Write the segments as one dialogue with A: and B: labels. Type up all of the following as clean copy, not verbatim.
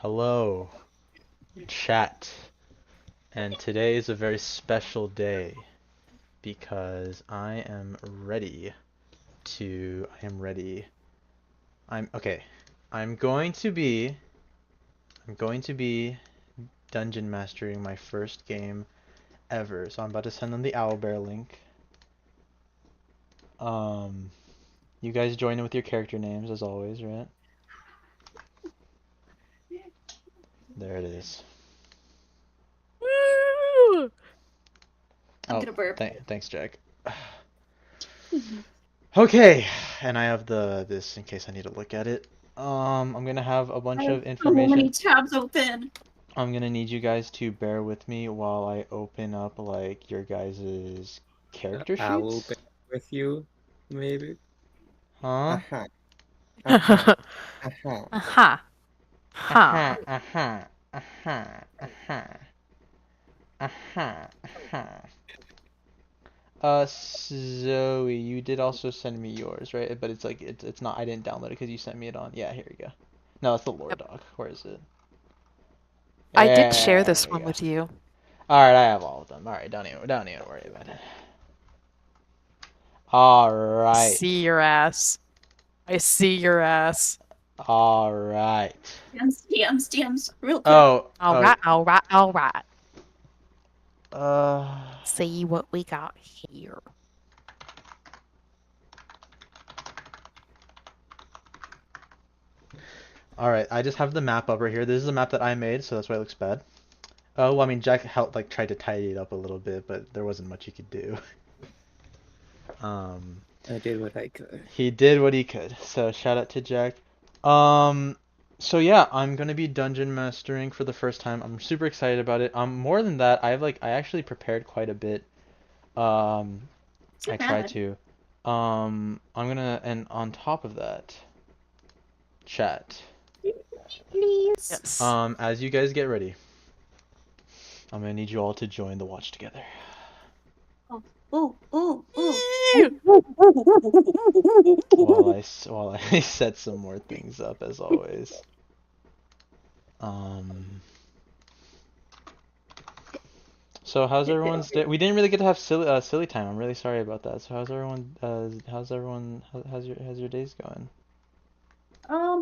A: Hello, chat. And today is a very special day because I am ready I am ready. Okay. I'm going to be I'm going to be dungeon mastering my first game ever. So I'm about to send them the owlbear link. Um you guys join in with your character names as always, right? There it is.
B: Woo!
C: I'm
A: Oh,
C: gonna burp.
A: thanks, Jack. Okay, and I have this in case I need to look at it. I'm gonna have a bunch
C: I have
A: of
C: so many
A: information.
C: tabs open.
A: I'm gonna need you guys to bear with me while I open up like your guys' character
D: I will
A: sheets.
D: bear with you, maybe.
A: Huh?
D: Aha, aha, aha.
B: Aha.
A: Aha,
B: Ha.
A: aha, aha, aha, aha, aha. Zoe, you did also send me yours, right? But it's like it's not. I didn't download it because you sent me it on. Yeah, here you go. No, it's the lore
B: Yep.
A: doc. Where is it?
B: I did share
A: There
B: this
A: we
B: one
A: go.
B: with you.
A: All right, I have all of them. All right, don't even worry about it. All right,
B: See your ass. I see your ass.
A: all right.
C: DMs, real quick.
A: Oh,
B: All right, all right, all right.
A: uh,
B: See what we got here.
A: all right. I just have the map up right here. This is a map that I made, so that's why it looks bad. Oh, well, I mean, Jack helped like tried to tidy it up a little bit, but there wasn't much he could do. Um,
D: I did what I could.
A: he did what he could. So shout out to Jack. Um, so yeah, I'm gonna be dungeon mastering for the first time. I'm super excited about it. More than that, I actually prepared quite a bit. Um,
C: Too
A: I try
C: bad.
A: to. I'm gonna, and on top of that, chat.
C: Please.
B: Yes.
A: As you guys get ready, I'm gonna need you all to join the watch together.
C: Oh, oh, oh,
B: Ew.
A: While I set some more things up as always. Um, so how's everyone's day? We didn't really get to have silly time. I'm really sorry about that. So how's your days going?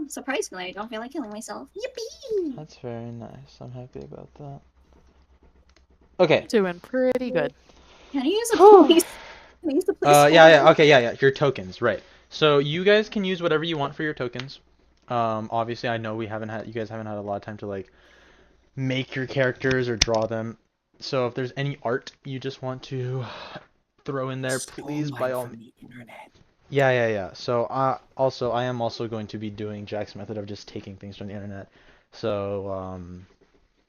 C: Surprisingly, I don't feel like killing myself. Yippee!
A: That's very nice. I'm happy about that. Okay.
B: Doing pretty good.
C: Can I use a place? Can I use the placeholder?
A: Okay, yeah. Your tokens, right. So you guys can use whatever you want for your tokens. Obviously I know you guys haven't had a lot of time to like make your characters or draw them. So if there's any art you just want to throw in there, please by all means.
D: internet.
A: Yeah. So also I am also going to be doing Jack's method of just taking things from the internet. So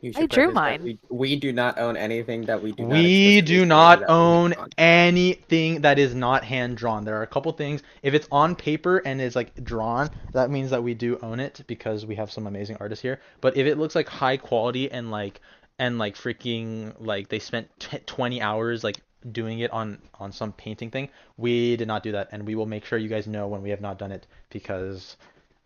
D: You
B: I
D: should
B: drew
D: preface that
B: mine.
D: we do not own anything that we do not
A: we
D: explicitly
A: do
D: say
A: not
D: that we
A: own
D: own.
A: anything that is not hand drawn. There are a couple things. If it's on paper and is like drawn, that means that we do own it because we have some amazing artists here. But if it looks like high quality and like freaking like they spent 20 hours like doing it on some painting thing, we did not do that, and we will make sure you guys know when we have not done it because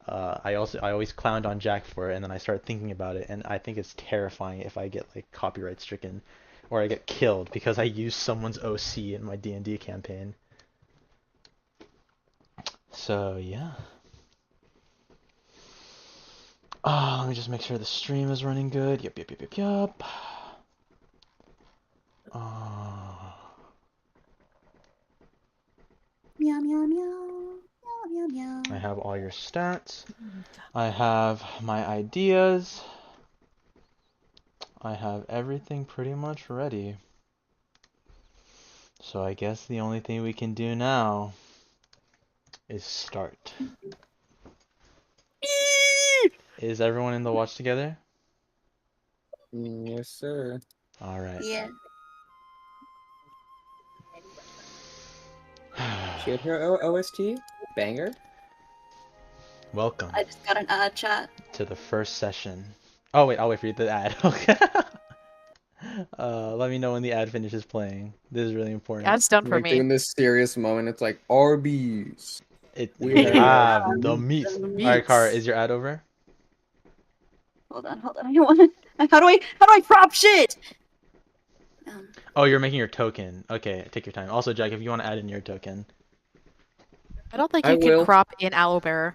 A: I always clowned on Jack for it, and then I started thinking about it, and I think it's terrifying if I get like copyright stricken or I get killed because I used someone's OC in my D&D campaign. So yeah. Let me just make sure the stream is running good. Yep. Uh,
C: Meow, meow, meow. Meow, meow, meow.
A: I have all your stats. I have my ideas. I have everything pretty much ready. So I guess the only thing we can do now is start. Is everyone in the watch together?
D: Yes, sir.
A: All right.
C: Yeah.
D: Should her OST banger?
A: Welcome
C: I just got an ad chat.
A: to the first session. Oh wait, I'll wait for you the ad. Okay. Let me know when the ad finishes playing. This is really important.
B: That's done for
D: Like
B: me.
D: doing this serious moment, it's like Arby's.
A: We
D: We
A: have
D: have
A: the
D: meat.
A: meat.
B: The
A: All right, Kara,
B: meats.
A: is your ad over?
C: Hold on. I don't want to. How do I crop shit?
A: Oh, you're making your token. Okay, take your time. Also, Jack, if you want to add in your token,
B: I don't think
D: I
B: you can
D: will.
B: crop in aloe vera.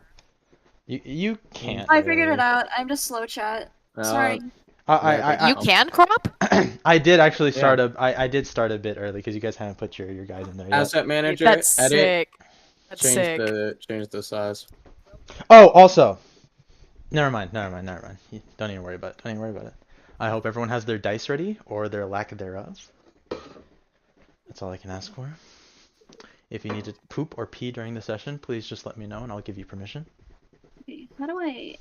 A: you can't
C: I figured it
A: really.
C: out. I'm just slow chat.
D: Uh,
C: Sorry.
D: that
B: You
A: I
D: helps.
B: can crop?
A: I did actually
D: Yeah.
A: I did start a bit early because you guys haven't put your guys in there yet.
D: Asset manager,
B: That's
D: edit,
B: sick. That's
D: change
B: sick.
D: the size.
A: Oh, also, never mind. Don't even worry about it. Don't even worry about it. I hope everyone has their dice ready or their lack thereof. That's all I can ask for. If you need to poop or pee during the session, please just let me know and I'll give you permission.
C: Okay. How do I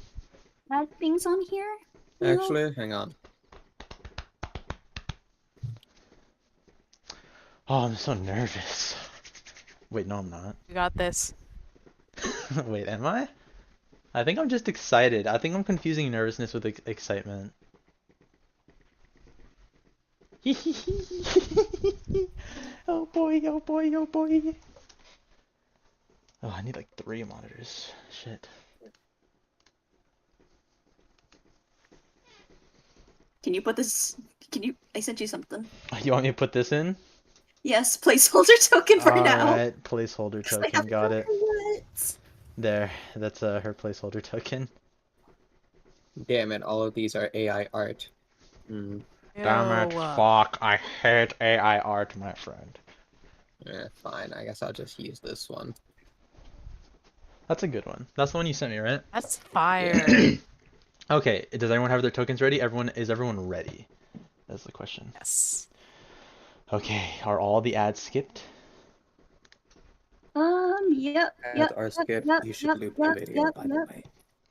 C: add things on here? No.
D: Actually, hang on.
A: Oh, I'm so nervous. Wait, no, I'm not.
B: You got this.
A: Wait, am I? I think I'm just excited. I think I'm confusing nervousness with excitement. Oh boy, oh boy, oh boy. Oh, I need like 3 monitors. Shit.
C: Can you put this? Can you? I sent you something.
A: You want me to put this in?
C: Yes, placeholder token for now.
A: Alright, placeholder
C: 'Cause I
A: token,
C: have
A: got
C: no
A: it.
C: idea what.
A: There, that's her placeholder token.
D: Damn it, all of these are AI art. Hmm.
A: Damn it,
B: Ew.
A: fuck, I hate AI art, my friend.
D: Fine. I guess I'll just use this one.
A: That's a good one. That's the one you sent me, right?
B: That's fire.
A: Okay, does everyone have their tokens ready? Is everyone ready? That's the question.
B: Yes.
A: Okay, are all the ads skipped?
C: Yep.
D: Ads are skipped. You should loop the video, by the way.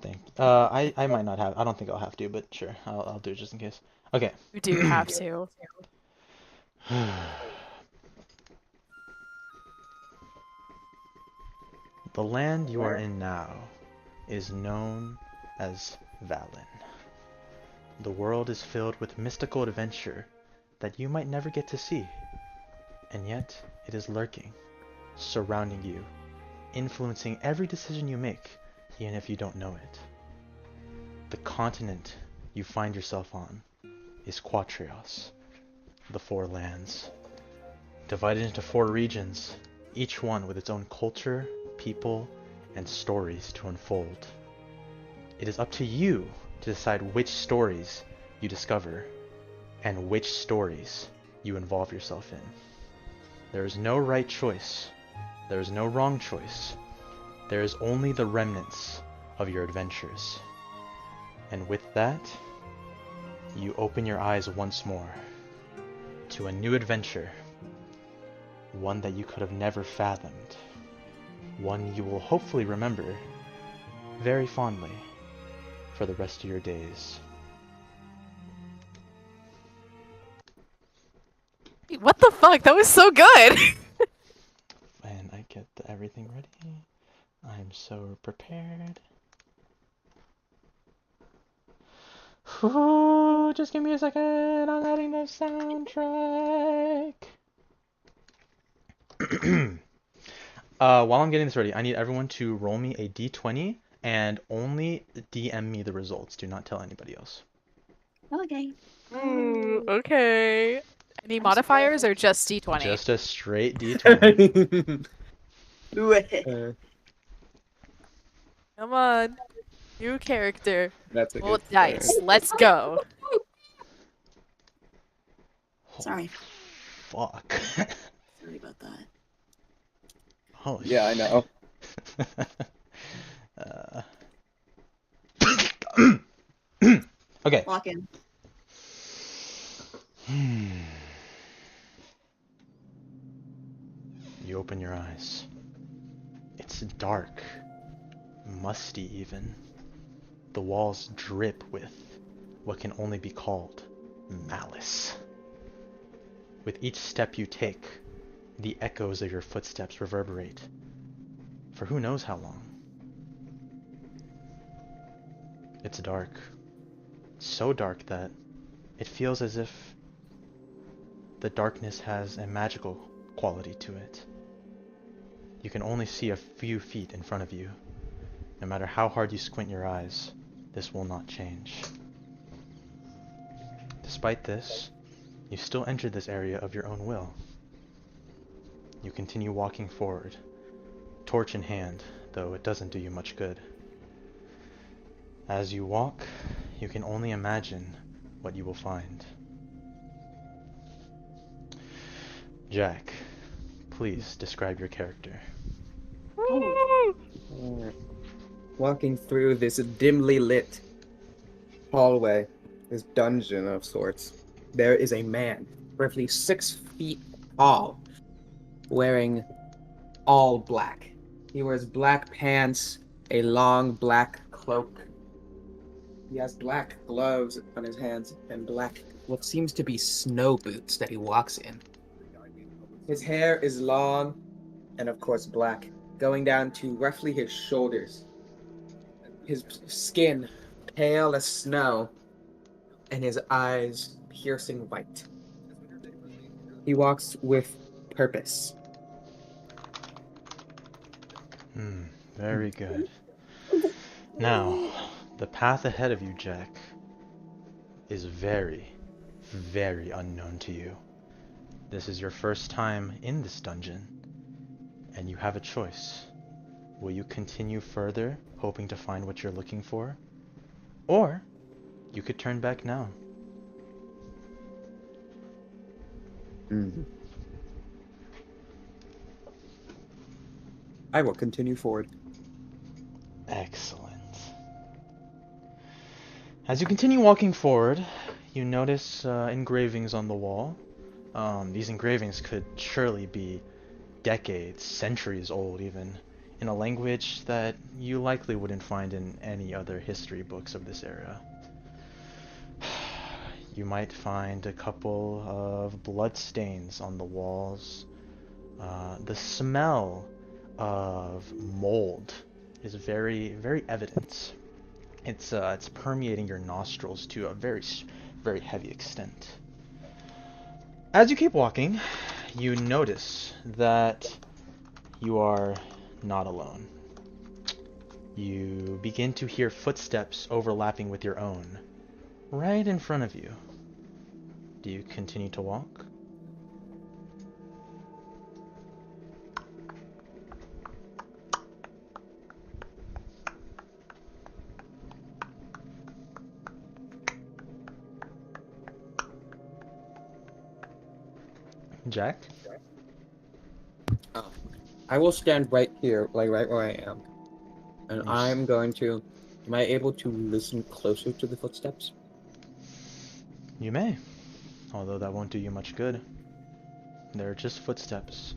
A: Thank. I might not have. I don't think I'll have to, but sure, I'll do it just in case. Okay.
B: You do have to.
A: The land you are in now is known as Valen. The world is filled with mystical adventure that you might never get to see, and yet it is lurking, surrounding you, influencing every decision you make, even if you don't know it. The continent you find yourself on is Quatrios, the Four Lands, divided into 4 regions, each one with its own culture, people, and stories to unfold. It is up to you to decide which stories you discover and which stories you involve yourself in. There is no right choice. There is no wrong choice. There is only the remnants of your adventures. And with that, you open your eyes once more to a new adventure, one that you could have never fathomed, one you will hopefully remember very fondly for the rest of your days.
B: What the fuck? That was so good.
A: And I get everything ready. I'm so prepared. Ooh, just give me a second. I'm adding the soundtrack. While I'm getting this ready, I need everyone to roll me a d20 and only DM me the results. Do not tell anybody else.
C: Okay.
B: Ooh, okay. Any modifiers or just D20?
A: Just a straight d20.
B: Come on. New character.
D: That's a
B: Roll
D: good
B: dice.
D: start.
B: Let's go.
C: Sorry.
A: Fuck.
C: Sorry about that.
A: Oh
D: Yeah, I know.
A: Okay.
C: Lock in.
A: You open your eyes. It's dark, musty even. The walls drip with what can only be called malice. With each step you take, the echoes of your footsteps reverberate for who knows how long. It's dark. So dark that it feels as if the darkness has a magical quality to it. You can only see a few feet in front of you. No matter how hard you squint your eyes, this will not change. Despite this, you still enter this area of your own will. You continue walking forward, torch in hand, though it doesn't do you much good. As you walk, you can only imagine what you will find. Jack, please describe your character.
D: Walking through this dimly lit hallway, this dungeon of sorts, there is a man, roughly 6 feet tall, wearing all black. He wears black pants, a long black cloak. He has black gloves on his hands and black, what seems to be snow boots that he walks in. His hair is long and, of course, black, going down to roughly his shoulders. His skin pale as snow, and his eyes piercing white. He walks with purpose.
A: Very good. Now, the path ahead of you, Jack, is very, very unknown to you. This is your first time in this dungeon, and you have a choice. Will you continue further, hoping to find what you're looking for? Or, you could turn back now.
D: I will continue forward.
A: Excellent. As you continue walking forward, you notice engravings on the wall. These engravings could surely be decades, centuries old even, in a language that you likely wouldn't find in any other history books of this era. You might find a couple of blood stains on the walls. The smell of mold is very, very evident. It's permeating your nostrils to a very, very heavy extent. As you keep walking, you notice that you are not alone. You begin to hear footsteps overlapping with your own, right in front of you. Do you continue to walk? Jack?
D: I will stand right here, like right where I am. And
A: Yes.
D: I'm going to... Am I able to listen closer to the footsteps?
A: You may, although that won't do you much good. They're just footsteps,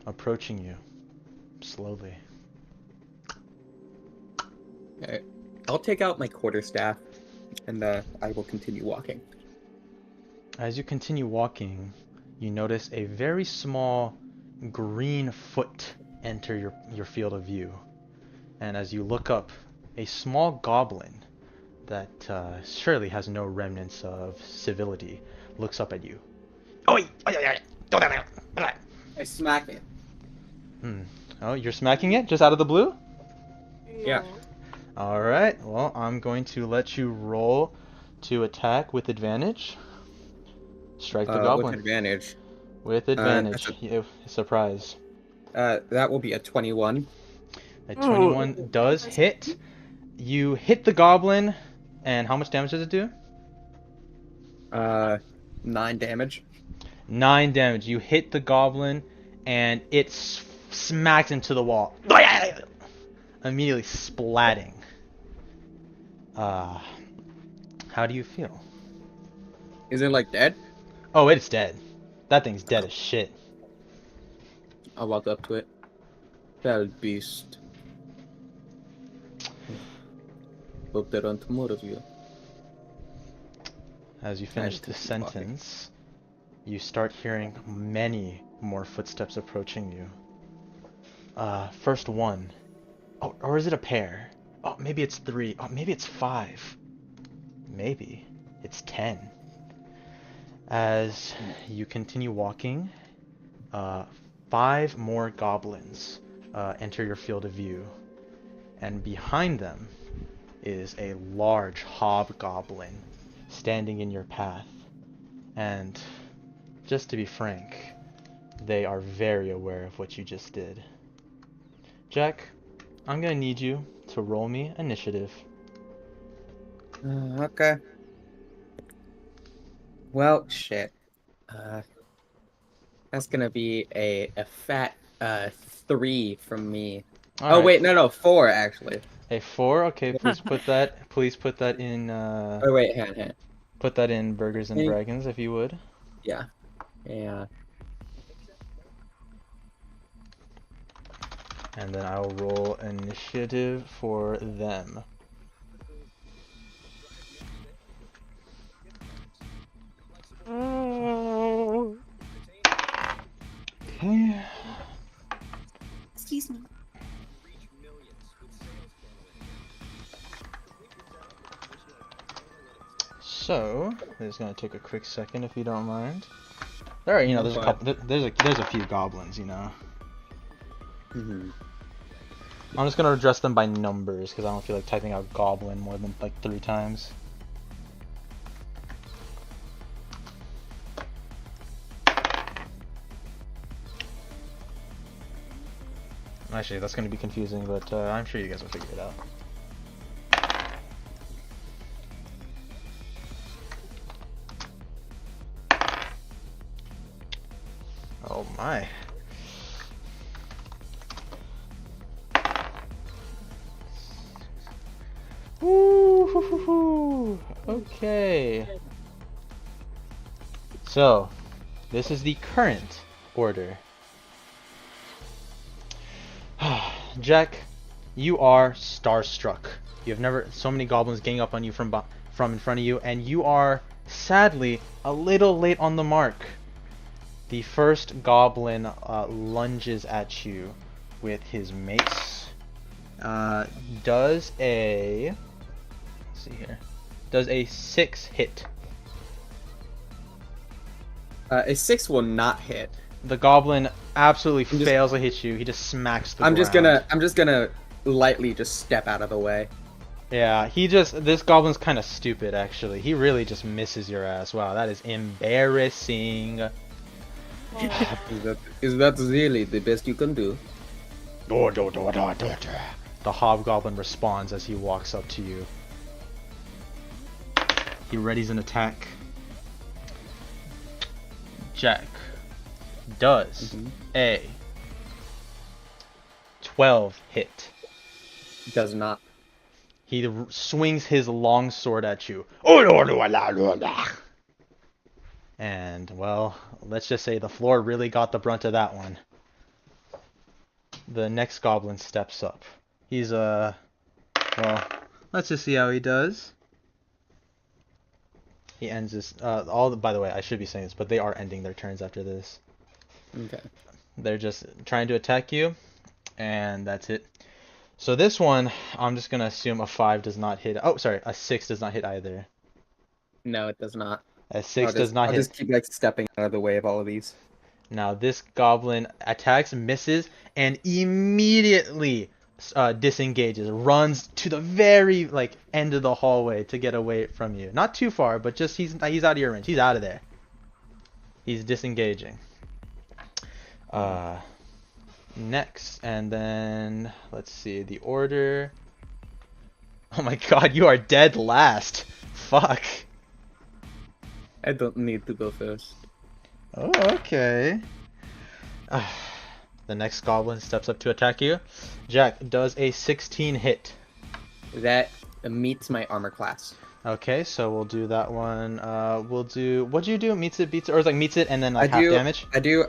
A: approaching you, slowly.
D: Alright. I'll take out my quarterstaff, and I will continue walking.
A: As you continue walking, you notice a very small green foot enter your field of view. And as you look up, a small goblin that surely has no remnants of civility looks up at you. Oi!
D: I smack it.
A: Oh, you're smacking it just out of the blue?
D: Yeah.
A: Alright, well, I'm going to let you roll to attack with advantage. Strike the goblin.
D: With advantage.
A: With advantage. Surprise.
D: That will be a 21.
A: A 21 does hit. You hit the goblin, and how much damage does it do?
D: 9 damage.
A: 9 damage. You hit the goblin, and it smacks into the wall. Immediately splatting. How do you feel?
D: Is it like dead?
A: Oh, it's dead. That thing's dead as shit.
D: I'll walk up to it. Fell beast. Hope there aren't more of you.
A: As you finish the sentence, you start hearing many more footsteps approaching you. First one. Oh, or is it a pair? Oh, maybe it's 3. Oh, maybe it's 5. Maybe it's 10. As you continue walking, 5 more goblins enter your field of view, and behind them is a large hobgoblin standing in your path. And just to be frank, they are very aware of what you just did. Jack, I'm gonna need you to roll me initiative.
D: Okay. Well, shit. That's gonna be a fat 3 from me. Oh
A: Alright.
D: wait, no, 4 actually.
A: A 4? Okay, please put that in
D: Oh wait, hand.
A: put that in Burgers and
D: Hey.
A: Dragons if you would.
D: Yeah. Yeah.
A: And then I'll roll initiative for them. Okay.
C: Excuse me.
A: So, this is gonna take a quick second if you don't mind. There are,
D: No
A: there's a
D: problem.
A: couple, there's a few goblins,
D: Mm-hmm.
A: I'm just gonna address them by numbers because I don't feel like typing out goblin more than like 3 times. Actually, that's gonna be confusing, but I'm sure you guys will figure it out. Oh my. Woo, hoo, hoo, hoo. Okay. So, this is the current order. Jack, you are starstruck. You have never so many goblins ganging up on you from in front of you, and you are sadly a little late on the mark. The first goblin lunges at you with his mace. Does a let's see here. Does a 6 hit?
D: A 6 will not hit.
A: The goblin absolutely
D: just-
A: fails to hit you. He just smacks the
D: I'm
A: ground.
D: just gonna lightly just step out of the way.
A: Yeah, this goblin's kind of stupid actually. He really just misses your ass. Wow, that is embarrassing.
D: Is that really the best you can do?
A: The hobgoblin responds as he walks up to you. He readies an attack. Jack does a 12 hit.
D: Does not.
A: He swings his long sword at you. And, well, let's just say the floor really got the brunt of that one. The next goblin steps up. He's, well, let's just see how he does. He ends this, by the way, I should be saying this, but they are ending their turns after this.
D: Okay.
A: They're just trying to attack you, and that's it. So this one, I'm just going to assume a 5 does not hit. Oh, sorry, a 6 does not hit either.
D: No, it does not.
A: A 6 does not
D: I'll
A: hit.
D: just keep like stepping out of the way of all of these.
A: Now this goblin attacks, misses, and immediately disengages, runs to the very end of the hallway to get away from you. Not too far, but just he's out of your range. He's out of there. He's disengaging. Next, and then let's see the order. Oh my God, you are dead last. Fuck.
D: I don't need to go first.
A: Oh, okay. The next goblin steps up to attack you. Jack does a 16 hit.
D: That meets my armor class.
A: Okay, so we'll do that one. We'll do. What do you do? Meets it, beats it, or meets it and then half damage?
D: I do.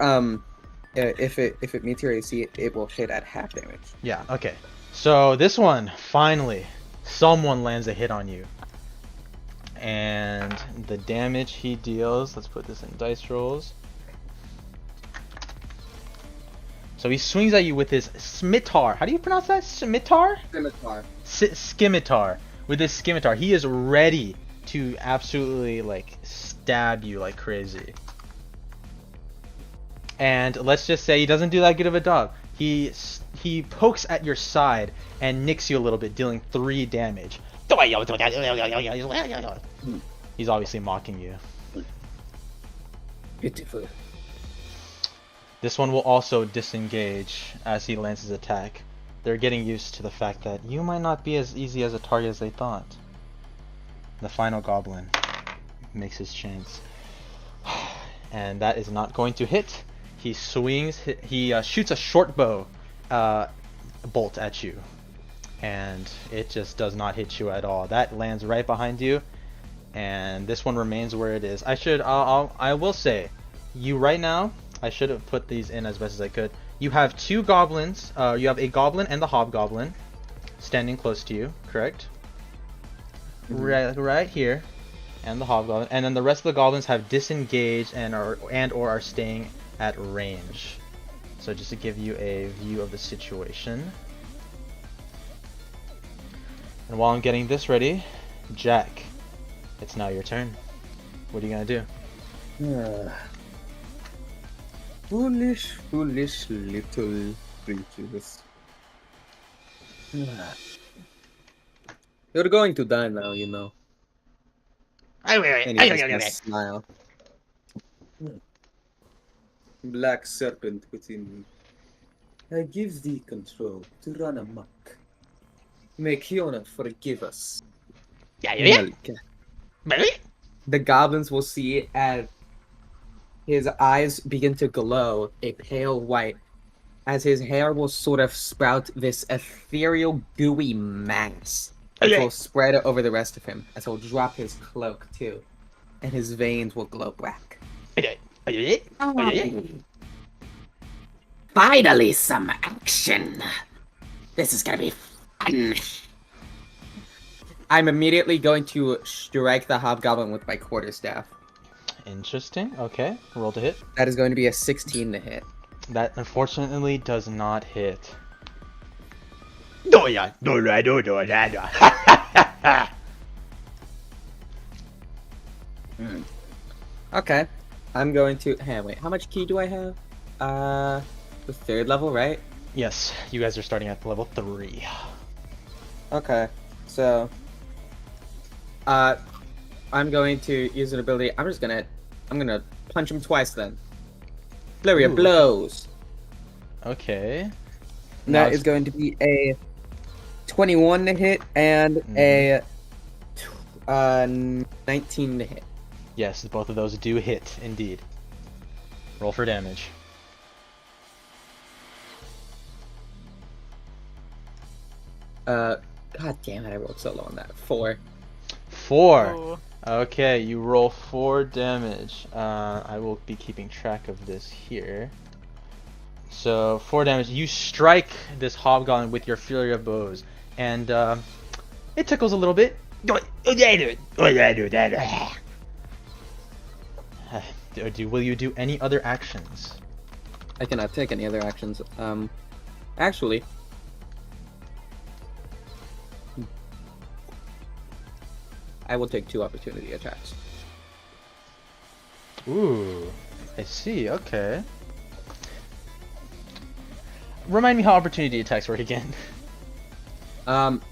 D: If it meets your AC, it will hit at half damage.
A: Yeah. Okay. So this one, finally, someone lands a hit on you. And the damage he deals, let's put this in dice rolls. So he swings at you with his scimitar. How do you pronounce that? Scimitar?
D: Scimitar.
A: Scimitar. With his scimitar. He is ready to absolutely stab you like crazy. And let's just say he doesn't do that good of a job. He pokes at your side and nicks you a little bit, dealing 3 damage. He's obviously mocking you.
D: Beautiful.
A: This one will also disengage as he lands his attack. They're getting used to the fact that you might not be as easy as a target as they thought. The final goblin makes his chance. And that is not going to hit. He swings, he shoots a short bow bolt at you. And it just does not hit you at all. That lands right behind you. And this one remains where it is. I will say, you right now, I should have put these in as best as I could. You have two goblins. You have a goblin and the hobgoblin standing close to you, correct? Right here, and the hobgoblin, and then the rest of the goblins have disengaged and or are staying at range. So just to give you a view of the situation. And while I'm getting this ready, Jack, it's now your turn. What are you gonna do?
D: Foolish, foolish little creatures. You're going to die now, you know. And he's gonna smile. Black serpent within me. I give thee control to run amok. May Kiona forgive us. The goblins will see as his eyes begin to glow a pale white, as his hair will sort of sprout this ethereal, gooey mass, which will spread over the rest of him, as he'll drop his cloak too, and his veins will glow black.
E: Finally, some action. This is gonna be fun.
D: I'm immediately going to strike the hobgoblin with my quarterstaff.
A: Interesting. Okay, roll to hit.
D: That is going to be a 16 to hit.
A: That unfortunately does not hit.
D: Okay. I'm going to... Hey, wait, how much key do I have? The 3rd level, right?
A: Yes, you guys are starting at level 3.
D: Okay, so... I'm going to use an ability. I'm gonna punch him twice then. Flurry of blows.
A: Okay.
D: That is going to be a 21 to hit and a 19 to hit.
A: Yes, both of those do hit, indeed. Roll for damage.
D: God damn it, I rolled so low on that. 4.
A: 4.
B: Oh.
A: Okay, you roll 4 damage. I will be keeping track of this here. So 4 damage. You strike this hobgoblin with your Fury of Bows, and it tickles a little bit. Will you do any other actions?
D: I cannot take any other actions. Actually, I will take 2 opportunity attacks.
A: Ooh, I see. Okay. Remind me how opportunity attacks work again.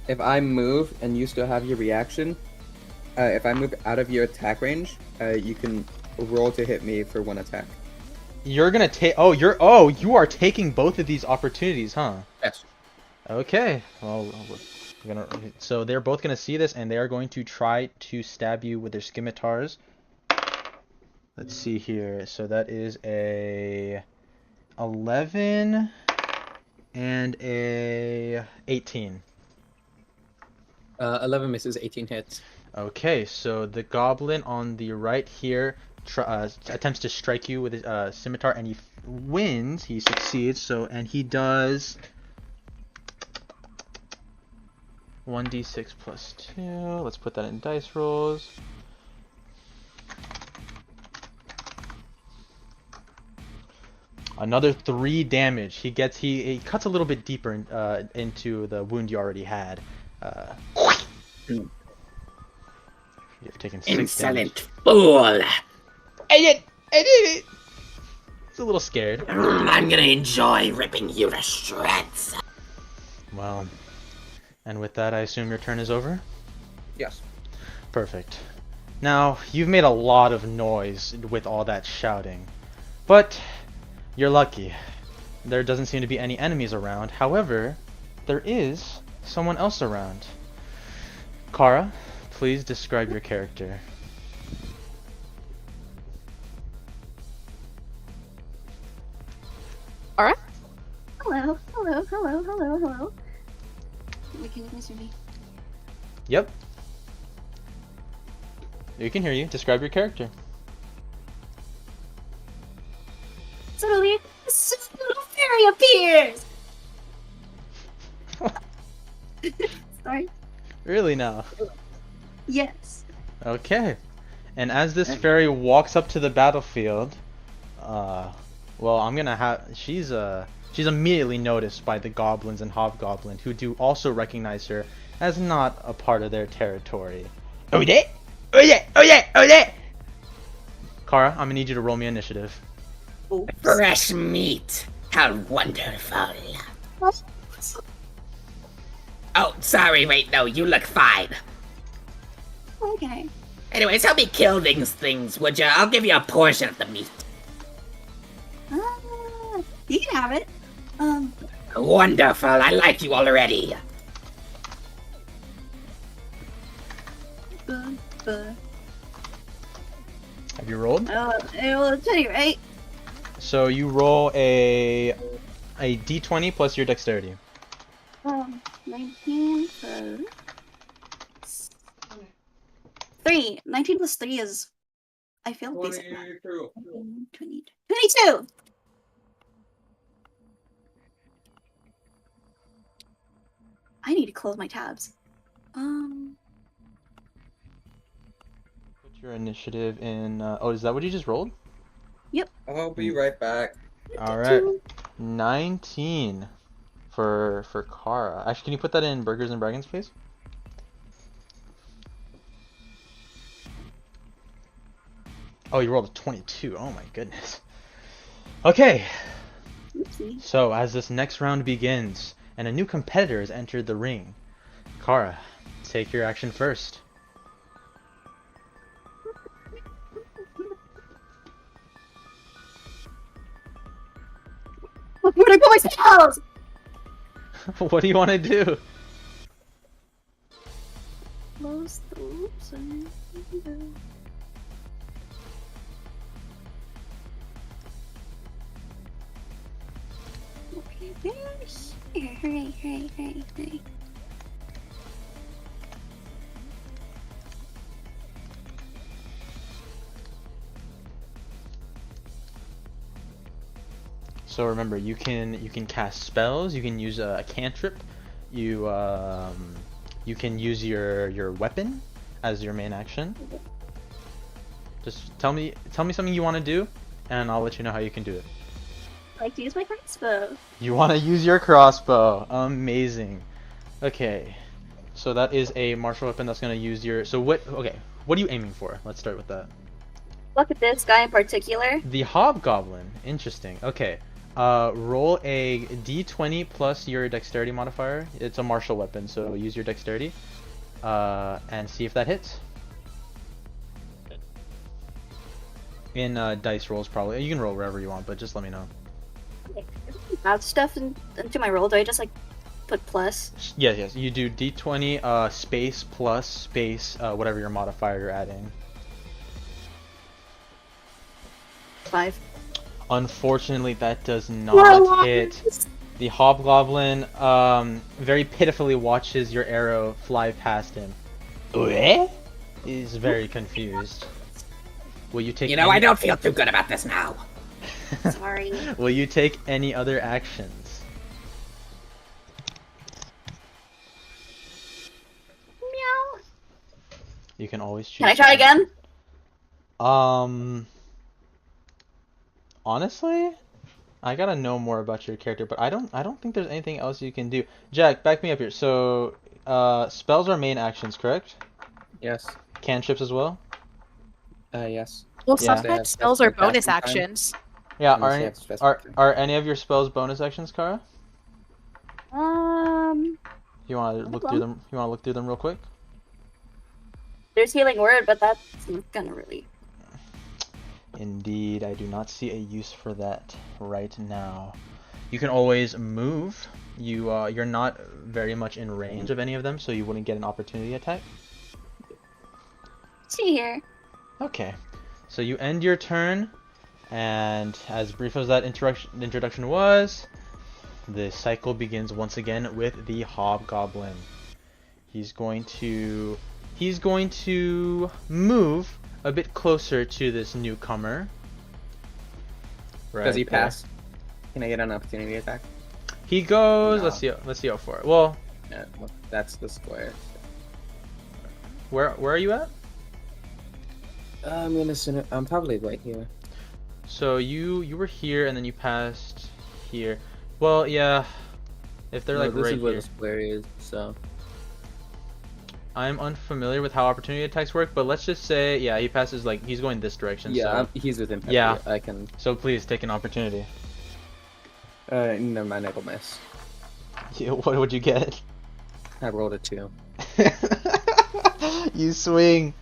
D: If I move and you still have your reaction, if I move out of your attack range, you can roll to hit me for 1 attack.
A: You're gonna take. You are taking both of these opportunities, huh?
D: Yes.
A: Okay. Well, so they're both gonna see this, and they are going to try to stab you with their scimitars. Let's see here. So that is a 11 and a 18.
D: 11 misses, 18 hits.
A: Okay, so the goblin on the right here attempts to strike you with his scimitar, and he wins. He succeeds. And he does 1d6 plus 2. Let's put that in dice rolls. Another 3 damage. He cuts a little bit deeper into the wound you already had. You've taken 6
E: Insolent
A: damage.
E: fool!
A: I did it! He's a little scared.
E: I'm gonna enjoy ripping you to shreds.
A: Well, and with that, I assume your turn is over?
D: Yes.
A: Perfect. Now, you've made a lot of noise with all that shouting, but you're lucky. There doesn't seem to be any enemies around. However, there is someone else around. Kara, please describe your character.
B: Alright.
C: Hello, hello, hello, hello, hello. Wait, can you guys hear me?
A: Yep. You can hear you. Describe your character.
C: Suddenly, a little fairy appears! Sorry.
A: Really now?
C: Yes.
A: Okay. And as this fairy walks up to the battlefield, well, I'm gonna have she's immediately noticed by the goblins and hobgoblin, who do also recognize her as not a part of their territory. Oh yeah! Oh yeah! Oh yeah! Oh yeah! Kara, I'm gonna need you to roll me initiative.
C: Oops.
E: Fresh meat. How wonderful. Oh, sorry, wait, no, you look fine.
C: Okay.
E: Anyways, help me kill these things, would ya? I'll give you a portion of the meat.
C: You can have it.
E: Wonderful, I like you already.
A: Have you rolled?
C: Well, 20, right?
A: So you roll a d20 plus your dexterity.
C: 19 plus 3. 19 plus 3 is, I feel basic math. 22! I need to close my tabs.
A: Put your initiative in. Oh, is that what you just rolled?
D: I'll be right back.
A: All right, 19 for Kara. Actually, can you put that in Burgers and Dragons, please? Oh, you rolled a 22. Oh my goodness. Okay.
C: Oopsie.
A: So as this next round begins, and a new competitor has entered the ring, Kara, take your action first.
C: Where did I put my spells?
A: What do you want to do?
C: Close the loops and... Okay, there's here. Hooray.
A: So remember, you can cast spells. You can use a cantrip. You can use your weapon as your main action. Just tell me something you want to do, and I'll let you know how you can do it.
C: I like to use my crossbow.
A: You want to use your crossbow. Amazing. Okay. So that is a martial weapon that's going to use your... So what... Okay. What are you aiming for? Let's start with that.
C: Look at this guy in particular.
A: The hobgoblin. Interesting. Okay. Roll a d20 plus your dexterity modifier. It's a martial weapon, so use your dexterity. And see if that hits. In dice rolls, probably. You can roll wherever you want, but just let me know.
C: Add stuff into my roll. Do I just like put plus?
A: Yes. You do d20 space plus space whatever your modifier you're adding.
C: 5.
A: Unfortunately, that does not hit. The hobgoblin very pitifully watches your arrow fly past him. He's very confused. Will you take?
E: You know, I don't feel too good about this now.
C: Sorry.
A: Will you take any other actions?
C: Meow.
A: You can always choose.
C: Can I try again?
A: Honestly, I gotta know more about your character, but I don't think there's anything else you can do. Jack, back me up here. So, spells are main actions, correct?
D: Yes.
A: Cantrips as well?
D: Yes.
B: Well,
A: Yeah.
B: sometimes spells are bonus
D: Casting time.
B: actions.
A: Yeah,
D: I'm gonna say it's just-
A: are any of your spells bonus actions, Kara?
C: Um.
A: You want to look through them? You want to look through them real quick?
C: There's healing word, but that's not gonna really.
A: Indeed, I do not see a use for that right now. You can always move. You're not very much in range of any of them, so you wouldn't get an opportunity attack.
C: See here.
A: Okay, so you end your turn, and as brief as that introduction was, the cycle begins once again with the Hobgoblin. He's going to move a bit closer to this newcomer. Right
D: Does he
A: there.
D: pass? Can I get an opportunity attack?
A: He goes.
D: No.
A: Let's see how far. Well,
D: Yeah, well, that's the square.
A: where are you at?
D: I'm probably right here.
A: So you were here and then you passed here. Well, yeah. If they're like
D: this
A: right
D: is where
A: here.
D: the square is, so.
A: I'm unfamiliar with how opportunity attacks work, but let's just say, yeah, he passes like he's going this direction.
D: Yeah,
A: So,
D: he's within 50.
A: Yeah.
D: I can.
A: so please take an opportunity.
D: Never mind, I will miss.
A: What would you get?
D: I rolled a 2.
A: You swing,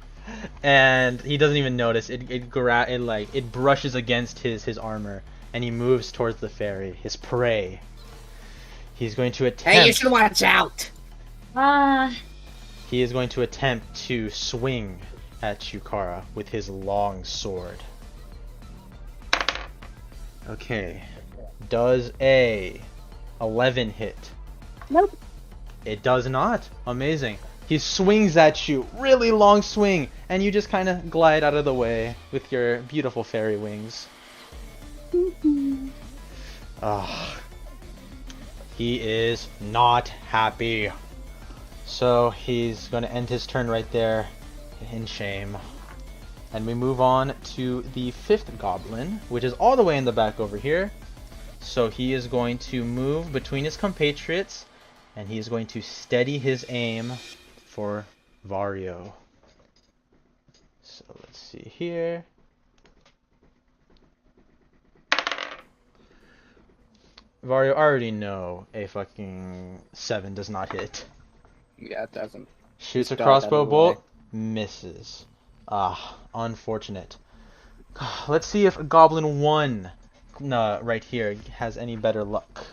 A: and he doesn't even notice. It brushes against his armor, and he moves towards the fairy, his prey. He's going to attempt.
E: Hey, you should watch out!
A: He is going to attempt to swing at Chukara with his long sword. Okay. Does a 11 hit?
C: Nope.
A: It does not. Amazing. He swings at you, really long swing, and you just kind of glide out of the way with your beautiful fairy wings. Ah. He is not happy. So he's going to end his turn right there in shame. And we move on to the 5th goblin, which is all the way in the back over here. So he is going to move between his compatriots, and he is going to steady his aim for Vario. So let's see here. Vario, I already know a fucking 7 does not hit.
D: Yeah, it doesn't.
A: Shoots a
D: Spelled
A: crossbow
D: anyway.
A: bolt, misses. Ah, unfortunate. Let's see if Goblin 1 right here has any better luck.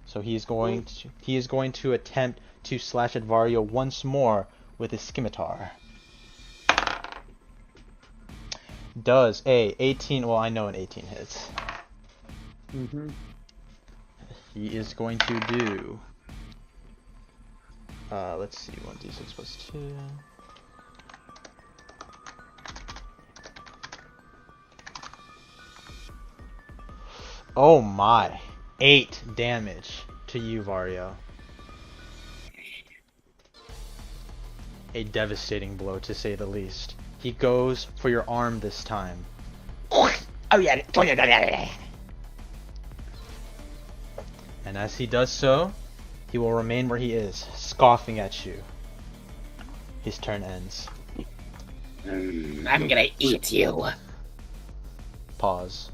A: So he is going to attempt to slash at Vario once more with his scimitar. Does a 18, well I know an 18 hits.
D: Mm-hmm.
A: He is going to do let's see, 1d6 plus 2. Oh my. 8 damage to you, Vario. A devastating blow, to say the least. He goes for your arm this time.
E: Oh yeah.
A: And as he does so, he will remain where he is, scoffing at you. His turn ends.
E: I'm gonna eat you.
A: Pause.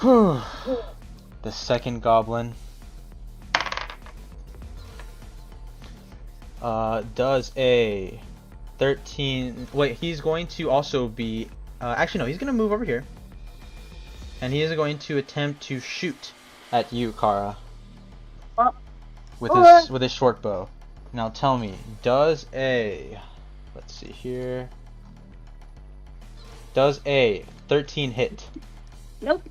A: The 2nd goblin does a 13. Wait, he's going to also be. Actually, no, he's going to move over here. And he is going to attempt to shoot at you, Kara. With his short bow. Now tell me, does a. Let's see here. Does a 13 hit?
C: Nope.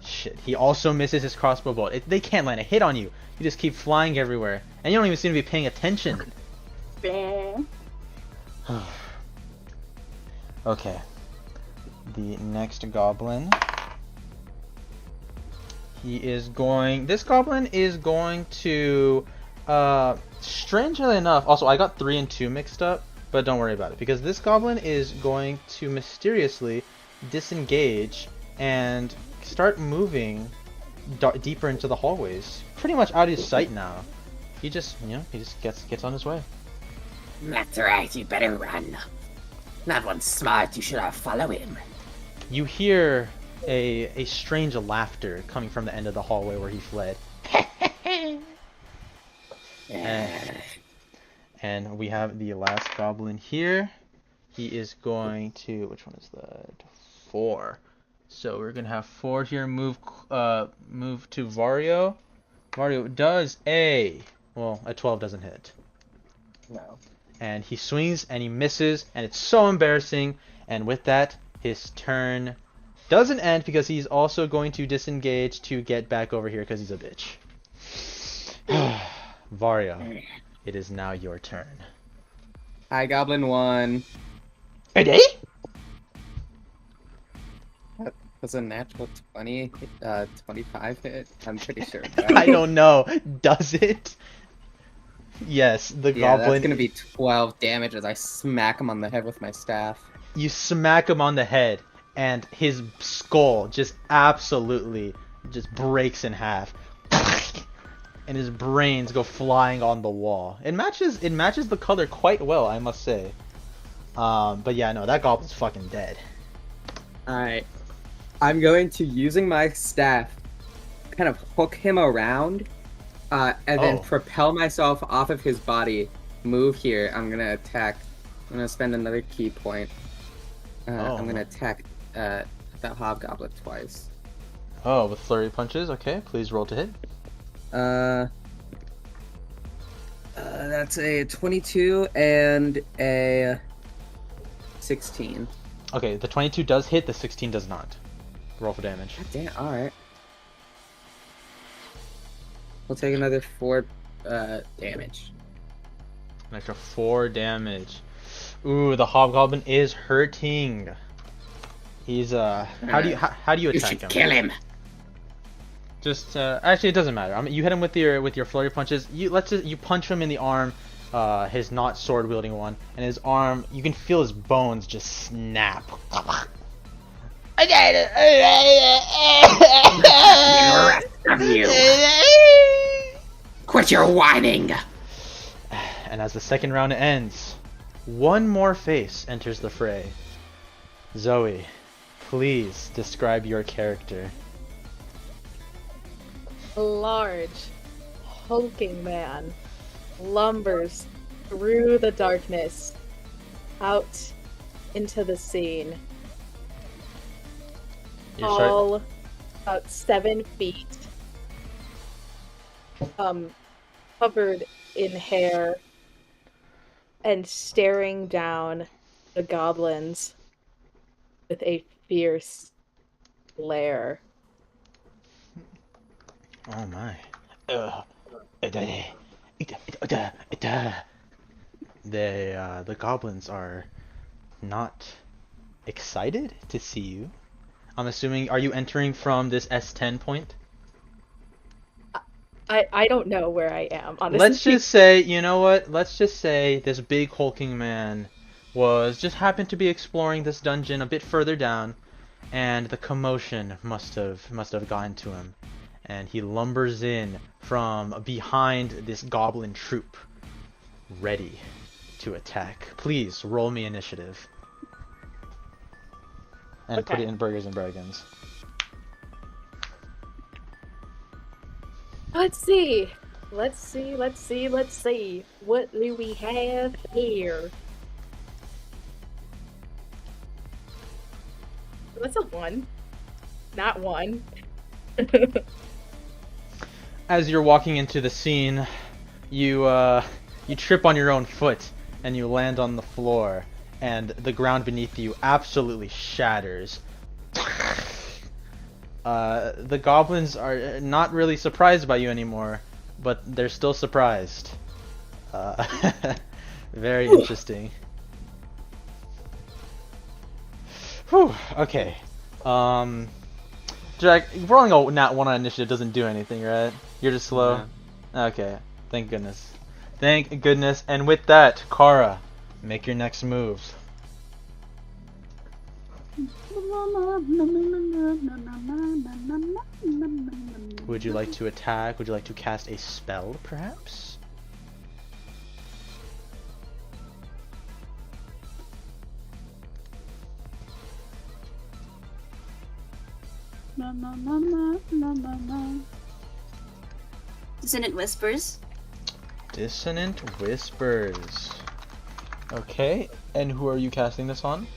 A: Shit, he also misses his crossbow bolt. They can't land a hit on you. You just keep flying everywhere. And you don't even seem to be paying attention.
C: Bleh.
A: Okay. The next goblin. This goblin is going to, strangely enough, also I got 3 and 2 mixed up, but don't worry about it, because this goblin is going to mysteriously disengage and start moving deeper into the hallways. Pretty much out of his sight now. He just gets on his way.
E: That's right, you better run. That one's smart, you should have followed him.
A: You hear a strange laughter coming from the end of the hallway where he fled. And we have the last goblin here. He is going to, which one is that? 4. So we're gonna have 4 here. Move to Vario. Vario does a 12 doesn't hit.
D: No.
A: And he swings and he misses, and it's so embarrassing. And with that, his turn doesn't end because he's also going to disengage to get back over here because he's a bitch. Vario, it is now your turn.
D: Hi, Goblin 1.
A: Hey,
D: Was a natural 20, 25 hit? I'm pretty sure.
A: I don't know. Does it? Yes, the
D: Yeah,
A: goblin.
D: that's gonna be 12 damage as I smack him on the head with my staff.
A: You smack him on the head, and his skull just absolutely just breaks in half. And his brains go flying on the wall. It matches the color quite well, I must say. But yeah, no, that goblin's fucking dead.
D: Alright. I'm going to, using my staff, kind of hook him around, and then propel myself off of his body, move here. I'm gonna attack. I'm gonna spend another key point. I'm gonna attack the hobgoblin twice.
A: Oh, with flurry punches. Okay, please roll to hit.
D: That's a 22 and a 16.
A: Okay, the 22 does hit, the 16 does not. Roll for damage.
D: God damn, alright. We'll take another 4 damage.
A: An extra 4 damage. Ooh, the hobgoblin is hurting. He's how do you
E: You
A: attack
E: should
A: him?
E: kill him.
A: Just actually, it doesn't matter. I mean, you hit him with your flurry punches. You punch him in the arm, his not sword wielding one, and his arm. You can feel his bones just snap.
E: The rest of you. Quit your whining.
A: And as the second round ends, one more face enters the fray. Zoe, please describe your character.
B: A large, hulking man lumbers through the darkness out into the scene. All about 7 feet, covered in hair, and staring down the goblins with a fierce glare.
A: Oh my. The goblins are not excited to see you. I'm assuming, are you entering from this S10 point?
B: I don't know where I am, honestly.
A: Let's just say, you know what? Let's just say this big hulking man just happened to be exploring this dungeon a bit further down, and the commotion must have gotten to him, and he lumbers in from behind this goblin troop, ready to attack. Please roll me initiative. And put it in burgers and bargains.
B: Let's see. What do we have here? That's a 1. Not 1.
A: As you're walking into the scene, you trip on your own foot and you land on the floor, and the ground beneath you absolutely shatters. The goblins are not really surprised by you anymore, but they're still surprised. Very interesting. Whew, okay. Jack, rolling a nat 1 on initiative doesn't do anything, right? You're just slow?
D: No.
A: Okay, thank goodness. Thank goodness, and with that, Kara, make your next move. Would you like to attack? Would you like to cast a spell, perhaps?
C: Dissonant Whispers.
A: Dissonant Whispers. Okay, and who are you casting this on?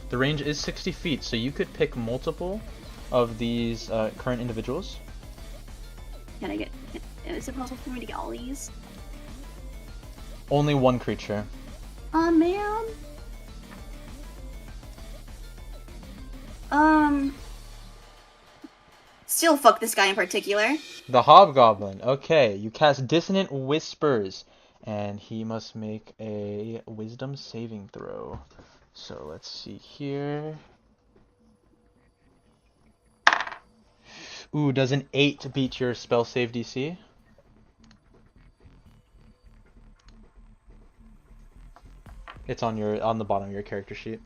A: The range is 60 feet, so you could pick multiple of these current individuals.
C: Can I get? Is it possible for me to get all these?
A: Only one creature.
C: Man. Still fuck this guy in particular.
A: The Hobgoblin. Okay, you cast Dissonant Whispers, and he must make a Wisdom saving throw. So let's see here. Ooh, does an 8 beat your spell save DC? It's on the bottom of your character sheet.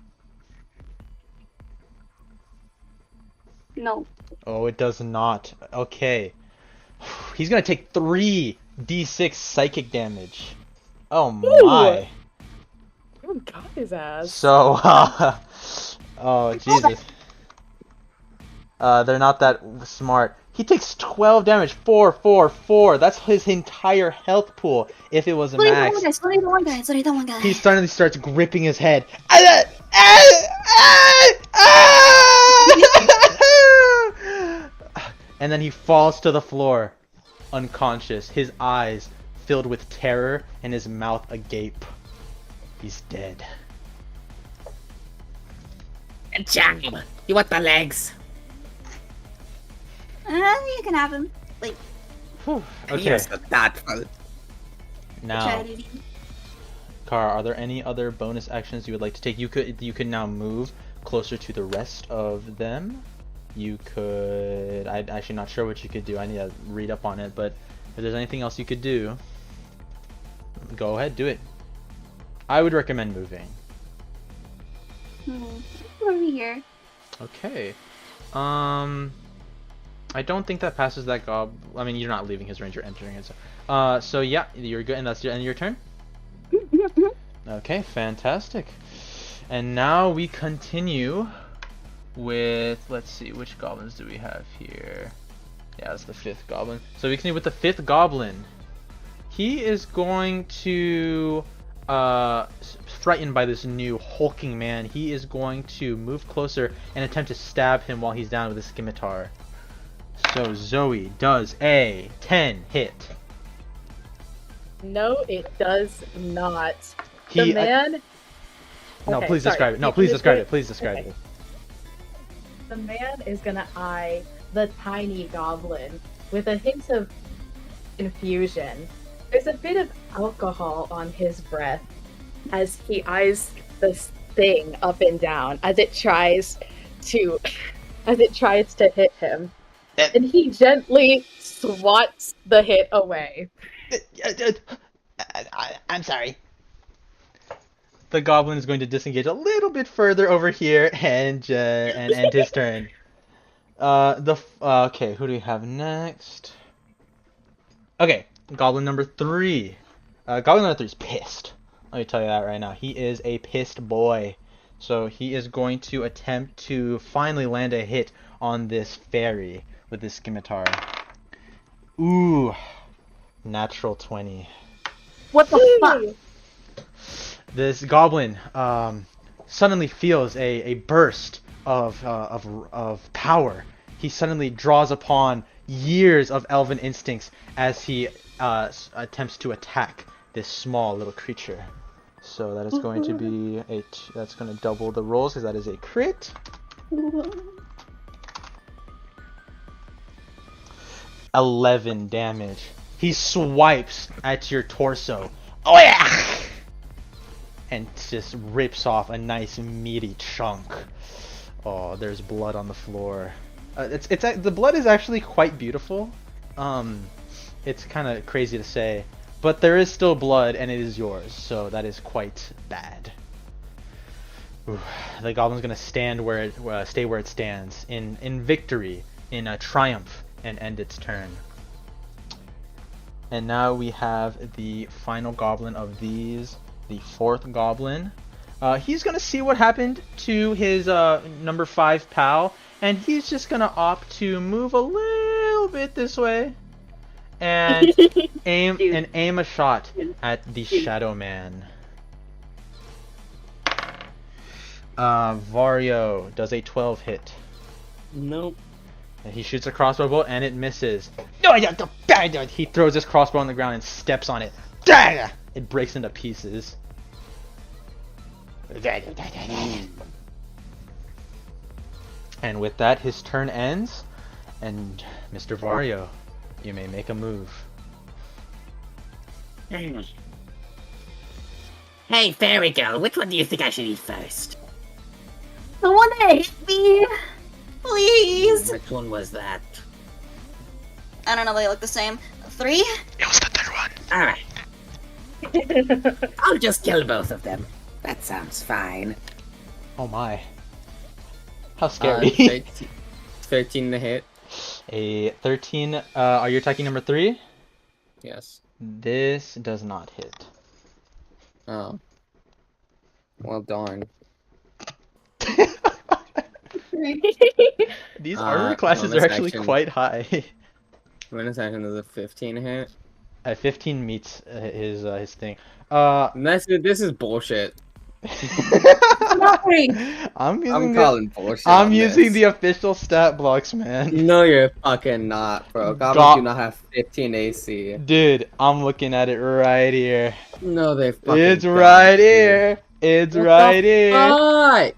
C: No.
A: Oh, it does not. Okay. He's gonna take 3d6 psychic damage. Oh my.
B: Oh, got his ass.
A: So, oh Jesus. They're not that smart. He takes 12 damage. 4, 4, 4. That's his entire health pool if it was a max.
C: It's only the one guy. It's only the one guy.
A: He suddenly starts gripping his head. And then he falls to the floor, unconscious, his eyes filled with terror and his mouth agape. He's dead.
E: Jam! You want the legs?
C: You can have him. Like,
A: Okay,
E: You're so thoughtful.
A: now,
C: tragedy.
A: Kara, are there any other bonus actions you would like to take? You could now move closer to the rest of them. You could... I'm actually not sure what you could do. I need to read up on it, but if there's anything else you could do, go ahead, do it. I would recommend moving.
C: Over here.
A: Okay. I don't think that passes that gob. I mean, you're not leaving his range, you're entering it. So yeah, you're good, and that's your end of your turn. Okay, fantastic. And now we continue with, let's see, which goblins do we have here? Yeah, it's the 5th goblin. So we continue with the 5th goblin. He is going to, frightened by this new hulking man, he is going to move closer and attempt to stab him while he's down with a scimitar. So Zoe does a 10 hit.
B: No, it does not.
A: He,
B: The man.
A: no,
B: Okay,
A: please
B: sorry.
A: describe it. No,
B: You-
A: please
B: you
A: describe
B: say-
A: it. Please describe
B: okay.
A: it.
B: The man is gonna eye the tiny goblin with a hint of confusion. There's a bit of alcohol on his breath as he eyes this thing up and down as it tries to hit him. And he gently swats the hit away.
A: I'm sorry. The goblin is going to disengage a little bit further over here and end his turn. Okay, who do we have next? Okay, goblin number 3. Goblin number 3 is pissed. Let me tell you that right now. He is a pissed boy. So he is going to attempt to finally land a hit on this fairy with this scimitar. Ooh, natural 20.
C: What the fuck?
A: This goblin suddenly feels a burst of power. He suddenly draws upon years of elven instincts as he attempts to attack this small little creature. So that is going to be that's going to double the rolls because that is a crit. 11 damage. He swipes at your torso. Oh yeah! And just rips off a nice meaty chunk. Oh, there's blood on the floor. The blood is actually quite beautiful. It's kind of crazy to say, but there is still blood, and it is yours, so that is quite bad. Ooh, the goblin's gonna stay where it stands in victory, in a triumph, and end its turn. And now we have the final goblin of these, the 4th goblin. He's gonna see what happened to his number 5 pal, and he's just gonna opt to move a little bit this way, and aim
C: Dude.
A: and aim a shot at the Shadow Man. Vario does a 12 hit.
D: Nope.
A: And he shoots a crossbow bolt and it misses. He throws his crossbow on the ground and steps on it. It breaks into pieces. And with that, his turn ends. And Mr. Vario, you may make a move.
E: Hey, fairy girl, which one do you think I should eat first?
C: The one that hit me! Please!
E: Which one was that?
C: I don't know, they look the same. 3?
A: It was the third one.
E: Alright. I'll just kill both of them. That sounds fine.
A: Oh my. How scary.
D: 13 to hit.
A: A 13. Are you attacking number 3?
D: Yes.
A: This does not hit.
D: Oh. Well, darn.
A: These armor classes
D: bonus
A: are actually
D: action.
A: quite high.
D: Bonus action is a 15 hit.
A: 15 meets his thing.
D: And this is bullshit.
A: I'm using
D: I'm calling bullshit.
A: I'm
D: on
A: using
D: this.
A: the official stat blocks, man.
D: No, you're fucking not, bro. Goblins do not have 15 AC.
A: Dude, I'm looking at it right here.
D: No, they fucking
A: It's
D: don't,
A: right
D: dude.
A: here. It's
D: What
A: right
D: the
A: here.
D: fuck?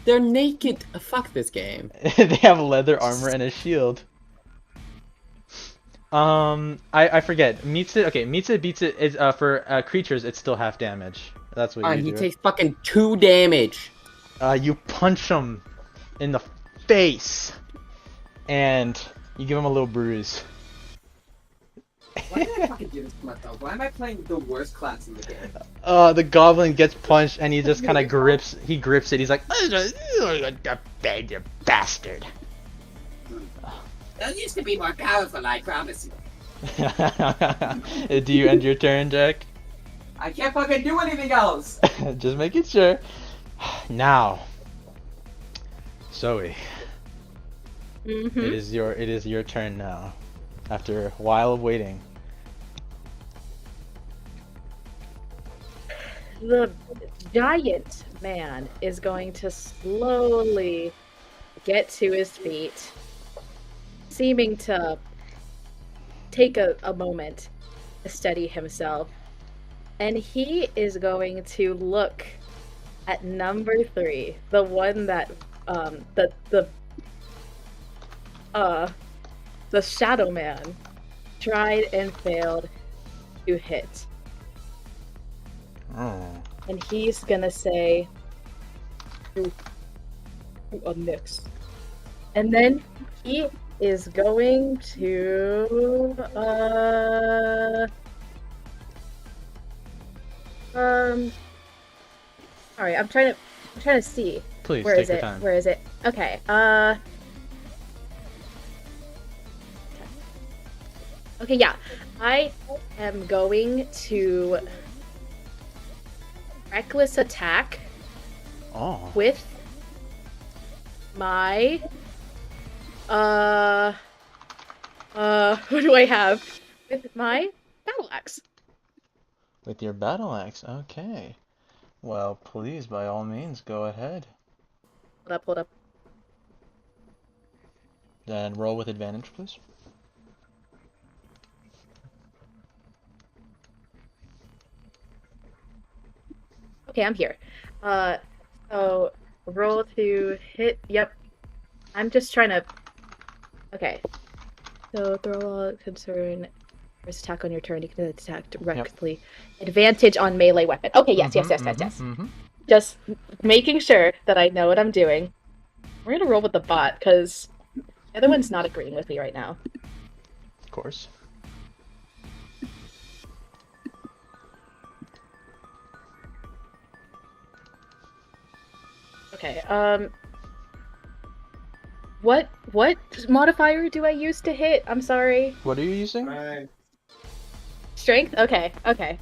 D: They're naked. Fuck this game.
A: They have leather armor and a shield. I forget. Meets it. Okay, meets it, beats it. Is for creatures, it's still half damage. That's what you
D: He
A: do.
D: takes fucking 2 damage.
A: You punch him in the face, and you give him a little bruise.
D: Why did I fucking do this to myself? Why am I playing the worst class in the game?
A: The goblin gets punched, and he just kind of grips. He grips it. He's like, "You bastard."
E: Those used to be more powerful, I promise you.
A: Do you end your turn, Jack?
D: I can't fucking do anything else.
A: Just making sure. Now, Zoe,
B: Mhm.
A: it is your turn now. After a while of waiting.
B: The giant man is going to slowly get to his feet, seeming to take a moment to steady himself. And he is going to look at number 3, the one that the Shadow Man tried and failed to hit.
A: Oh.
B: And he's gonna say, "You a mix." And then he is going to all right, I'm trying to see.
A: Please
B: Where
A: take
B: is
A: your
B: it?
A: time.
B: Where is it? Okay. Okay, yeah. I am going to reckless attack
A: Oh.
B: with my what do I have? With my battle axe.
A: With your battle axe. Okay. Well, please, by all means, go ahead.
B: Hold up.
A: Then roll with advantage, please.
B: Okay, I'm here. So roll to hit. Yep. I'm just trying to. Okay. So throw a concern. First attack on your turn. You can attack directly. Advantage on melee weapon. Okay. Yes. Yes.
A: Mm-hmm.
B: Just making sure that I know what I'm doing. We're gonna roll with the bot because the other one's not agreeing with me right now.
A: Of course.
B: Okay. What modifier do I use to hit? I'm sorry.
A: What are you using?
B: Strength? Okay. Okay.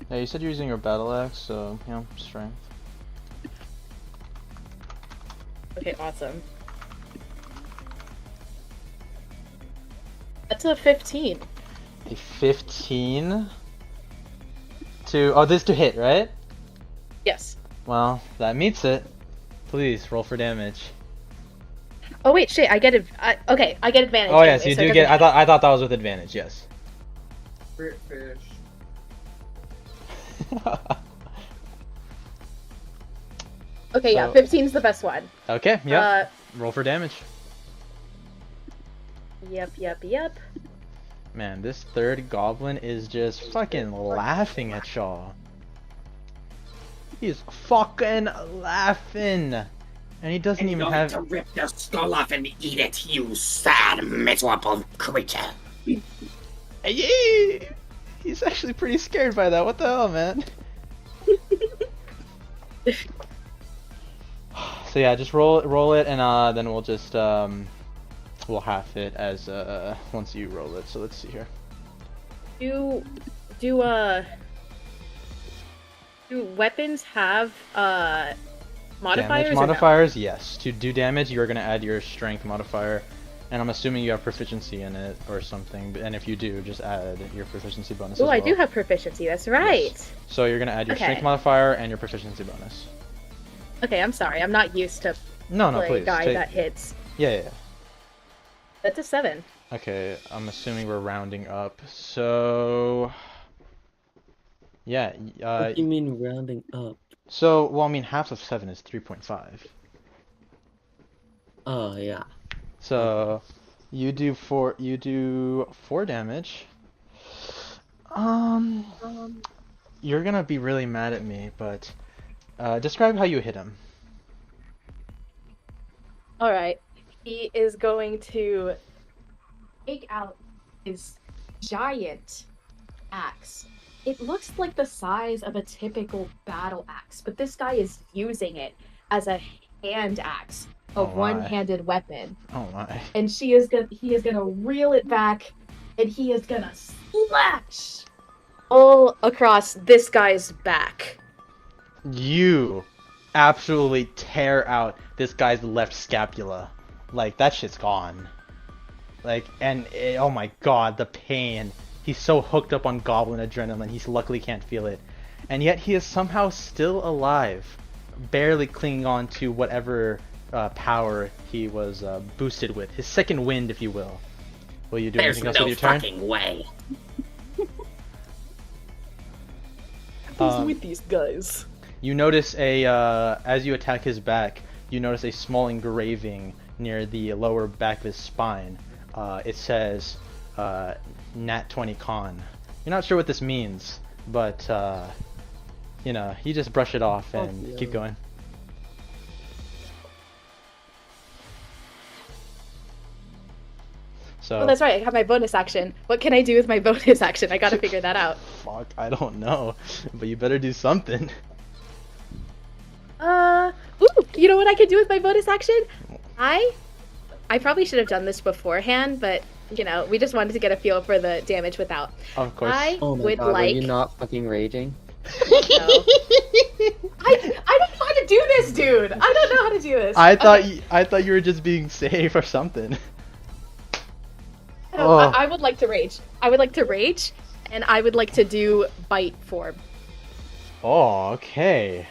A: Yeah, you said you're using your battle axe, so yeah, strength.
B: Okay, awesome. That's a 15.
A: A 15 to... Oh, this to hit, right?
B: Yes.
A: Well, that meets it. Please, roll for damage.
B: Oh wait, shit! I get it. Okay, I get advantage.
A: Oh, yes,
B: anyway,
A: you
B: so it
A: do
B: doesn't
A: get...
B: matter.
A: I thought that was with advantage, yes.
D: Crit fish.
B: Okay, yeah,
A: So-
B: 15's the best one.
A: Okay, yep. Roll for damage.
B: Yep.
A: Man, this third goblin is just fucking laughing at y'all. He's fucking laughing. And he doesn't
E: I'm
A: even
E: going
A: have...
E: to rip your skull off and eat it, you sad, miserable creature.
A: Yay! He's actually pretty scared by that. What the hell, man? So yeah, just roll it, and then we'll just we'll half it as once you roll it. So let's see here.
B: Do weapons have modifiers?
A: Damage
B: or no?
A: modifiers, yes. To do damage, you're gonna add your strength modifier, and I'm assuming you have proficiency in it or something. And if you do, just add your proficiency bonus.
B: Oh,
A: as
B: I
A: well.
B: do have proficiency. That's right.
A: Yes. So you're gonna add your
B: Okay.
A: strength modifier and your proficiency bonus.
B: Okay, I'm sorry. I'm not used to
A: No,
B: play
A: please.
B: guy that hits.
A: Yeah.
B: That's a 7.
A: Okay, I'm assuming we're rounding up. So, yeah.
F: What do you mean rounding up?
A: So, well, I mean, half of 7 is 3.5.
F: Oh yeah.
A: So, you do 4 damage. You're gonna be really mad at me, but describe how you hit him.
B: All right. He is going to take out his giant axe. It looks like the size of a typical battle axe, but this guy is using it as a hand axe, a
A: Oh my.
B: one-handed weapon.
A: Oh my.
B: And he is gonna reel it back, and he is gonna slash all across this guy's back.
A: You absolutely tear out this guy's left scapula. Like, that shit's gone. Like, oh my god, the pain. He's so hooked up on goblin adrenaline, he luckily can't feel it. And yet he is somehow still alive, barely clinging on to whatever power he was boosted with. His second wind, if you will. Will you do
E: There's
A: anything else with
E: no
A: your turn?
E: fucking way.
B: What's with these guys?
A: You notice as you attack his back, you notice a small engraving near the lower back of his spine. It says, Nat 20 con. You're not sure what this means, but, you know, you just brush it off and keep going. So,
B: Oh, that's right. I have my bonus action. What can I do with my bonus action? I gotta figure that out.
A: fuck, I don't know, but you better do something.
B: Ooh, you know what I could do with my bonus action? I probably should have done this beforehand, but you know, we just wanted to get a feel for the damage without.
A: Of course.
B: I
F: Oh my
B: would
F: god,
B: like.
F: were you not fucking raging?
B: No. I don't know how to do this, dude. I don't know how to do this.
A: I thought
B: Okay.
A: I thought you were just being safe or something.
B: No,
A: Oh.
B: I would like to rage. I would like to rage, and I would like to do bite form.
A: Oh, okay.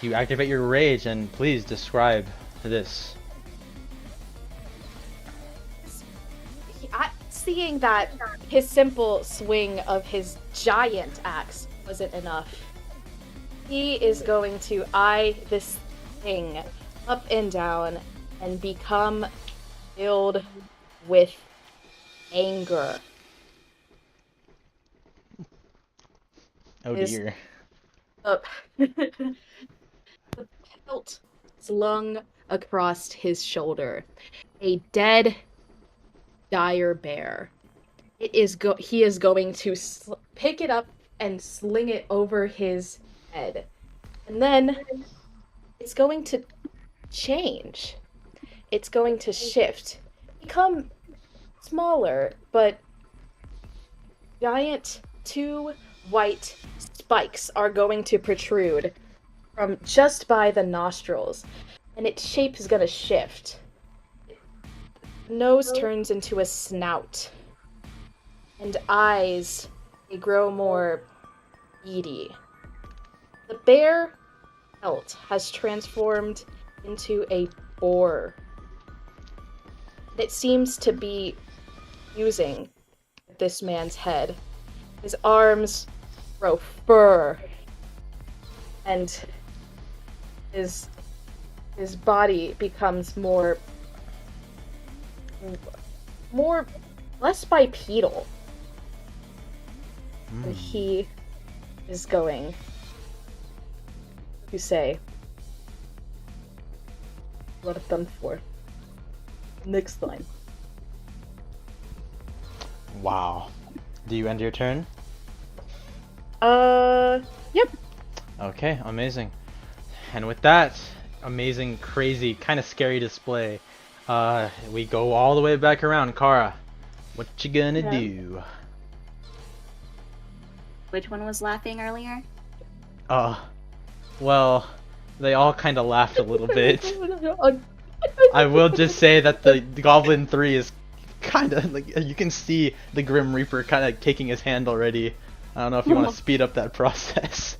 A: You activate your rage and please describe this.
B: Seeing that his simple swing of his giant axe wasn't enough, he is going to eye this thing up and down and become filled with anger.
A: Oh
B: Is-
A: dear.
B: Up. The pelt slung across his shoulder. A dead dire bear. He is going to pick it up and sling it over his head. And then it's going to change. It's going to shift. Become smaller, but giant 2 white spikes are going to protrude from just by the nostrils, and its shape is going to shift. Nose turns into a snout, and eyes, they grow more beady. The bear pelt has transformed into a boar. It seems to be using this man's head. His arms grow fur, and his body becomes more less bipedal. And he is going to say, "What I've done for next time."
A: Wow. Do you end your turn?
B: Yep.
A: Okay, amazing. And with that amazing, crazy, kind of scary display, we go all the way back around. Kara, what you gonna
B: Yeah.
A: do?
C: Which one was laughing earlier?
A: Well, they all kind of laughed a little bit. I will just say that the Goblin 3 is kind of like, you can see the Grim Reaper kind of taking his hand already. I don't know if you want to speed up that process.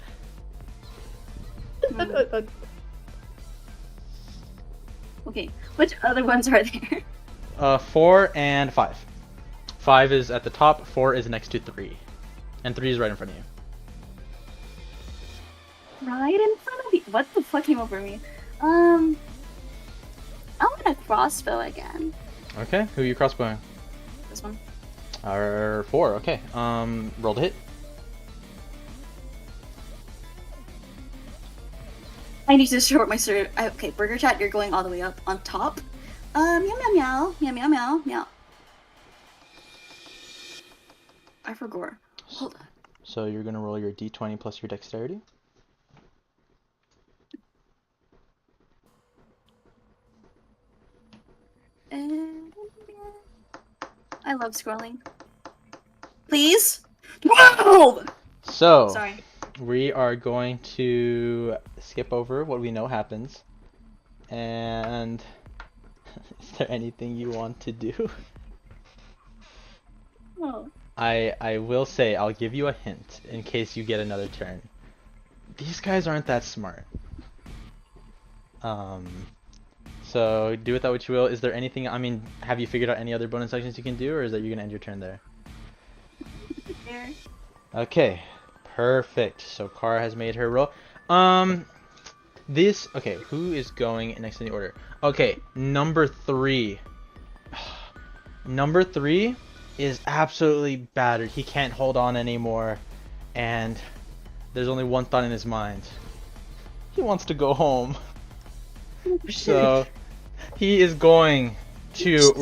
C: Okay, which other ones are there?
A: 4 and 5. 5 is at the top, 4 is next to 3. And 3 is right in front of you.
C: Right in front of me. What the fuck came over me? I want a crossbow again.
A: Okay, who are you crossbowing?
C: This one.
A: 4, okay. Roll to hit.
C: I need to short my sword. Okay, Burger Chat, you're going all the way up on top. Meow meow meow meow meow meow meow. I forgot. Hold on.
A: So you're gonna roll your d20 plus your dexterity.
C: I love scrolling. Please. 12.
A: So
C: Sorry.
A: we are going to skip over what we know happens. And is there anything you want to do?
C: Oh.
A: I will say, I'll give you a hint in case you get another turn. These guys aren't that smart. So do with that what you will. Is there anything, I mean, have you figured out any other bonus actions you can do, or is that you're gonna end your turn there?
C: There.
A: Okay, perfect. So Kara has made her roll. Okay, who is going next in the order? Okay, number 3. Number 3 is absolutely battered. He can't hold on anymore, and there's only one thought in his mind. He wants to go home. So he is going to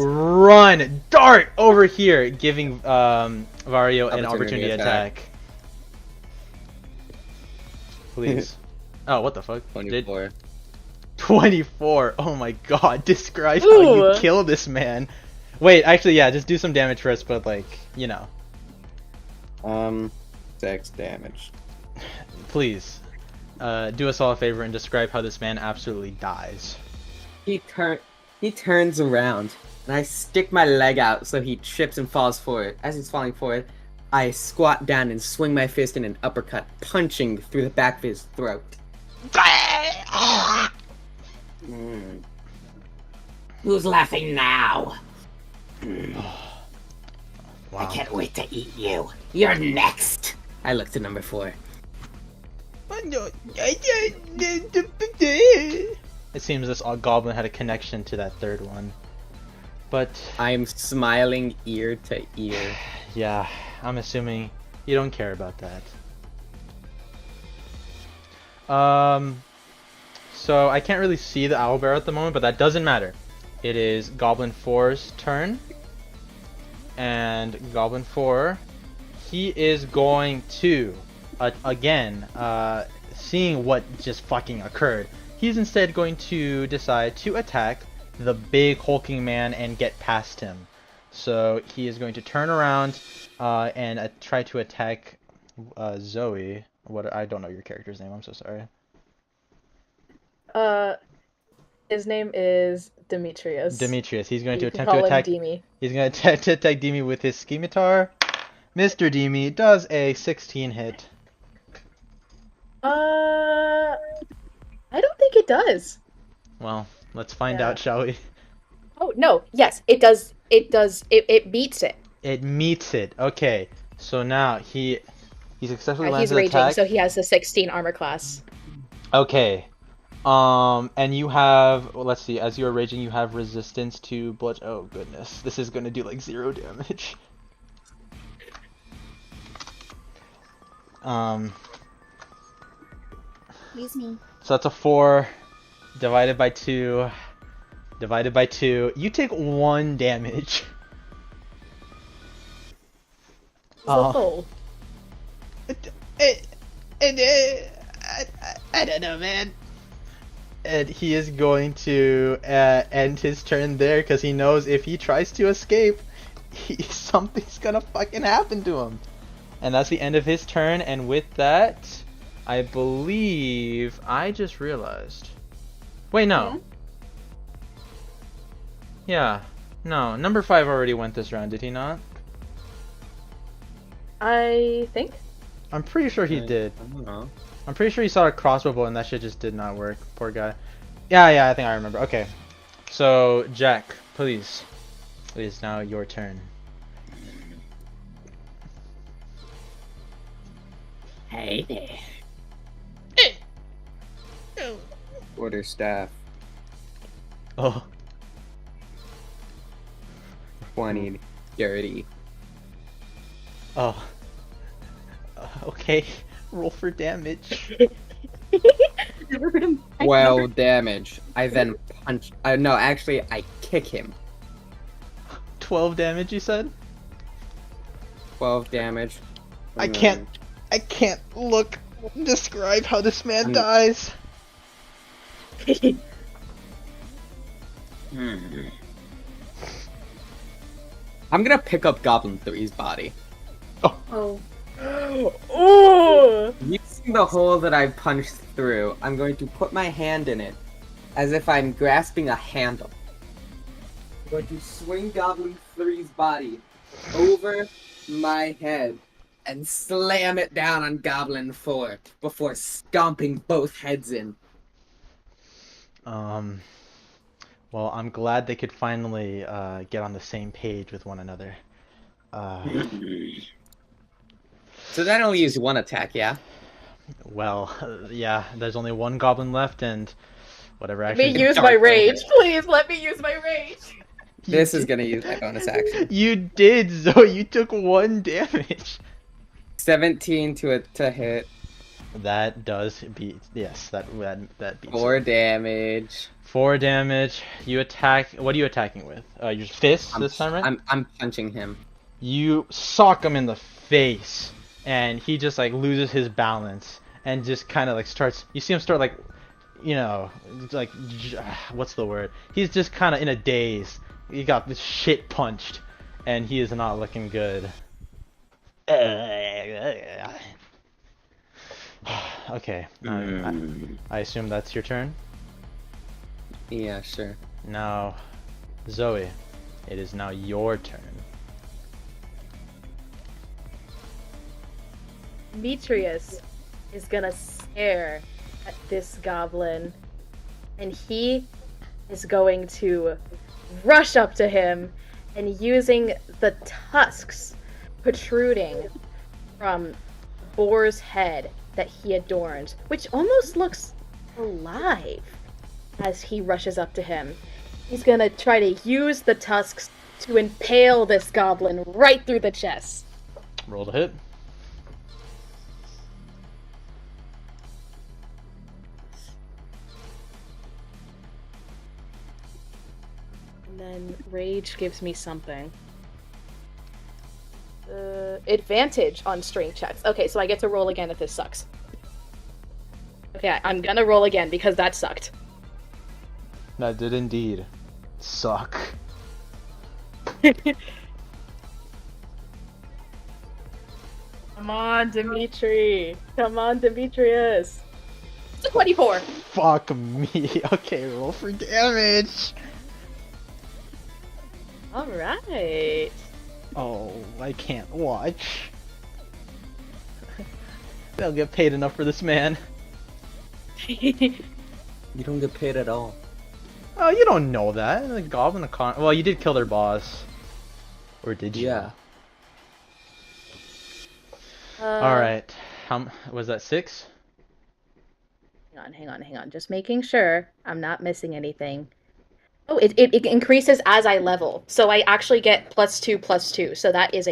A: dart over here, giving Vario an opportunity attack. Please. Oh, what the fuck?
F: 24.
A: 24. Oh my god. Describe how you
B: Ooh.
A: kill this man. Wait, actually, yeah, just do some damage first, but like, you know.
F: 6 damage.
A: Please. Do us all a favor and describe how this man absolutely dies.
D: He turns around, and I stick my leg out so he trips and falls forward. As he's falling forward, I squat down and swing my fist in an uppercut, punching through the back of his throat.
E: Who's laughing now?
A: Wow.
E: I can't wait to eat you. You're next.
D: I look to number 4.
A: It seems this goblin had a connection to that third one. But
D: I'm smiling ear to ear.
A: yeah, I'm assuming you don't care about that. So I can't really see the owlbear at the moment, but that doesn't matter. It is Goblin 4's turn. And Goblin 4, he is going to, again, seeing what just fucking occurred, he's instead going to decide to attack the big hulking man and get past him. So he is going to turn around and try to attack Zoe. I don't know your character's name. I'm so sorry.
B: His name is Demetrius.
A: Demetrius. He's going to
B: You can
A: attempt to
B: call him
A: attack.
B: Demi.
A: He's going to attempt to attack Demi with his scimitar. Mr. Demi, does a 16 hit?
B: I don't think it does.
A: Well, let's find
B: Yeah.
A: out, shall we?
B: Oh no, yes, it does. It does. It beats it.
A: It meets it. Okay, so now he successfully lands
B: He's
A: an
B: raging,
A: attack.
B: so he has the 16 armor class.
A: Okay. And you have, well, let's see, as you are raging, you have resistance to blood. Oh goodness, this is gonna do like 0 damage.
C: Excuse me.
A: So that's a 4 divided by 2 divided by 2. You take 1 damage.
B: The full.
A: I don't know, man. And he is going to end his turn there because he knows if he tries to escape, something's gonna fucking happen to him. And that's the end of his turn. And with that, I believe I just realized. Wait, no. Yeah, no. Number 5 already went this round, did he not?
B: I think.
A: I'm pretty sure he did.
F: I don't know.
A: I'm pretty sure he saw a crossbow bow and that shit just did not work. Poor guy. Yeah, I think I remember. Okay. So, Jack, please. It is now your turn.
E: Hey there.
D: Quarterstaff.
A: Oh.
D: 20. Dirty.
A: Oh. Okay. Roll for damage.
C: Never heard him.
D: 12 damage. I then punch. No, actually, I kick him.
A: 12 damage, you said?
D: 12 damage.
A: I can't describe how this man dies.
D: I'm gonna pick up Goblin 3's body.
C: Oh.
B: Ooh!
D: Using the hole that I punched through, I'm going to put my hand in it as if I'm grasping a handle. I'm going to swing Goblin 3's body over my head and slam it down on Goblin 4 before stomping both heads in.
A: Well, I'm glad they could finally get on the same page with one another.
D: So that only used one attack, yeah?
A: Well, yeah, there's only one goblin left, and whatever
B: Let
A: action.
B: me use my rage. Please let me use my rage.
D: This is gonna use my bonus action.
A: You did, Zoe. You took 1 damage.
D: 17 to hit.
A: That does beat. Yes, that beats.
D: 4
A: it.
D: damage.
A: 4 damage. You attack. What are you attacking with? Your fists this time, right?
D: I'm punching him.
A: You sock him in the face, and he just like loses his balance and just kind of like starts. You see him start like, you know, like what's the word? He's just kind of in a daze. He got this shit punched, and he is not looking good. Okay. I assume that's your turn.
D: Yeah, sure.
A: Now, Zoe, it is now your turn.
B: Demetrius is gonna stare at this goblin, and he is going to rush up to him and using the tusks protruding from boar's head that he adorned, which almost looks alive as he rushes up to him. He's gonna try to use the tusks to impale this goblin right through the chest.
A: Roll to hit.
B: And then rage gives me something. Advantage on strength checks. Okay, so I get to roll again if this sucks. Okay, I'm gonna roll again because that sucked.
A: That did indeed suck.
B: Come on, Dimitri. Come on, Demetrius. It's a 24.
A: Fuck me. Okay, roll for damage.
B: Alright.
A: Oh, I can't watch. They'll get paid enough for this man.
F: You don't get paid at all.
A: Oh, you don't know that. The Goblin Well, you did kill their boss. Or did you?
F: Yeah.
A: Alright. How was that 6?
B: Hang on. Just making sure I'm not missing anything. Oh, it increases as I level. So I actually get +2/+2. So that is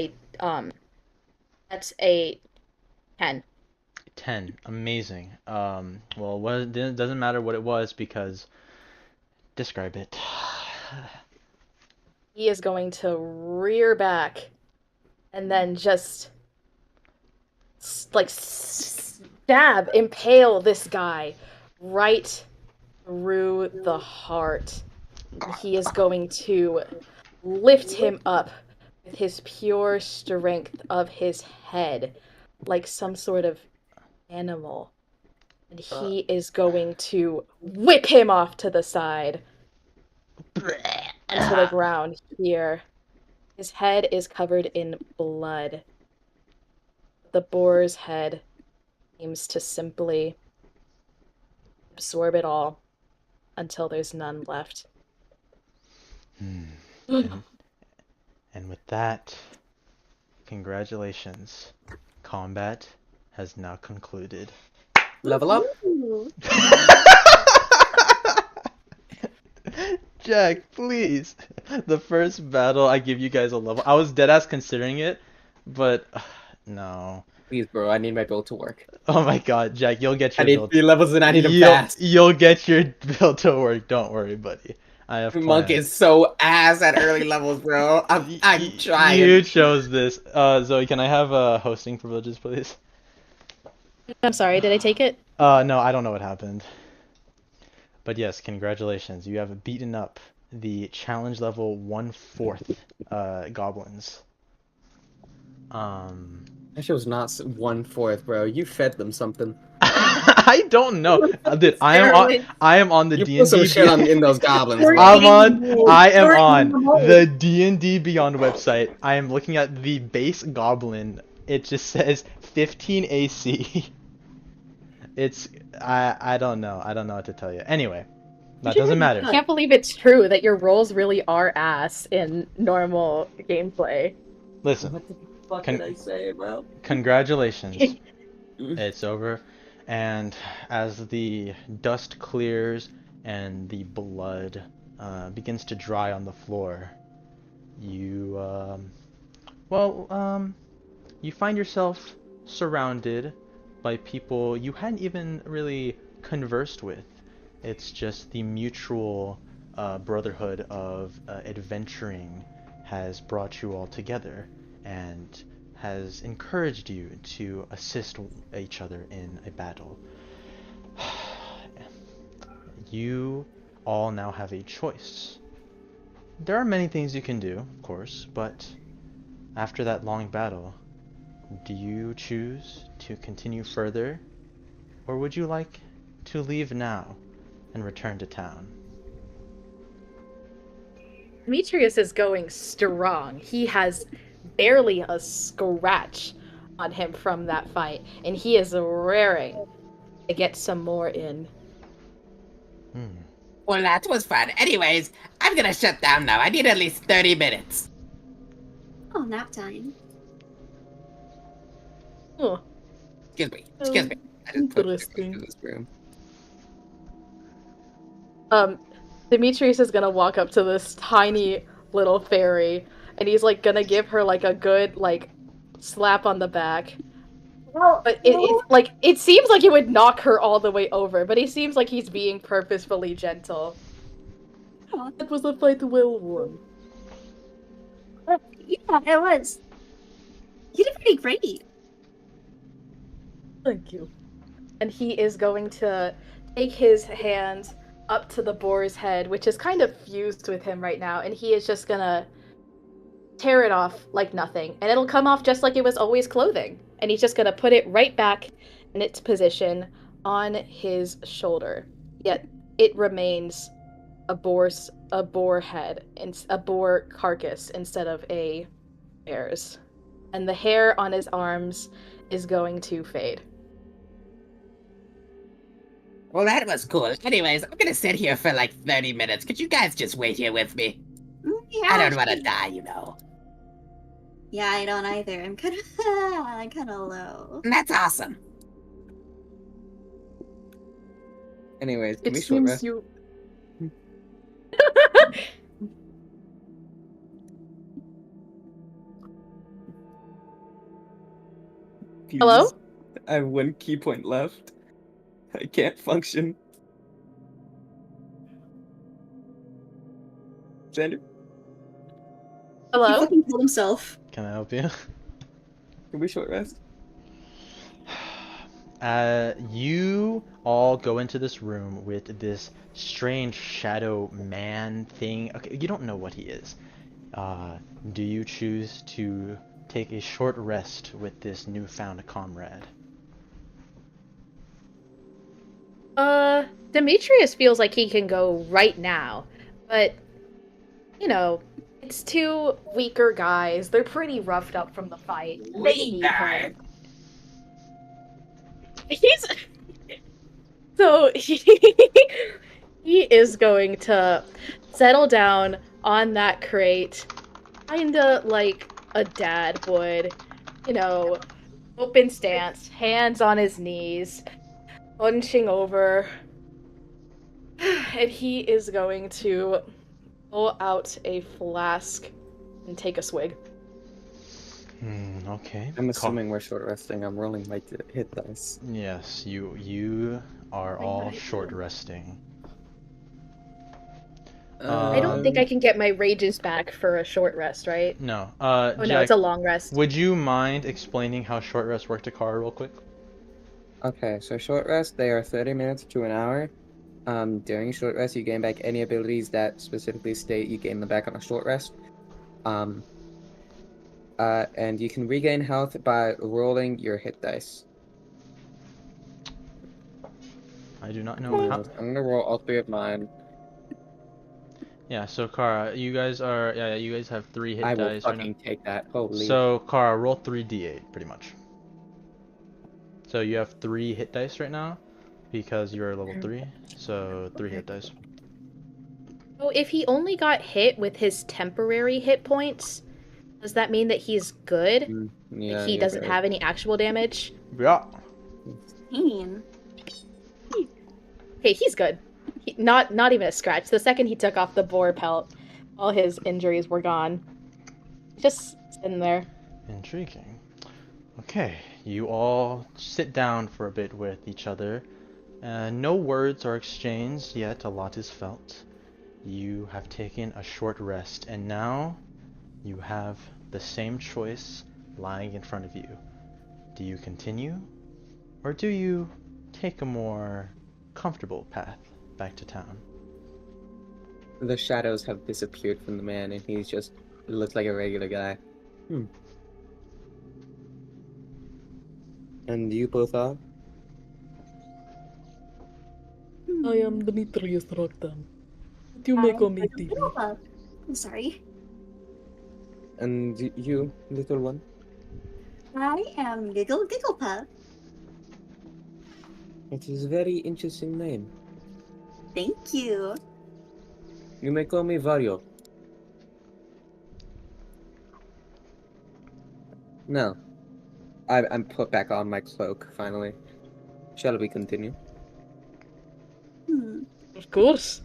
B: that's a 10.
A: 10. Amazing. Well, it doesn't matter what it was because describe it.
B: He is going to rear back and then just impale this guy right through the heart. He is going to lift him up with his pure strength of his head, like some sort of animal. And he is going to whip him off to the side onto the ground here. His head is covered in blood. The boar's head seems to simply absorb it all until there's none left.
A: And with that, congratulations. Combat has now concluded.
F: Level up.
A: Jack, please. The first battle, I give you guys a level. I was deadass considering it, but no.
F: Please, bro, I need my build to work.
A: Oh my god, Jack, you'll get
D: I
A: your
D: need
A: build.
D: 3 levels and I need them
A: You'll,
D: fast.
A: you'll get your build to work. Don't worry, buddy. I have
D: Monk
A: plans.
D: is so ass at early levels, bro. I'm trying.
A: You chose this. Zoe, can I have hosting privileges, please?
B: I'm sorry, did I take it?
A: No, I don't know what happened. But yes, congratulations. You have beaten up the challenge level 1/4 goblins.
F: That shit was not 1/4, bro. You fed them something.
A: I don't know. Dude, I am on the
F: You
A: D&D.
F: put some shit in those goblins, bro.
A: I am on the D&D Beyond website. I am looking at the base goblin. It just says 15 AC. I don't know. I don't know what to tell you. Anyway, that doesn't matter.
B: I can't believe it's true that your rolls really are ass in normal gameplay.
A: Listen,
F: What the fuck did I say, bro?
A: congratulations. It's over. And as the dust clears and the blood begins to dry on the floor, you you find yourself surrounded by people you hadn't even really conversed with. It's just the mutual brotherhood of adventuring has brought you all together and has encouraged you to assist each other in a battle. You all now have a choice. There are many things you can do, of course, but after that long battle, do you choose to continue further, or would you like to leave now and return to town?
B: Demetrius is going strong. He has barely a scratch on him from that fight, and he is raring to get some more in.
E: Well, that was fun. Anyways, I'm gonna shut down now. I need at least 30 minutes.
C: Oh, nap time.
B: Oh,
E: Excuse me. Excuse me.
D: I just put this
B: interesting.
D: in this room.
B: Demetrius is gonna walk up to this tiny little fairy, and he's like gonna give her like a good like slap on the back. But it seems like it would knock her all the way over, but he seems like he's being purposefully gentle.
C: Oh,
B: That was a fight well won.
C: yeah, it was. You did pretty great.
B: Thank you. And he is going to take his hand up to the boar's head, which is kind of fused with him right now, and he is just gonna tear it off like nothing. And it'll come off just like it was always clothing. And he's just gonna put it right back in its position on his shoulder. Yet it remains a boar head, a boar carcass instead of a hairs, and the hair on his arms is going to fade.
E: Well, that was cool. Anyways, I'm gonna sit here for like 30 minutes. Could you guys just wait here with me?
C: Yeah,
E: I don't want to
C: sure.
E: die, you know.
C: Yeah, I don't either. I'm kind of low.
E: That's awesome.
D: Anyways, can
B: It
D: we short
B: seems
D: rest?
B: you. Hello?
D: Fuse. I have 1 key point left. I can't function. Xander,
C: He
B: Hello?
C: fucking killed himself.
A: Can I help you?
D: can we short rest?
A: You all go into this room with this strange shadow man thing. Okay, you don't know what he is. Do you choose to take a short rest with this newfound comrade?
B: Demetrius feels like he can go right now, but, you know, it's two weaker guys. They're pretty roughed up from the fight. They need him. He's so he is going to settle down on that crate, kinda like a dad would, you know, open stance, hands on his knees, hunching over, and he is going to pull out a flask and take a swig.
A: Okay.
D: I'm assuming we're short resting. I'm rolling my hit dice.
A: Yes, you are all short resting.
B: I don't think I can get my rages back for a short rest, right?
A: No.
B: Oh no,
A: Jack,
B: it's a long rest.
A: would you mind explaining how short rest work to Kara real quick?
D: Okay, so short rest, they are 30 minutes to an hour. During short rest, you gain back any abilities that specifically state you gain them back on a short rest. And you can regain health by rolling your hit dice.
A: I do not know how.
D: I'm gonna roll all 3 of mine.
A: Yeah, so Kara, you guys have 3 hit
D: I will
A: dice right now.
D: fucking take that. Holy.
A: So Kara, roll 3d8 pretty much. So you have 3 hit dice right now because you're level 3. So 3 hit dice.
B: Oh, if he only got hit with his temporary hit points, does that mean that he's good?
D: Yeah,
B: Like he
D: you're
B: doesn't
D: right.
B: have any actual damage?
A: Yeah.
C: Pain.
B: Okay, he's good. Not even a scratch. The second he took off the boar pelt, all his injuries were gone. Just sitting there.
A: Intriguing. Okay, you all sit down for a bit with each other. No words are exchanged yet. A lot is felt. You have taken a short rest, and now you have the same choice lying in front of you. Do you continue, or do you take a more comfortable path back to town?
D: The shadows have disappeared from the man, and he's just looks like a regular guy. And you both are?
G: I am Demetrius Rockdown. What you make on me, TV?
C: I'm sorry.
D: And you, little one?
C: I am Giggle Gigglepuff.
D: It is a very interesting name.
C: Thank you.
D: You may call me Vario. No. I'm put back on my cloak, finally. Shall we continue?
B: Of course.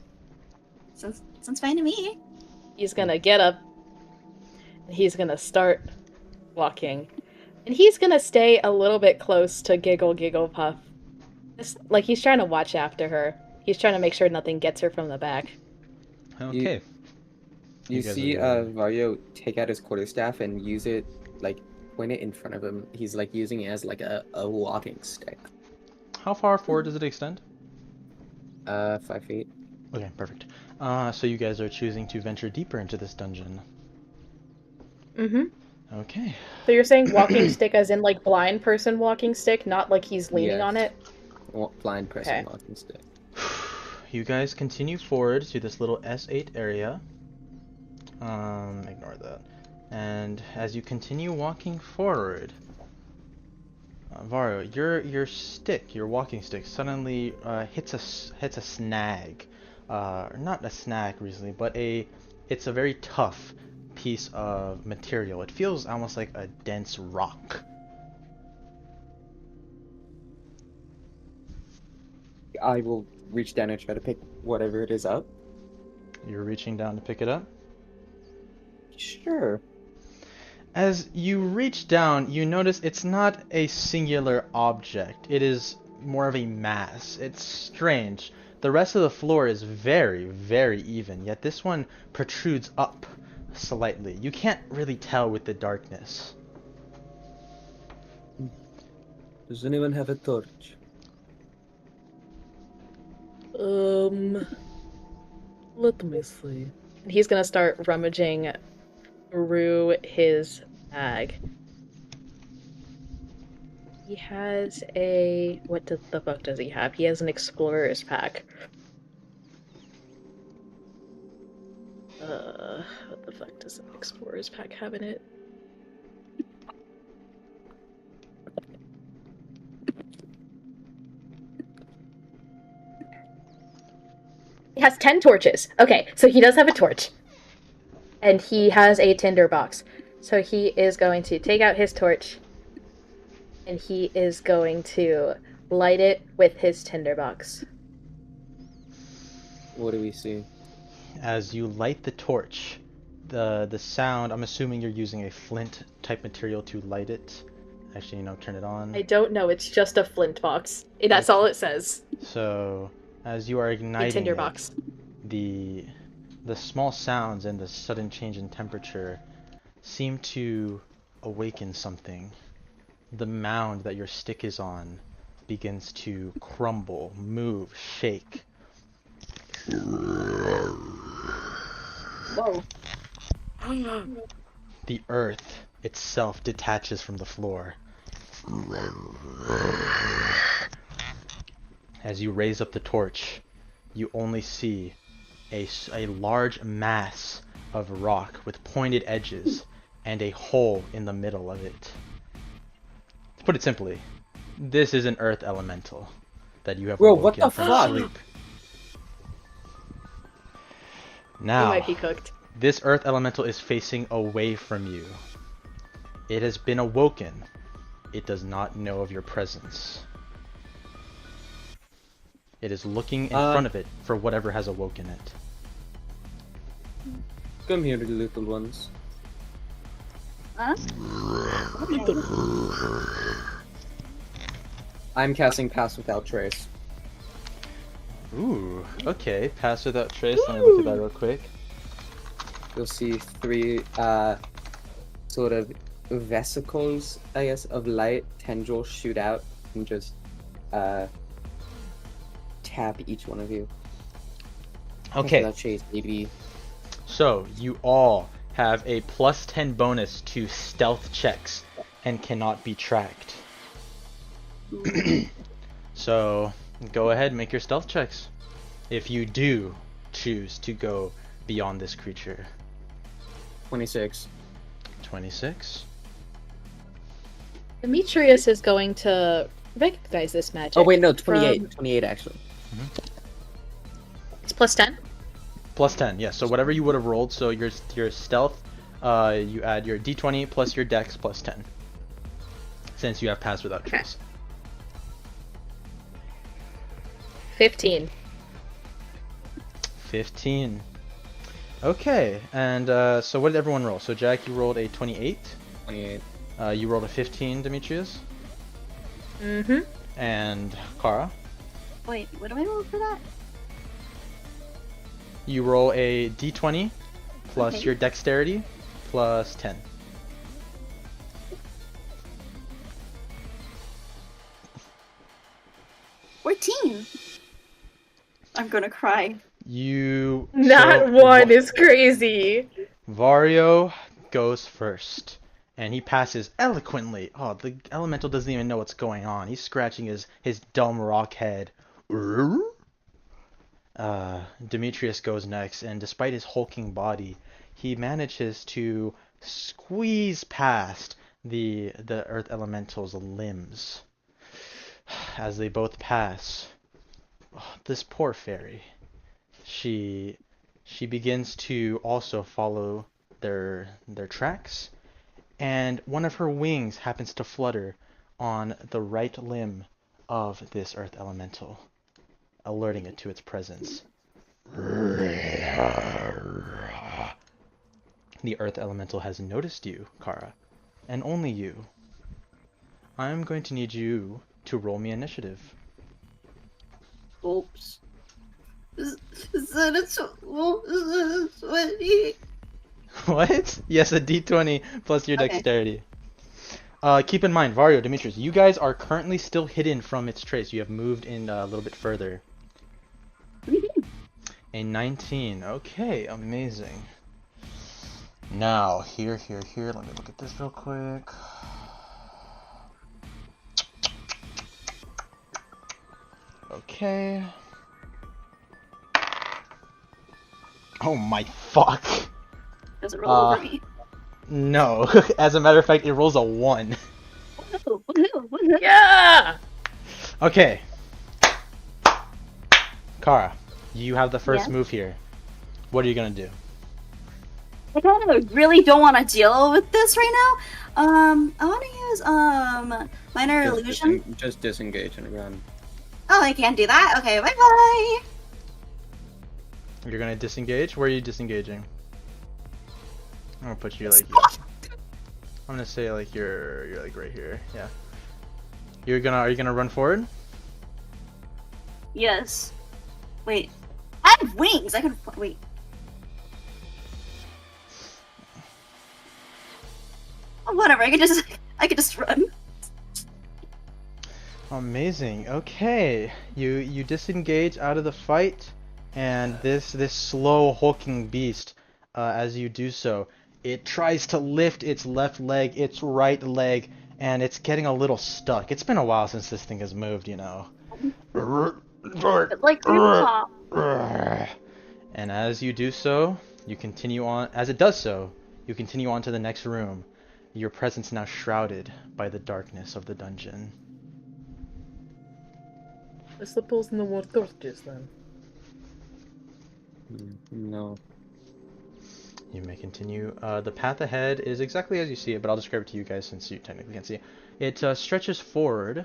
C: Sounds fine to me.
B: He's gonna get up. And he's gonna start walking. And he's gonna stay a little bit close to Giggle Puff. Just, like, he's trying to watch after her. He's trying to make sure nothing gets her from the back.
A: Okay.
D: You
A: guys
D: see
A: are
D: Vario take out his quarterstaff and use it, like, point it in front of him. He's, like, using it as, like, a walking stick.
A: How far forward does it extend?
D: 5 feet.
A: Okay, perfect. So you guys are choosing to venture deeper into this dungeon.
B: Mm-hmm.
A: Okay.
B: So you're saying walking stick as in, like, blind person walking stick, not like he's leaning on it?
D: Blind person
B: Okay.
D: walking stick.
A: You guys continue forward to this little S8 area. Ignore that. And as you continue walking forward, Vario, your walking stick, suddenly hits a snag. Not a snag recently, but it's a very tough piece of material. It feels almost like a dense rock.
D: I will reach down and try to pick whatever it is up.
A: You're reaching down to pick it up.
D: Sure.
A: As you reach down, you notice it's not a singular object. It is more of a mass. It's strange. The rest of the floor is very, very even, yet this one protrudes up slightly. You can't really tell with the darkness.
F: Does anyone have a torch?
G: Let me see. And he's gonna start rummaging through his bag. He has a... What the fuck does he have? He has an explorer's pack. What the fuck does an explorer's pack have in it? He has 10 torches. Okay, so he does have a torch. And he has a tinder box. So he is going to take out his torch. And he is going to light it with his tinder box.
F: What do we see?
A: As you light the torch, the sound, I'm assuming you're using a flint type material to light it. Actually, turn it on.
G: I don't know, it's just a flint box. That's all it says.
A: So, as you are igniting
G: A tinder
A: it,
G: box.
A: the small sounds and the sudden change in temperature seem to awaken something. The mound that your stick is on begins to crumble, move, shake.
C: Whoa.
A: The earth itself detaches from the floor. As you raise up the torch, you only see a large mass of rock with pointed edges and a hole in the middle of it. To put it simply, this is an earth elemental that you have
D: Bro, what
A: awoken
D: the
A: from
D: fuck?
A: sleep.
G: He
A: Now,
G: might be cooked.
A: this earth elemental is facing away from you. It has been awoken. It does not know of your presence. It is looking in front of it for whatever has awoken it.
F: Come here, little ones.
C: Huh?
D: I'm casting Pass Without Trace.
A: Ooh, okay. Pass without trace. Let me look at that real quick.
D: You'll see three sort of vesicles, I guess, of light tendrils shoot out and just tap each one of you. Pass
A: Okay,
D: Without Trace, baby.
A: so you all have a +10 bonus to stealth checks and cannot be tracked. So go ahead, make your stealth checks. If you do choose to go beyond this creature.
D: 26.
A: 26.
G: Demetrius is going to recognize this magic.
D: Oh wait, no, 28.
G: from-
D: 28 actually.
G: It's +10?
A: +10, yes. So whatever you would have rolled, so your stealth, you add your d20 plus your dex +10. Since you have pass without
G: Okay.
A: trace.
G: 15.
A: 15. Okay, and so what did everyone roll? So Jack, you rolled a 28.
D: 28.
A: You rolled a 15, Demetrius.
G: Mm-hmm.
A: And Kara,
C: Wait, what do I roll for that?
A: you roll a d20 plus
C: Okay.
A: your dexterity plus 10.
C: $14. I'm gonna cry.
A: You
G: Not
A: so
G: one is crazy.
A: Vario goes first, and he passes eloquently. Oh, the elemental doesn't even know what's going on. He's scratching his dumb rock head. Demetrius goes next, and despite his hulking body, he manages to squeeze past the earth elemental's limbs. As they both pass, oh, this poor fairy, she begins to also follow their tracks, and one of her wings happens to flutter on the right limb of this earth elemental, alerting it to its presence. The earth elemental has noticed you, Kara, and only you. I'm going to need you to roll me initiative.
C: Oops. Is that a 20?
A: What? Yes, a d20 plus your
C: Okay.
A: dexterity. Keep in mind, Vario, Demetrius, you guys are currently still hidden from its trace. You have moved in a little bit further. A 19. Okay, amazing. Now, here. Let me look at this real quick. Okay. Oh my fuck.
C: Does it roll over me?
A: No. As a matter of fact, it rolls a 1.
G: Yeah!
A: Okay. Kara, you have the first
C: Yeah?
A: move here. What are you gonna do?
C: I kind of really don't want to deal with this right now. I want to use minor illusion.
F: Just disengage and run.
C: Oh, I can't do that. Okay, bye bye.
A: You're gonna disengage? Where are you disengaging? I'm gonna put you like I'm gonna say like you're like right here. Yeah. Are you gonna run forward?
C: Yes. Wait. I have wings. I can wait. Oh, whatever. I could just run.
A: Amazing. Okay. You disengage out of the fight, and this slow hulking beast, as you do so, it tries to lift its left leg, its right leg, and it's getting a little stuck. It's been a while since this thing has moved, you know.
C: Like grandpa.
A: And as you do so, you continue on. As it does so, you continue on to the next room. Your presence now shrouded by the darkness of the dungeon.
G: I suppose no more torches then.
F: No.
A: You may continue. The path ahead is exactly as you see it, but I'll describe it to you guys since you technically can't see it. It stretches forward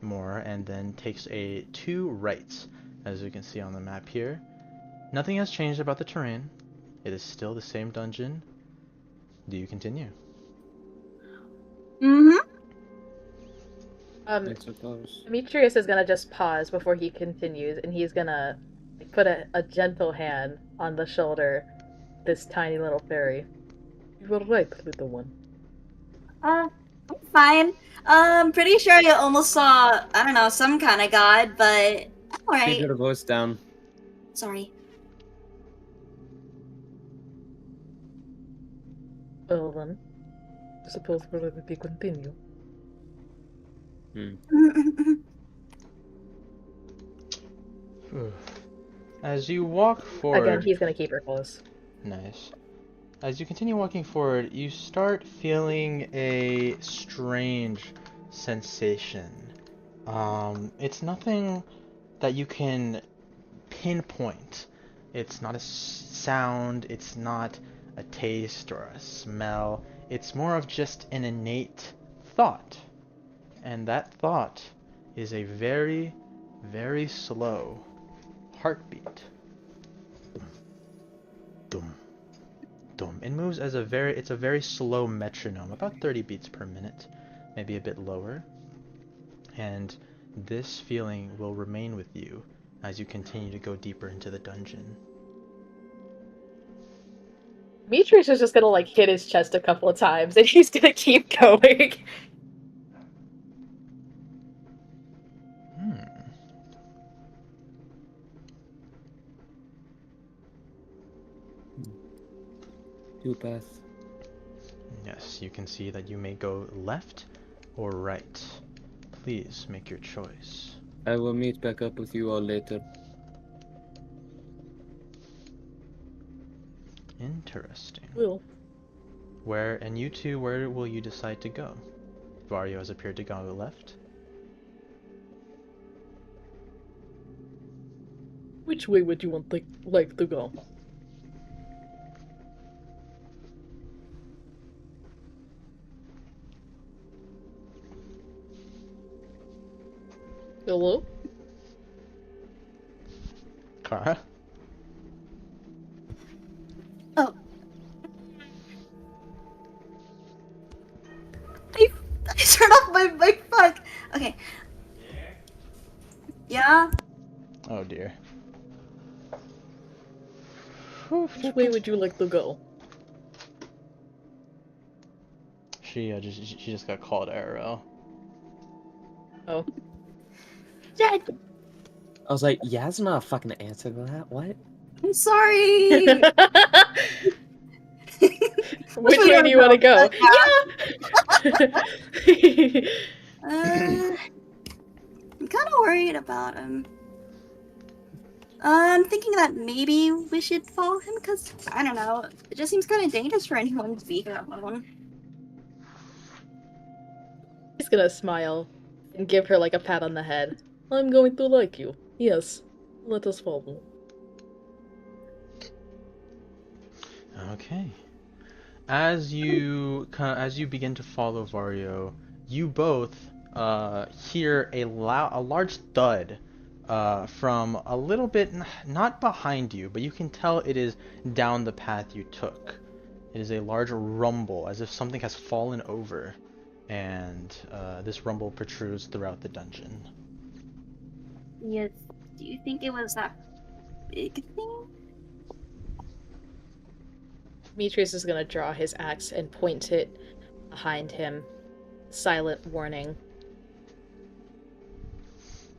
A: more and then takes a 2 rights, as you can see on the map here. Nothing has changed about the terrain. It is still the same dungeon. Do you continue?
C: Mm-hmm.
F: I suppose.
G: Demetrius is gonna just pause before he continues, and he's gonna put a gentle hand on the shoulder of this tiny little fairy. You were right, little one.
C: I'm fine. Pretty sure you almost saw, I don't know, some kind of god, but
F: Keep
C: alright.
F: your voice down.
C: Sorry.
G: Well then, I suppose we're ready to continue.
A: As you walk forward...
G: Again, he's gonna keep her close.
A: Nice. As you continue walking forward, you start feeling a strange sensation. It's nothing that you can pinpoint. It's not a sound, it's not a taste or a smell. It's more of just an innate thought. And that thought is a very, very slow heartbeat. Dum. It moves as it's a very slow metronome, about 30 beats per minute, maybe a bit lower. And this feeling will remain with you as you continue to go deeper into the dungeon.
G: Demetrius is just gonna like hit his chest a couple of times, and he's gonna keep going.
F: Two paths.
A: Yes, you can see that you may go left or right. Please make your choice.
F: I will meet back up with you all later.
A: Interesting.
G: Well,
A: And you two, where will you decide to go? Vario has appeared to go left.
G: Which way would you like to go? Hello?
A: Kara?
C: Oh. I turned off my mic. Fuck. Okay. Yeah.
A: Oh dear.
G: Which way would you like to go?
A: She just got called arrow.
G: Oh.
C: Jed,
F: I was like, Yaz not a fucking answer to that. What?
C: I'm sorry.
G: Which way do you want to go? Yeah!
C: I'm kind of worried about him. I'm thinking that maybe we should follow him because, I don't know, it just seems kind of dangerous for anyone to be here alone.
G: He's gonna smile and give her like a pat on the head. I'm going to like you. Yes. Let us follow.
A: Okay. As you begin to follow Vario, you both hear a large thud from a little bit not behind you, but you can tell it is down the path you took. It is a large rumble, as if something has fallen over, and this rumble protrudes throughout the dungeon.
C: Yes. Do you think it was that big thing?
G: Demetrius is gonna draw his axe and point it behind him. Silent warning.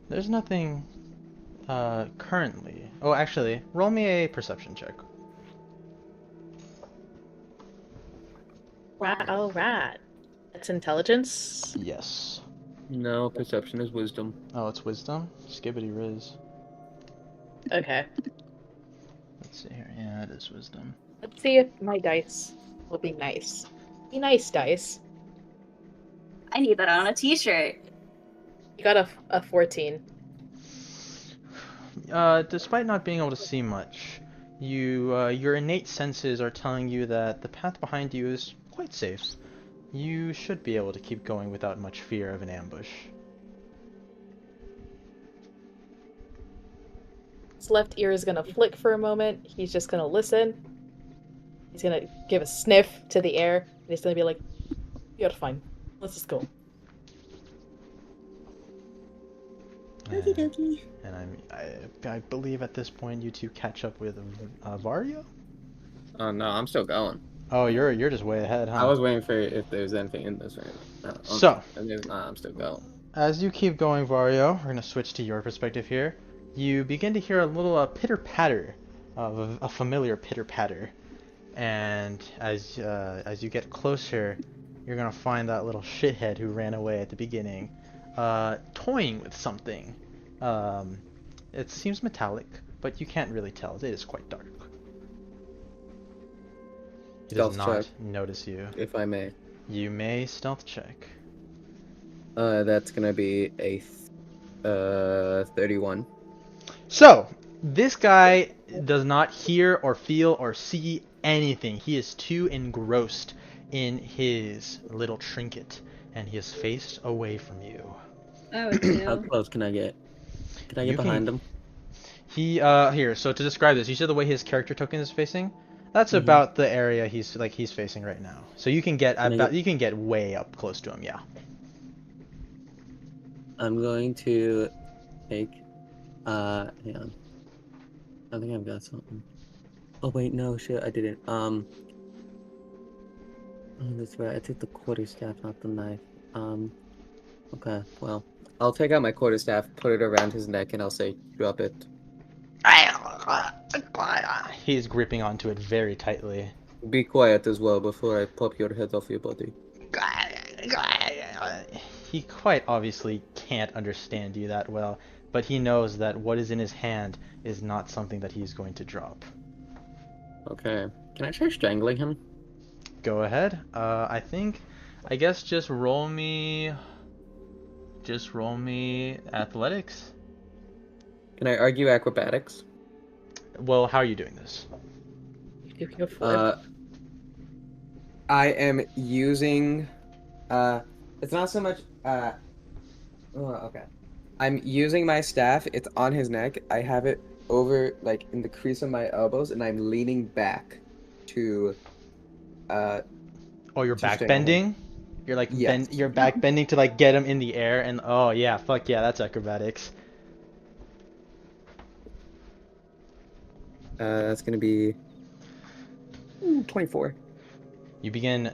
A: There's nothing currently. Oh, actually, roll me a perception check.
G: Alright. That's intelligence?
A: Yes.
F: No, perception is wisdom.
A: Oh, it's wisdom? Skibbity riz.
G: Okay.
A: Let's see here. Yeah, it is wisdom.
G: Let's see if my dice will be nice. Be nice, dice.
C: I need that on a t-shirt.
G: You got a 14.
A: Despite not being able to see much, your innate senses are telling you that the path behind you is quite safe. You should be able to keep going without much fear of an ambush.
G: His left ear is gonna flick for a moment. He's just gonna listen. He's gonna give a sniff to the air. And he's gonna be like, "You're fine. Let's just go."
C: Okie dokie.
A: And I believe at this point you two catch up with Vario?
F: Oh no, I'm still going.
A: Oh, you're just way ahead, huh?
F: I was waiting for if there's anything in this room. No,
A: So,
F: and there's not. I'm still going.
A: as you keep going, Vario, we're gonna switch to your perspective here. You begin to hear a little pitter patter, of a familiar pitter patter, and as you get closer, you're gonna find that little shithead who ran away at the beginning, toying with something. It seems metallic, but you can't really tell. It is quite dark. He does
F: Stealth
A: not
F: check,
A: notice you.
F: if I may.
A: You may stealth check.
F: That's gonna be a 31.
A: So, this guy does not hear or feel or see anything. He is too engrossed in his little trinket, and he is faced away from you.
C: Oh,
F: How
C: too.
F: close can I get? Can I
A: You
F: get
A: can-
F: behind him?
A: He here. So to describe this, you see the way his character token is facing. That's
F: Mhm.
A: about the area he's facing right now. So you can get
F: Can I
A: about
F: get-
A: you can get way up close to him. Yeah.
F: I'm going to take. Hang on. I think I've got something. Oh wait, no, shit, I didn't. Oh, that's right. I took the quarterstaff, not the knife. Okay, well, I'll take out my quarterstaff, put it around his neck, and I'll say, "Drop it."
A: He's gripping onto it very tightly.
F: Be quiet as well before I pop your head off your body.
A: He quite obviously can't understand you that well, but he knows that what is in his hand is not something that he's going to drop.
F: Okay. Can I try strangling him?
A: Go ahead. I guess just roll me athletics.
F: Can I argue acrobatics?
A: Well, how are you doing this?
G: You can flip.
D: I am using it's not so much okay. I'm using my staff, it's on his neck. I have it over like in the crease of my elbows and I'm leaning back to
A: Oh, you're
D: to
A: back
D: stay on him.
A: bending? You're like
D: Yes.
A: you're back bending to like get him in the air and oh yeah, fuck yeah, that's acrobatics.
D: That's gonna be 24.
A: You begin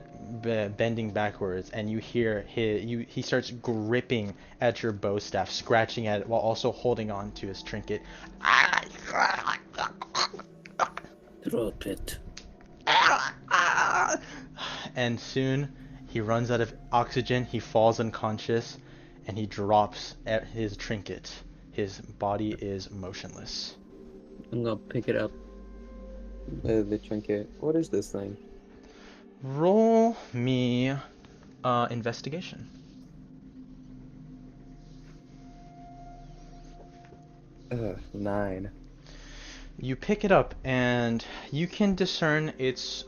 A: bending backwards, and you hear he starts gripping at your bow staff, scratching at it while also holding on to his trinket.
F: Drop it.
A: And soon he runs out of oxygen, he falls unconscious, and he drops at his trinket. His body is motionless.
F: I'm gonna pick it up.
D: The trinket. What is this thing?
A: Roll me investigation.
D: 9.
A: You pick it up and you can discern its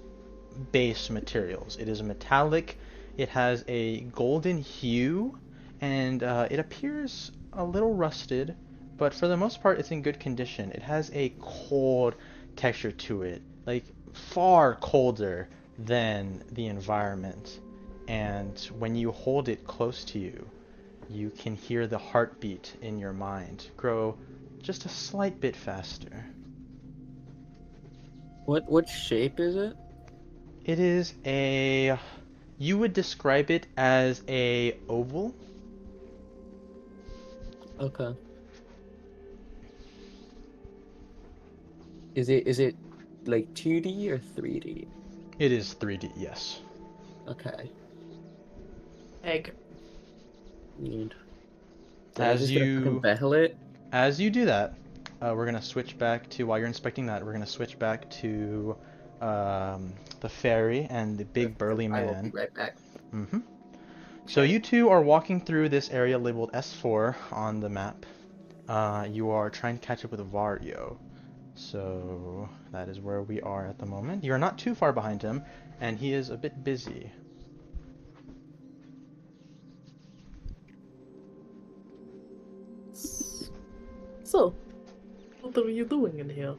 A: base materials. It is metallic, it has a golden hue, and it appears a little rusted, but for the most part it's in good condition. It has a cold texture to it, like far colder than the environment. And when you hold it close to you, you can hear the heartbeat in your mind grow just a slight bit faster.
F: What shape is it?
A: It is you would describe it as a oval.
F: Okay. Is it like 2D or 3D?
A: It is 3D, yes.
F: Okay.
G: Egg.
F: Weird.
A: As you
F: battle it.
A: As you do that, we're gonna switch back to while you're inspecting that. We're gonna switch back to the fairy and the big burly
D: I will be
A: man.
D: right back.
A: Mm-hmm. So you two are walking through this area labeled S4 on the map. You are trying to catch up with Vario. So that is where we are at the moment. You're not too far behind him, and he is a bit busy.
G: So, what are you doing in here?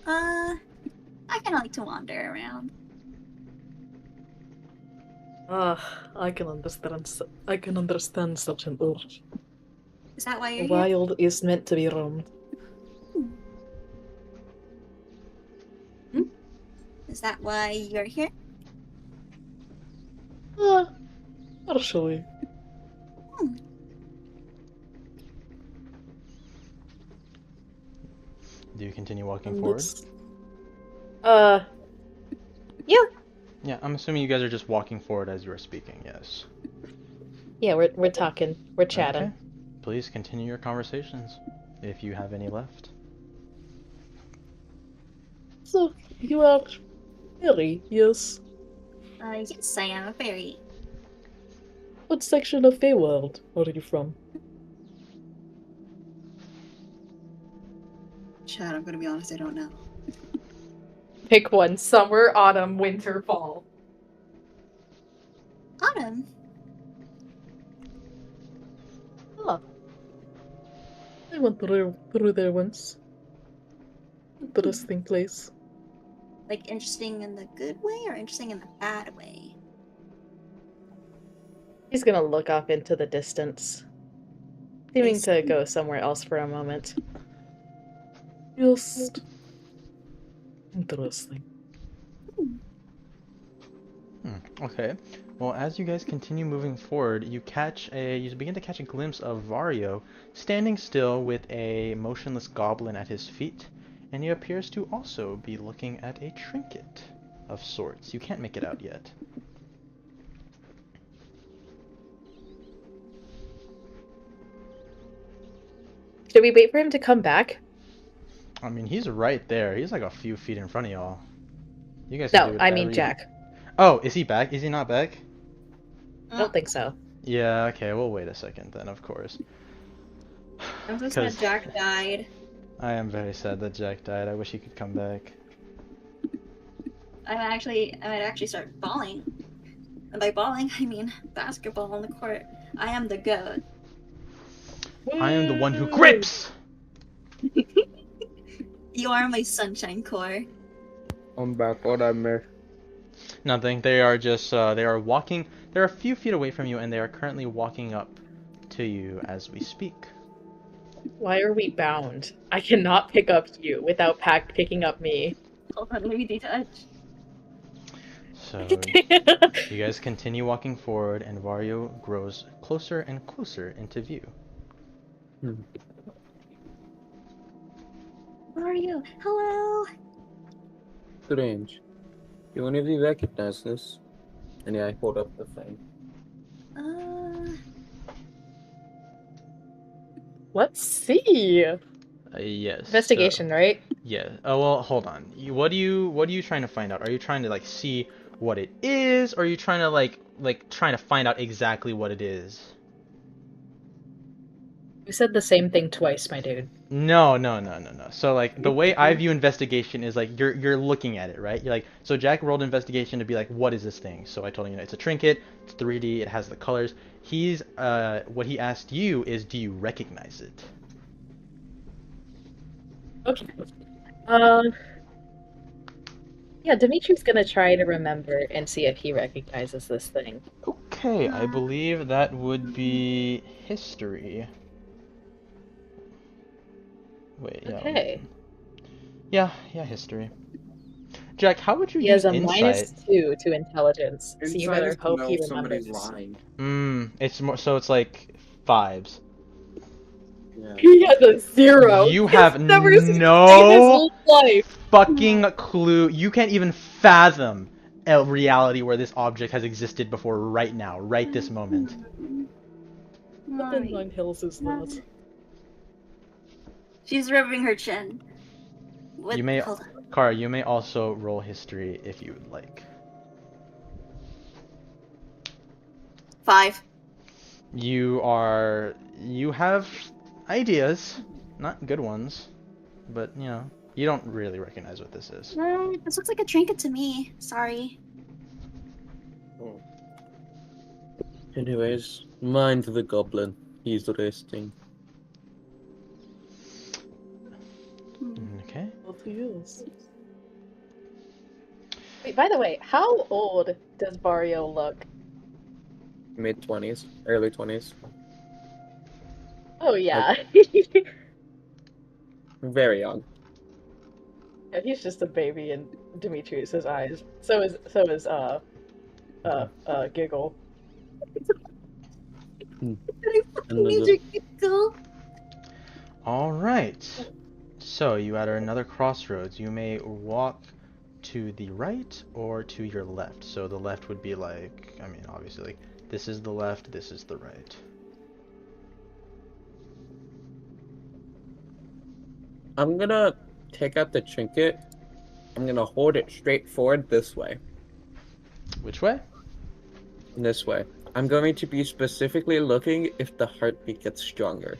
C: I kind of like to wander around.
G: I can understand such an urge.
C: Is that why you're
G: The
C: here?
G: wild is meant to be roamed.
C: Is that why you're here?
G: Partially.
A: Do you continue walking forward?
G: Yeah.
A: Yeah, I'm assuming you guys are just walking forward as you are speaking, yes.
G: Yeah, we're talking. We're chatting.
A: Okay. Please continue your conversations, if you have any left.
G: So, you are fairy, yes?
C: Yes, I am a fairy.
G: What section of Feywild are you from?
C: Chad, I'm gonna be honest, I don't know.
B: Pick one: summer, autumn, winter, fall.
C: Autumn.
G: Oh. I went through there once. Interesting place.
C: Like, interesting in the good way or interesting in the bad way?
G: He's gonna look off into the distance, seeming to
C: see.
G: go somewhere else for a moment. Just interesting.
A: Okay. Well, as you guys continue moving forward, you begin to catch a glimpse of Vario standing still with a motionless goblin at his feet, and he appears to also be looking at a trinket of sorts. You can't make it out yet.
G: Should we wait for him to come back?
A: I mean, he's right there. He's like a few feet in front of y'all. You guys can do
G: No,
A: it.
G: I mean Jack.
A: Oh, is he back? Is he not back?
G: I don't think so.
A: Yeah. Okay. We'll wait a second then. Of course.
C: I'm so
A: 'Cause
C: sad Jack died.
A: I am very sad that Jack died. I wish he could come back.
C: I might actually start bawling. And by bawling, I mean basketball on the court. I am the goat.
A: I am the one who grips.
C: You are my sunshine core.
D: I'm back. What I missed?
A: Nothing. They are just they are walking. They're a few feet away from you, and they are currently walking up to you as we speak.
G: Why are we bound? I cannot pick up you without Pack picking up me.
C: Hold on, let me detach.
A: So you guys continue walking forward, and Vario grows closer and closer into view.
C: Where are you? Hello.
F: Strange. Do any of you recognize this? And yeah, I hold up the thing.
G: Let's see.
A: Yes.
G: Investigation, right?
A: Yeah. Oh well, hold on. What are you trying to find out? Are you trying to like see what it is, or are you trying to like trying to find out exactly what it is?
G: You said the same thing twice, my dude.
A: No. So like the way I view investigation is like you're looking at it, right? You're like, so Jack rolled investigation to be like, what is this thing? So I told him, it's a trinket, it's 3D, it has the colors. He's what he asked you is, do you recognize it?
G: Okay. Yeah, Dimitri's gonna try to remember and see if he recognizes this thing.
A: Okay, I believe that would be history. Wait, yeah.
G: Okay.
A: Yeah, history. Jack, how would you
G: He
A: use
G: has a
A: insight?
G: -2 to intelligence, so you
D: Insight
G: better
D: is to
G: hope
D: know
G: he
D: if somebody's
G: remembers.
D: lying.
A: It's more so it's like vibes.
F: Yeah.
G: He has a 0.
A: You
G: He's
A: have
G: never seen
A: no
G: a day in his whole life.
A: fucking clue. You can't even fathom a reality where this object has existed before right now, right this moment.
G: What in Nine Hills is that?
C: She's rubbing her chin. What?
A: You may,
C: Hold on.
A: Kara, you may also roll history if you would like.
C: 5.
A: You have ideas, not good ones, but you know, you don't really recognize what this is.
C: This looks like a trinket to me. Sorry.
F: Anyways, mind the goblin. He's resting.
A: Okay.
G: Wait, by the way, how old does Barrio look?
D: Mid-20s, early 20s.
G: Oh yeah.
D: Very young.
G: Yeah, he's just a baby in Demetrius's eyes. So is Giggle.
F: Another...
A: All right. So you are at another crossroads. You may walk to the right or to your left. So the left would be like, I mean, obviously, like, this is the left, this is the right.
F: I'm gonna take out the trinket. I'm gonna hold it straight forward this way.
A: Which way?
F: This way. I'm going to be specifically looking if the heartbeat gets stronger.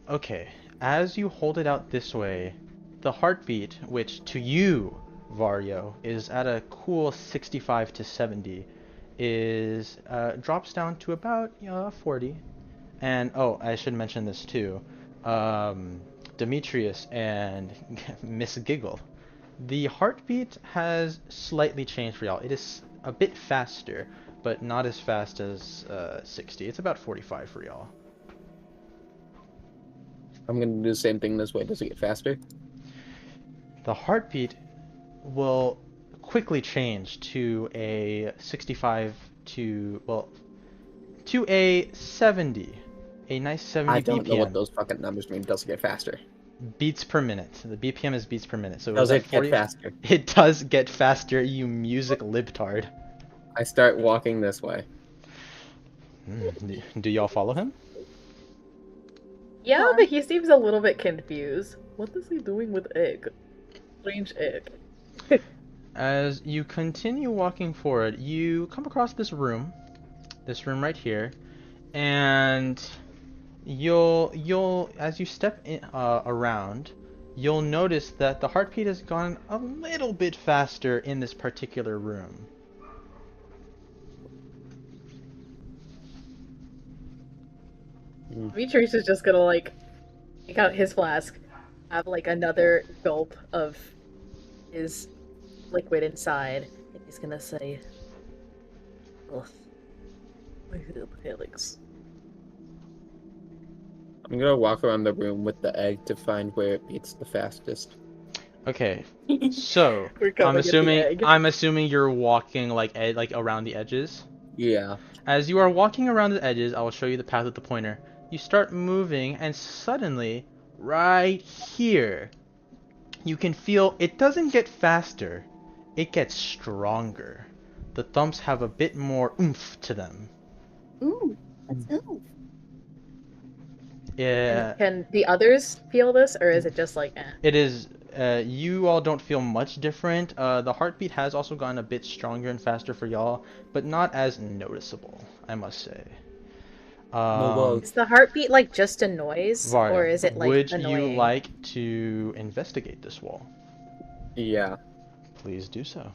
A: Okay. As you hold it out this way, the heartbeat, which to you, Vario, is at a cool 65 to 70, is drops down to about 40. And oh, I should mention this too. Demetrius and Miss Giggle. The heartbeat has slightly changed for y'all. It is a bit faster, but not as fast as 60. It's about 45 for y'all.
F: I'm gonna do the same thing this way. Does it get faster?
A: The heartbeat will quickly change to a 65 to, well, to a 70. A nice 70
F: I don't
A: BPM.
F: know what those fucking numbers mean. Does it get faster?
A: Beats per minute. The BPM is beats per minute. So
F: Does
A: was
F: it
A: that
F: get
A: 40?
F: faster?
A: It does get faster, you music libtard.
F: I start walking this way.
A: Do y'all follow him?
G: Yeah, but he seems a little bit confused. What is he doing with egg? Strange egg.
A: As you continue walking forward, you come across this room right here, and you'll as you step in, around, you'll notice that the heartbeat has gone a little bit faster in this particular room.
G: Demetrius is just gonna like take out his flask, have like another gulp of his liquid inside, and he's gonna say, "Ugh, my helix."
F: I'm gonna walk around the room with the egg to find where it beats the fastest.
A: Okay, so
G: We're coming at the egg.
A: I'm assuming you're walking like like around the edges.
F: Yeah.
A: As you are walking around the edges, I will show you the path with the pointer. You start moving, and suddenly, right here, you can feel it doesn't get faster, it gets stronger. The thumps have a bit more oomph to them.
C: Ooh, let's go.
A: Yeah,
G: Can the others feel this, or is it just like, eh?
A: it is. You all don't feel much different. The heartbeat has also gotten a bit stronger and faster for y'all, but not as noticeable, I must say.
F: Well,
G: Is the heartbeat like just a noise,
A: Varda,
G: or is it like
A: would
G: annoying?
A: you like to investigate this wall?
F: yeah.
A: Please do so.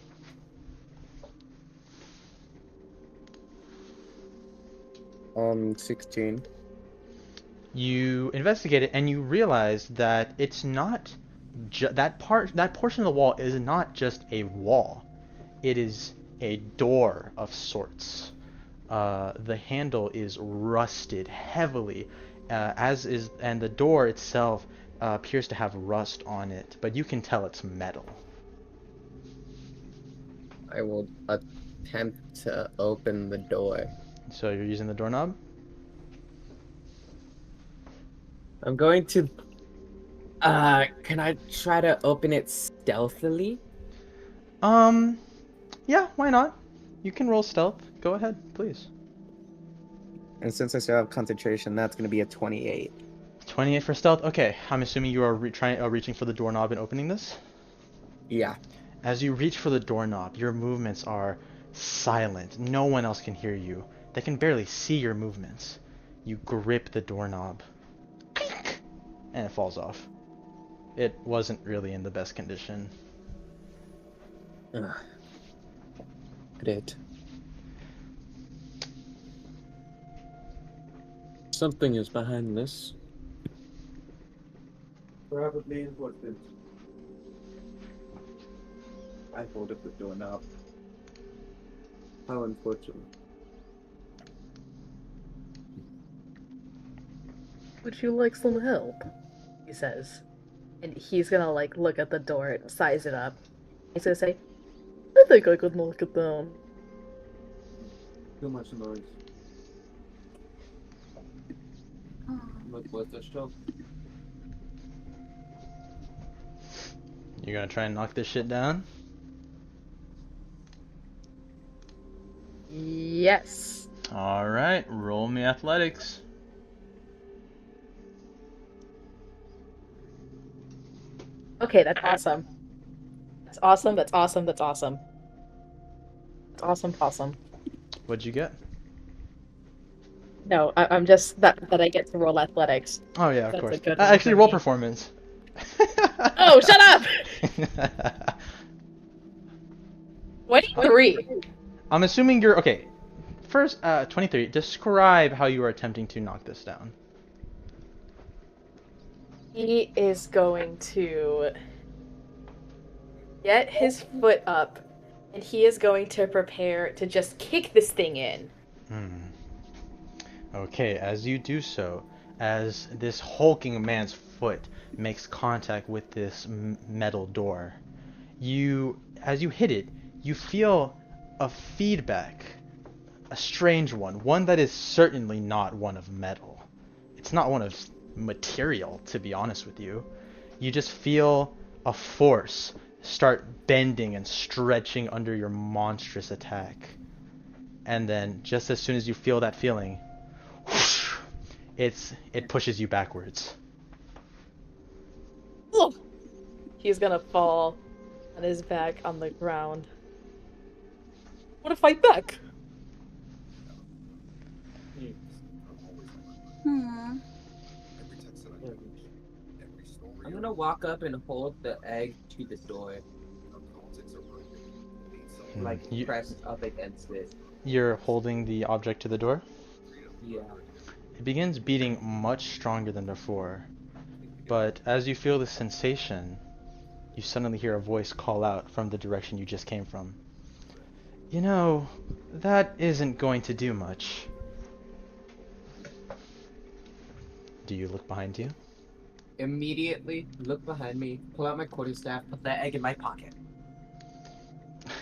F: 16.
A: You investigate it and you realize that it's not that portion of the wall is not just a wall. It is a door of sorts. The handle is rusted heavily, and the door itself appears to have rust on it, but you can tell it's metal.
F: I will attempt to open the door.
A: So you're using the doorknob?
F: I'm going to. Can I try to open it stealthily?
A: Yeah, why not? You can roll stealth. Go ahead, please.
D: And since I still have concentration, that's going to be a 28.
A: 28 for stealth. Okay, I'm assuming you are reaching for the doorknob and opening this.
F: Yeah.
A: As you reach for the doorknob, your movements are silent. No one else can hear you. They can barely see your movements. You grip the doorknob. Clink! And it falls off. It wasn't really in the best condition.
F: Great. Something is behind this.
D: Probably important. I hold up the doorknob. How unfortunate.
G: Would you like some help? He says. And he's gonna like look at the door and size it up. He's gonna say, I think I could knock it down.
D: Too much noise. What's the show?
A: You're gonna try and knock this shit down?
G: Yes.
A: Alright, roll me athletics.
G: Okay, that's awesome. That's awesome, that's awesome, that's awesome. That's awesome.
A: What'd you get?
G: No, I'm just that I get to roll athletics.
A: Oh yeah, of
G: That's a
A: course.
G: good one
A: Actually,
G: for
A: roll
G: me.
A: performance.
G: Oh, shut up! 23.
A: I'm assuming you're okay. First, 23. Describe how you are attempting to knock this down.
G: He is going to get his foot up, and he is going to prepare to just kick this thing in.
A: Okay, as you do so, as this hulking man's foot makes contact with this metal door, as you hit it, you feel a feedback, a strange one that is certainly not one of metal. It's not one of material, to be honest with you. You just feel a force start bending and stretching under your monstrous attack. And then, just as soon as you feel that feeling, whoosh, it pushes you backwards.
G: He's gonna fall
H: and is back on the ground. Want to fight back?
C: Hmm.
D: I'm gonna walk up and hold the egg to the door, like
A: You,
D: pressed up against it.
A: you're holding the object to the door.
D: Yeah.
A: It begins beating much stronger than before, but as you feel the sensation, you suddenly hear a voice call out from the direction you just came from. You know, that isn't going to do much. Do you look behind you?
D: Immediately look behind me, pull out my quarterstaff, put that egg in my pocket.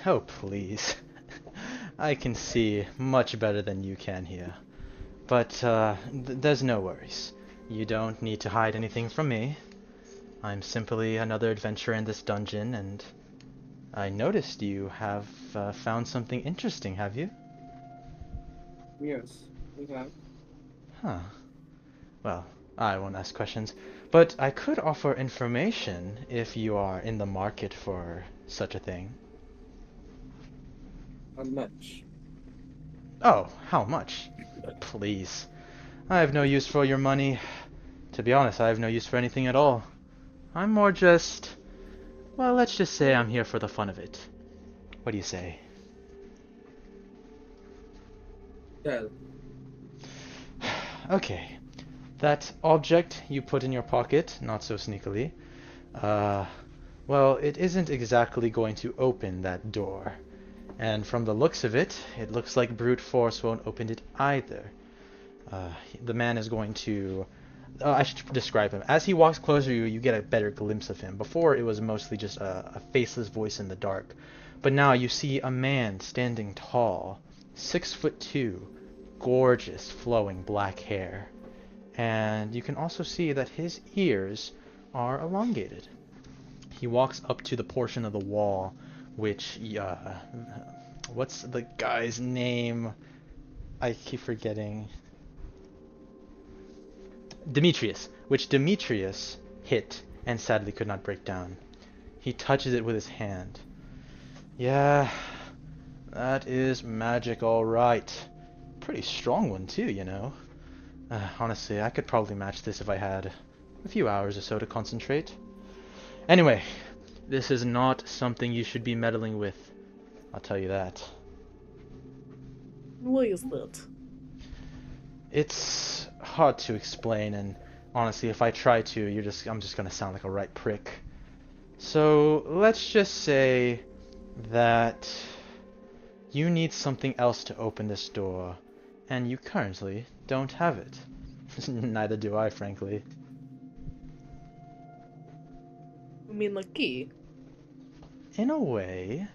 A: Oh, please. I can see much better than you can here. But there's no worries. You don't need to hide anything from me. I'm simply another adventurer in this dungeon, and I noticed you have found something interesting, have you?
D: Yes, we have.
A: Huh. Well, I won't ask questions, but I could offer information if you are in the market for such a thing.
D: How much?
A: Oh, how much? Please. I have no use for your money. To be honest, I have no use for anything at all. I'm more just... Well, let's just say I'm here for the fun of it. What do you say?
D: Yeah.
A: Okay. That object you put in your pocket, not so sneakily, well, it isn't exactly going to open that door. And from the looks of it, it looks like brute force won't open it either. The man is going to... I should describe him. As he walks closer to you, you get a better glimpse of him. Before, it was mostly just a faceless voice in the dark. But now you see a man standing tall, 6'2", gorgeous, flowing black hair. And you can also see that his ears are elongated. He walks up to the portion of the wall which, what's the guy's name? I keep forgetting. Demetrius, which Demetrius hit and sadly could not break down. He touches it with his hand. Yeah, that is magic, all right. Pretty strong one too, you know. Honestly, I could probably match this if I had a few hours or so to concentrate. Anyway, this is not something you should be meddling with. I'll tell you that.
H: What is that?
A: It's hard to explain, and honestly, if I try to, I'm just gonna sound like a right prick. So let's just say that you need something else to open this door, and you currently don't have it. Neither do I, frankly.
H: I mean, like key.
A: In a way.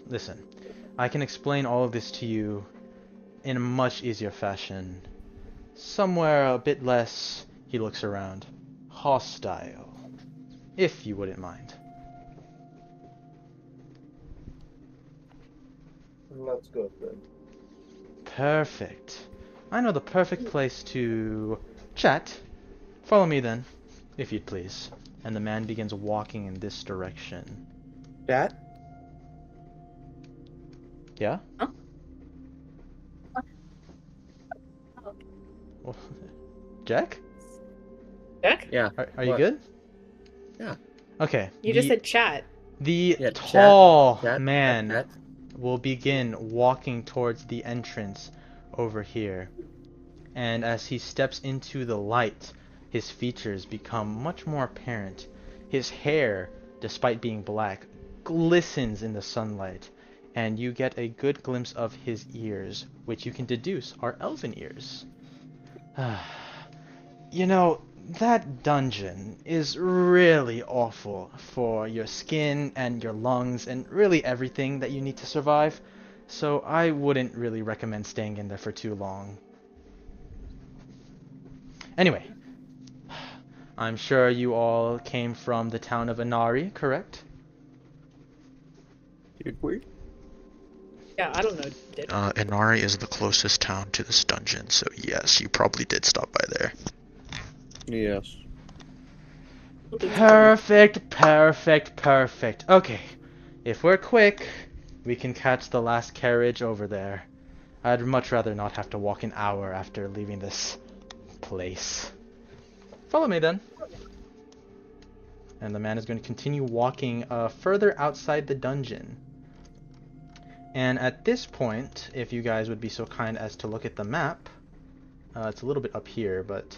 A: Listen, I can explain all of this to you in a much easier fashion. Somewhere a bit less, he looks around, hostile. If you wouldn't mind.
D: Let's go then.
A: Perfect. I know the perfect place to chat. Follow me then, if you'd please. And the man begins walking in this direction.
D: That?
A: Yeah?
C: Huh?
A: Well, Jack?
H: Jack?
F: Yeah.
A: Are you
D: What?
A: good?
F: Yeah.
A: Okay.
H: You just said chat.
A: The
F: Yeah,
A: tall
F: chat,
A: man
F: chat.
A: will begin walking towards the entrance over here. And as he steps into the light, his features become much more apparent. His hair, despite being black, glistens in the sunlight, and you get a good glimpse of his ears, which you can deduce are elven ears. You know, that dungeon is really awful for your skin and your lungs and really everything that you need to survive, so I wouldn't really recommend staying in there for too long. Anyway, I'm sure you all came from the town of Inari, correct?
F: Did we?
H: Yeah, I don't know. Did
I: Inari is the closest town to this dungeon, so yes, you probably did stop by there.
F: Yes.
A: Perfect, perfect, perfect. Okay, if we're quick, we can catch the last carriage over there. I'd much rather not have to walk an hour after leaving this place. Follow me then. And the man is going to continue walking further outside the dungeon. And at this point, if you guys would be so kind as to look at the map, it's a little bit up here, but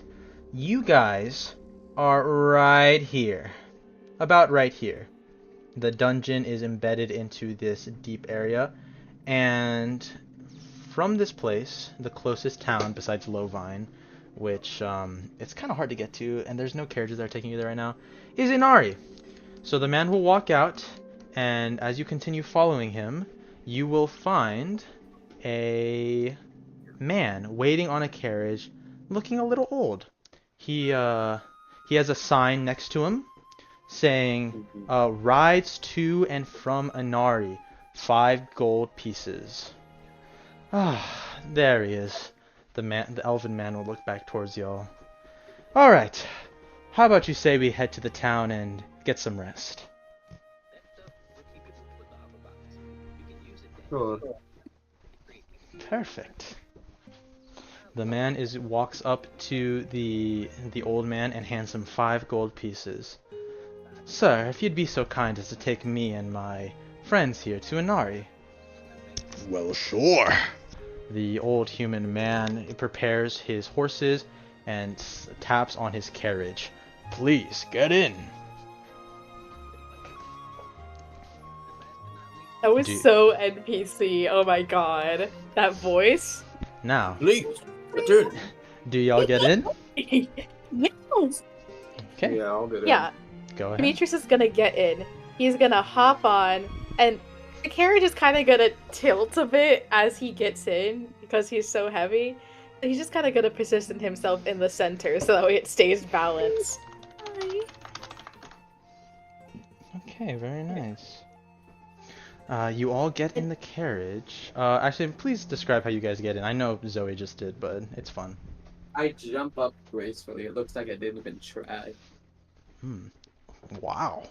A: you guys are right here. About right here. The dungeon is embedded into this deep area, and from this place, the closest town besides Lowvine, which it's kind of hard to get to, and there's no carriages that are taking you there right now, is Inari. So the man will walk out, and as you continue following him, you will find a man waiting on a carriage, looking a little old. He has a sign next to him saying, rides to and from Inari, 5 gold pieces. Ah, there he is. The elven man will look back towards y'all. Alright, how about you say we head to the town and get some rest?
F: Sure.
A: Perfect. The man walks up to the old man and hands him 5 gold pieces. Sir, if you'd be so kind as to take me and my friends here to Inari.
I: Well, sure.
A: The old human man prepares his horses and taps on his carriage. Please, get in.
H: That was so NPC. Oh my god. That voice.
A: Now,
E: Please, return.
A: do y'all get in?
C: Yes.
A: Okay,
D: Yeah, I'll get it.
H: Yeah,
A: go ahead.
H: Demetrius is gonna get in. He's gonna hop on, and the carriage is kind of gonna tilt a bit as he gets in because he's so heavy. He's just kind of gonna position himself in the center so that way it stays balanced.
A: Okay, very nice. You all get in the carriage. Actually, please describe how you guys get in. I know Zoe just did, but it's fun.
F: I jump up gracefully. It looks like I didn't even try.
A: Wow.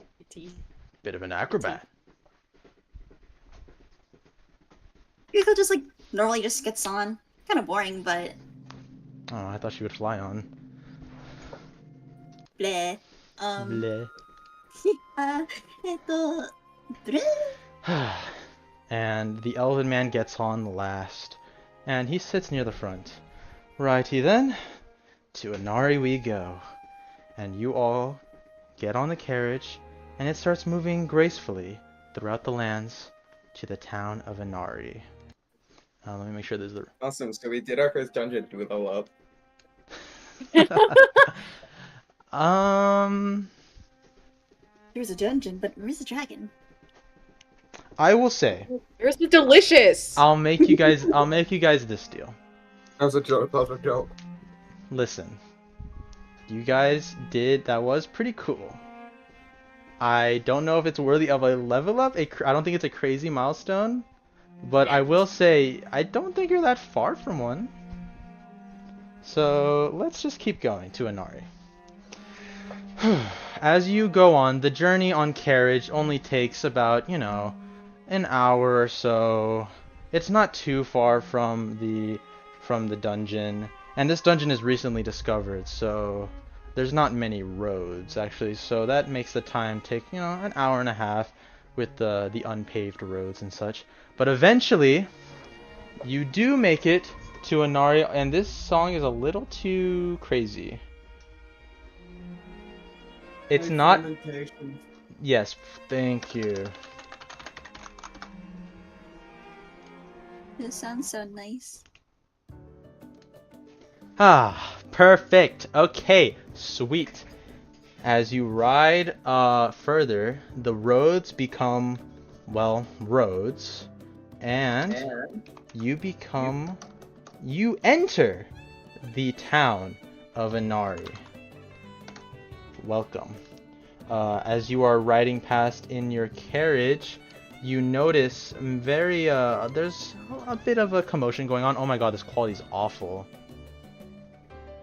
A: Bit of an acrobat.
C: Yuko just like normally just gets on. Kind of boring, but
A: Oh, I thought she would fly on.
C: bleh.
A: Bleh.
C: bleh.
A: And the elven man gets on last, and he sits near the front. Righty then, to Inari we go. And you all get on the carriage, and it starts moving gracefully throughout the lands to the town of Inari. Let me make sure there's the...
D: Awesome. So we did our first dungeon to level up.
C: There's a dungeon, but where's the dragon?
A: I will say,
H: Yours was delicious.
A: I'll make you guys this deal.
D: That was a joke. That was a joke.
A: Listen, you guys that was pretty cool. I don't know if it's worthy of a level up. I don't think it's a crazy milestone, but I will say I don't think you're that far from one. So let's just keep going to Inari. As you go on, the journey on carriage only takes about, an hour or so. It's not too far from the dungeon, and this dungeon is recently discovered, so there's not many roads actually, so that makes the time take an hour and a half with the unpaved roads and such. But eventually you do make it to Inari, and this song is a little too crazy. It's not... Yes, thank you.
C: This sounds so nice.
A: Ah, perfect. Okay, sweet. As you ride further, the roads become, well, roads, and you enter the town of Inari. Welcome. As you are riding past in your carriage, you notice there's a bit of a commotion going on. Oh my god, this quality is awful.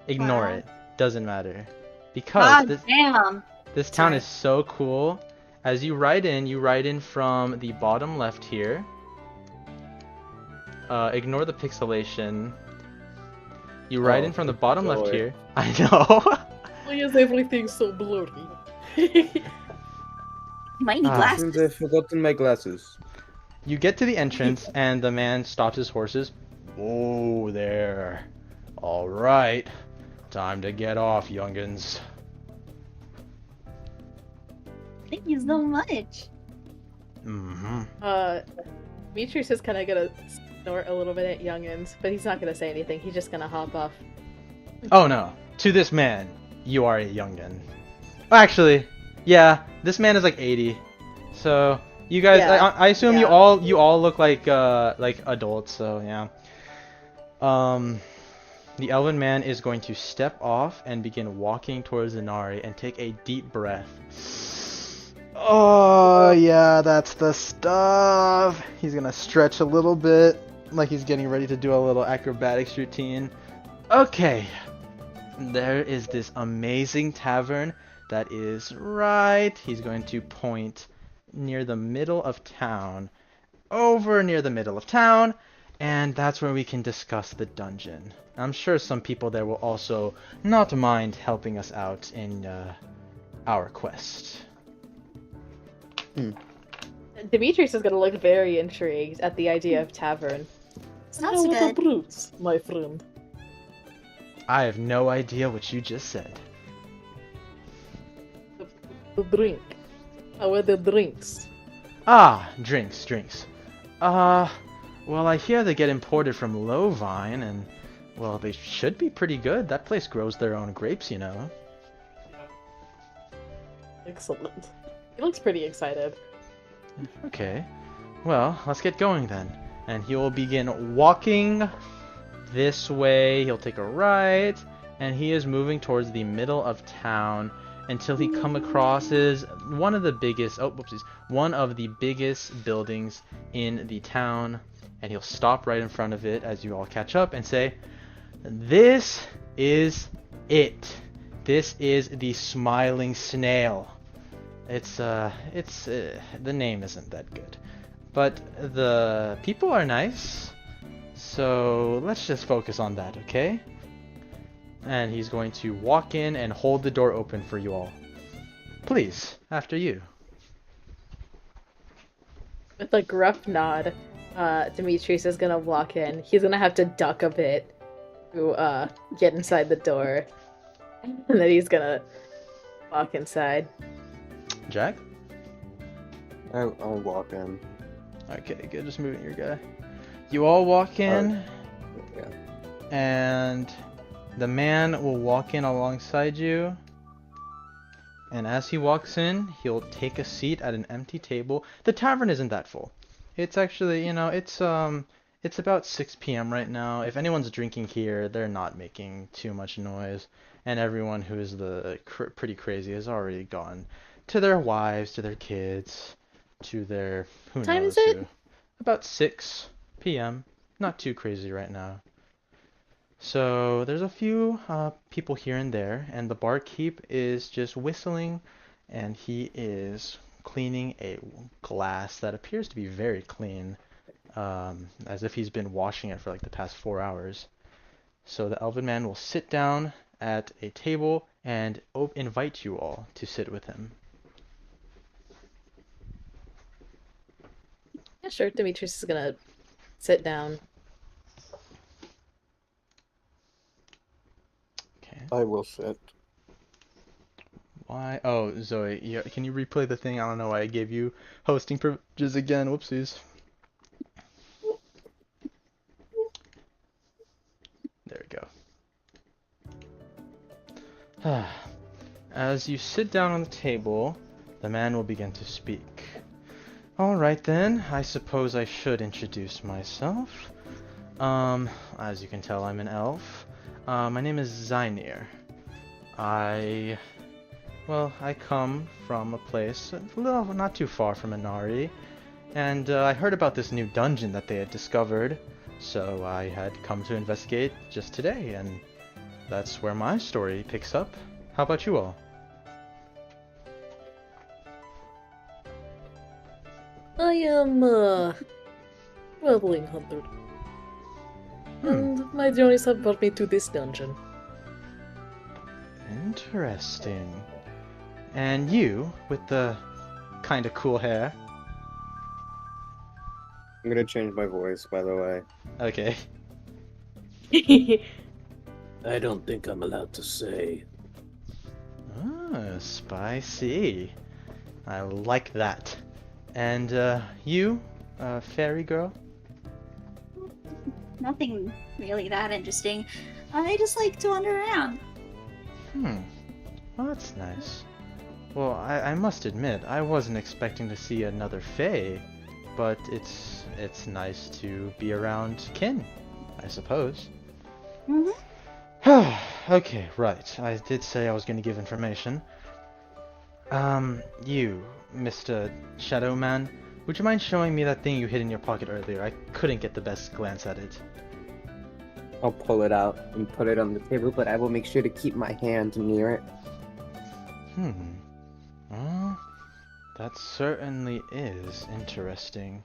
A: Ignore it. Doesn't matter. Because
C: God damn.
A: This town
H: Sorry.
A: is so cool. As you ride in from the bottom left here. Ignore the pixelation. You ride in from the bottom left
D: joy.
A: here. I know.
H: Why is everything so blurry?
C: You might need
A: Ah.
C: glasses.
D: Since I've forgotten my glasses.
A: You get to the entrance, and the man stops his horses. Whoa there. All right. Time to get off, youngins.
C: Thank you so much.
A: Mm-hmm.
H: Demetrius is kind of gonna snort a little bit at youngins, but he's not gonna say anything. He's just gonna hop off.
A: Oh no. To this man, you are a youngin. Actually, yeah, this man is like 80. So you guys,
H: Yeah.
A: I assume you
H: Yeah.
A: all look like adults. So yeah. The elven man is going to step off and begin walking towards Inari and take a deep breath. Oh yeah, that's the stuff. He's gonna stretch a little bit, like he's getting ready to do a little acrobatics routine. Okay. There is this amazing tavern that is right. He's going to point near the middle of town. Over near the middle of town. And that's where we can discuss the dungeon. I'm sure some people there will also not mind helping us out in our quest.
H: Demetrius is gonna look very intrigued at the idea of tavern.
C: Sounds
H: With the
C: good.
H: brutes, my friend.
A: I have no idea what you just said.
H: The drink. How are the drinks?
A: Ah, drinks. Well, I hear they get imported from Lowvine, and, well, they should be pretty good. That place grows their own grapes, you know.
H: Excellent. He looks pretty excited.
A: Okay. Well, let's get going then. And he will begin walking this way. He'll take a right, and he is moving towards the middle of town until he come across one of the biggest buildings in the town, and he'll stop right in front of it as you all catch up and say, "This is it. This is the Smiling Snail." The name isn't that good, but the people are nice, so let's just focus on that, okay? And he's going to walk in and hold the door open for you all. Please, after you.
H: With a gruff nod, Demetrius is gonna walk in. He's gonna have to duck a bit to get inside the door. And then he's gonna walk inside.
A: Jack?
D: I'll walk in.
A: Okay, good. Just moving your guy. You all walk in,
D: Yeah.
A: and the man will walk in alongside you. And as he walks in, he'll take a seat at an empty table. The tavern isn't that full. It's actually, it's about 6 p.m. right now. If anyone's drinking here, they're not making too much noise. And everyone who is pretty crazy has already gone to their wives, to their kids, to their who
H: What time
A: knows
H: is it?
A: who. About 6 p.m. Not too crazy right now. So there's a few people here and there, and the barkeep is just whistling, and he is cleaning a glass that appears to be very clean, as if he's been washing it for like the past 4 hours. So the elven man will sit down at a table and invite you all to sit with him.
H: Yeah, sure. Demetrius is gonna sit down.
A: Okay.
D: I will sit.
A: Why? Oh, Zoe, can you replay the thing? I don't know why I gave you hosting privileges again. Whoopsies. There we go. As you sit down on the table, the man will begin to speak. Alright then, I suppose I should introduce myself. As you can tell, I'm an elf. My name is Zynir. I come from a place not too far from Inari, and I heard about this new dungeon that they had discovered, so I had come to investigate just today, and that's where my story picks up. How about you all?
J: I am traveling hunter, and my journeys have brought me to this dungeon.
A: Interesting. And you, with the kind of cool hair.
D: I'm gonna change my voice, by the way.
A: Okay.
F: I don't think I'm allowed to say.
A: Oh, spicy. I like that. And you, fairy girl?
C: Nothing really that interesting. I just like to wander around.
A: Well, that's nice. Well, I must admit, I wasn't expecting to see another fae, but it's nice to be around kin, I suppose. Okay, right. I did say I was going to give information. You, Mr. Shadow Man, would you mind showing me that thing you hid in your pocket earlier? I couldn't get the best glance at it.
D: I'll pull it out and put it on the table, but I will make sure to keep my hand near it.
A: Well, that certainly is interesting.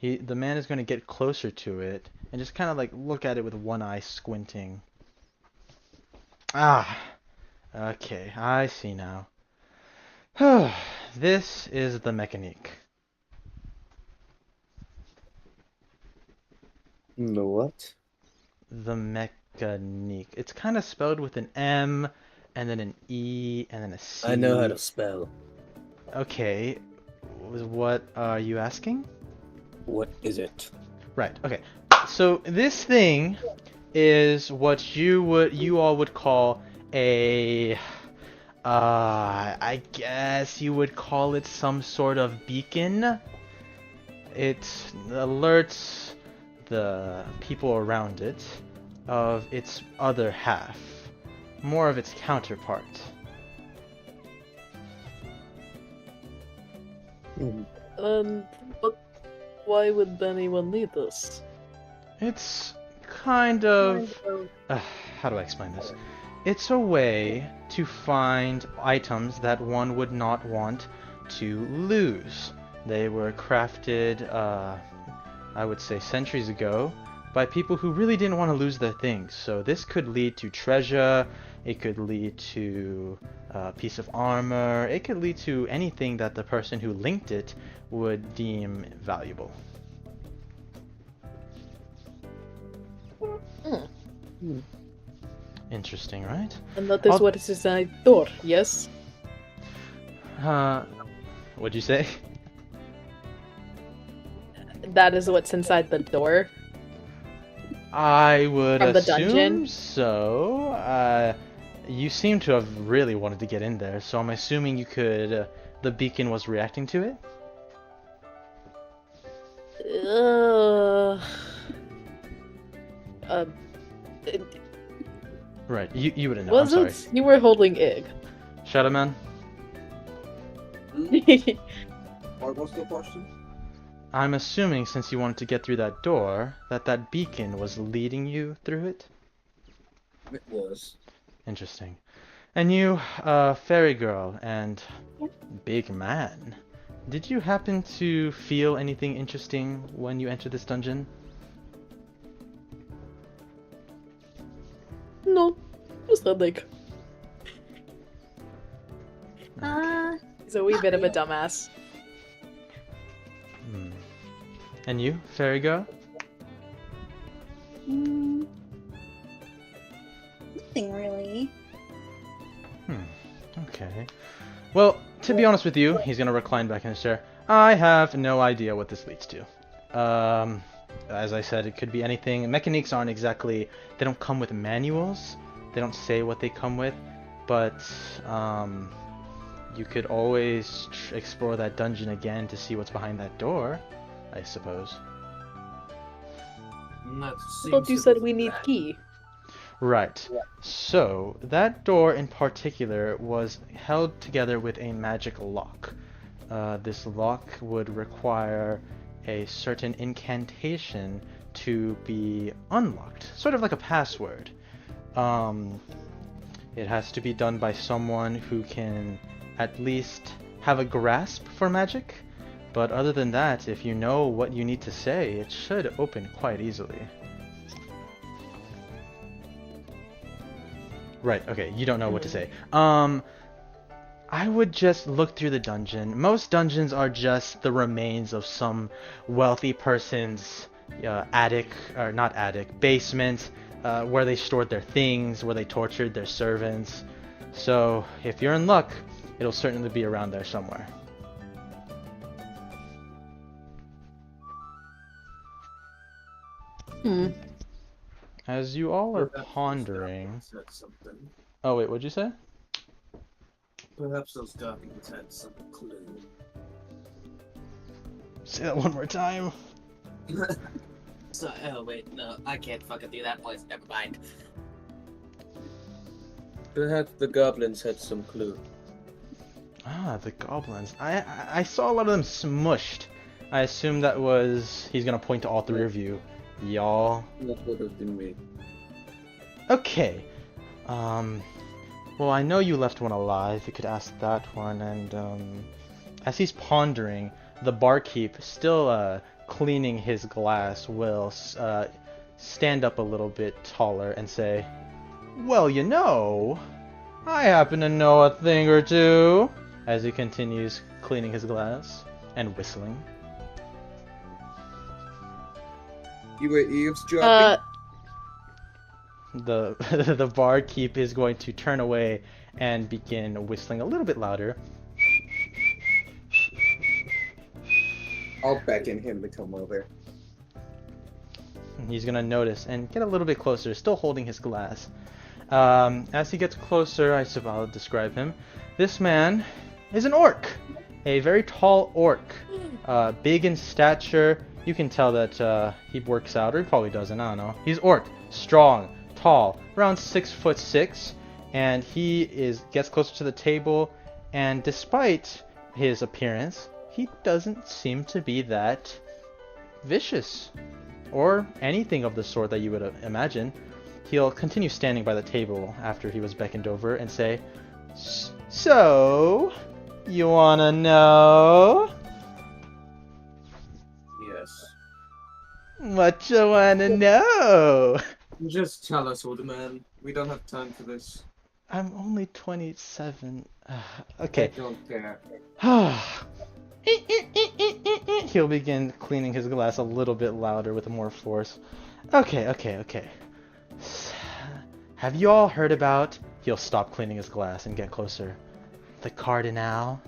A: The man is going to get closer to it and just kind of like look at it with one eye squinting. Ah, okay, I see now. This is the mechanique.
D: The what?
A: The mechanique. It's kind of spelled with an M, and then an E, and then a C.
F: I know how to spell.
A: Okay, what are you asking?
F: What is it?
A: Right, okay. So this thing is what you all would call a I guess you would call it some sort of beacon. It alerts the people around it of its other half, more of its counterpart.
J: But why would anyone need this?
A: It's kind of how do I explain this? It's a way to find items that one would not want to lose. They were crafted, I would say centuries ago, by people who really didn't want to lose their things. So this could lead to treasure, it could lead to a piece of armor, it could lead to anything that the person who linked it would deem valuable. Interesting, right?
J: And that is what is inside door, yes?
A: What'd you say?
J: That is what's inside the door.
A: I would
J: From the
A: assume
J: dungeon?
A: so. You seem to have really wanted to get in there, so I'm assuming you could. The beacon was reacting to it. Right, you wouldn't know.
J: Was
A: I'm
J: it?
A: sorry.
J: You were holding egg.
A: Shadow Man.
K: What was the question?
A: I'm assuming since you wanted to get through that door, that beacon was leading you through it.
K: It was.
A: Interesting. And you, fairy girl and big man, did you happen to feel anything interesting when you entered this dungeon?
J: No, just a headache.
H: He's a wee bit of a dumbass.
A: And you, fairy girl?
C: Nothing really.
A: Okay. Well, to be honest with you, he's gonna recline back in his chair. I have no idea what this leads to. As I said, it could be anything. Mechaniques aren't exactly... They don't come with manuals. They don't say what they come with. But, you could always explore that dungeon again to see what's behind that door, I suppose.
J: I thought you said we need key.
A: Right. So, that door in particular was held together with a magic lock. This lock would require a certain incantation to be unlocked, sort of like a password. It has to be done by someone who can at least have a grasp for magic. But other than that, if you know what you need to say, it should open quite easily. Right, okay, you don't know what to say. I would just look through the dungeon. Most dungeons are just the remains of some wealthy person's attic, or not attic, basement, where they stored their things, where they tortured their servants. So, if you're in luck, it'll certainly be around there somewhere. As you all are pondering... Oh wait, what'd you say?
K: Perhaps those goblins had some clue.
A: Say that one more time.
E: So, oh wait, no, I can't fucking do that voice. Never mind.
D: Perhaps the goblins had some clue.
A: Ah, the goblins. I saw a lot of them smushed. I assume that was... He's gonna point to all three of you. Y'all.
D: That would have been me.
A: Okay. Well, I know you left one alive. You could ask that one. And, as he's pondering, the barkeep, still, cleaning his glass, will, stand up a little bit taller and say, "Well, you know, I happen to know a thing or two," as he continues cleaning his glass and whistling.
D: You were eavesdropping?
A: The barkeep is going to turn away and begin whistling a little bit louder.
D: I'll beckon him to come over.
A: He's gonna notice and get a little bit closer, still holding his glass. As he gets closer, I suppose I'll describe him. This man is an orc, a very tall orc, big in stature. You can tell that he works out, or he probably doesn't. I don't know. He's orc, strong, tall, around 6'6", and he gets closer to the table. And despite his appearance, he doesn't seem to be that vicious or anything of the sort that you would imagine. He'll continue standing by the table after he was beckoned over and say, "So, you wanna know?"
K: Yes.
A: "What you wanna know?"
K: Just tell us, old man. We don't have time for this.
A: "I'm only 27.
K: I
A: Okay.
K: don't care.
A: He'll begin cleaning his glass a little bit louder with more force. Okay. Have you all heard about... He'll stop cleaning his glass and get closer. The Cardinal?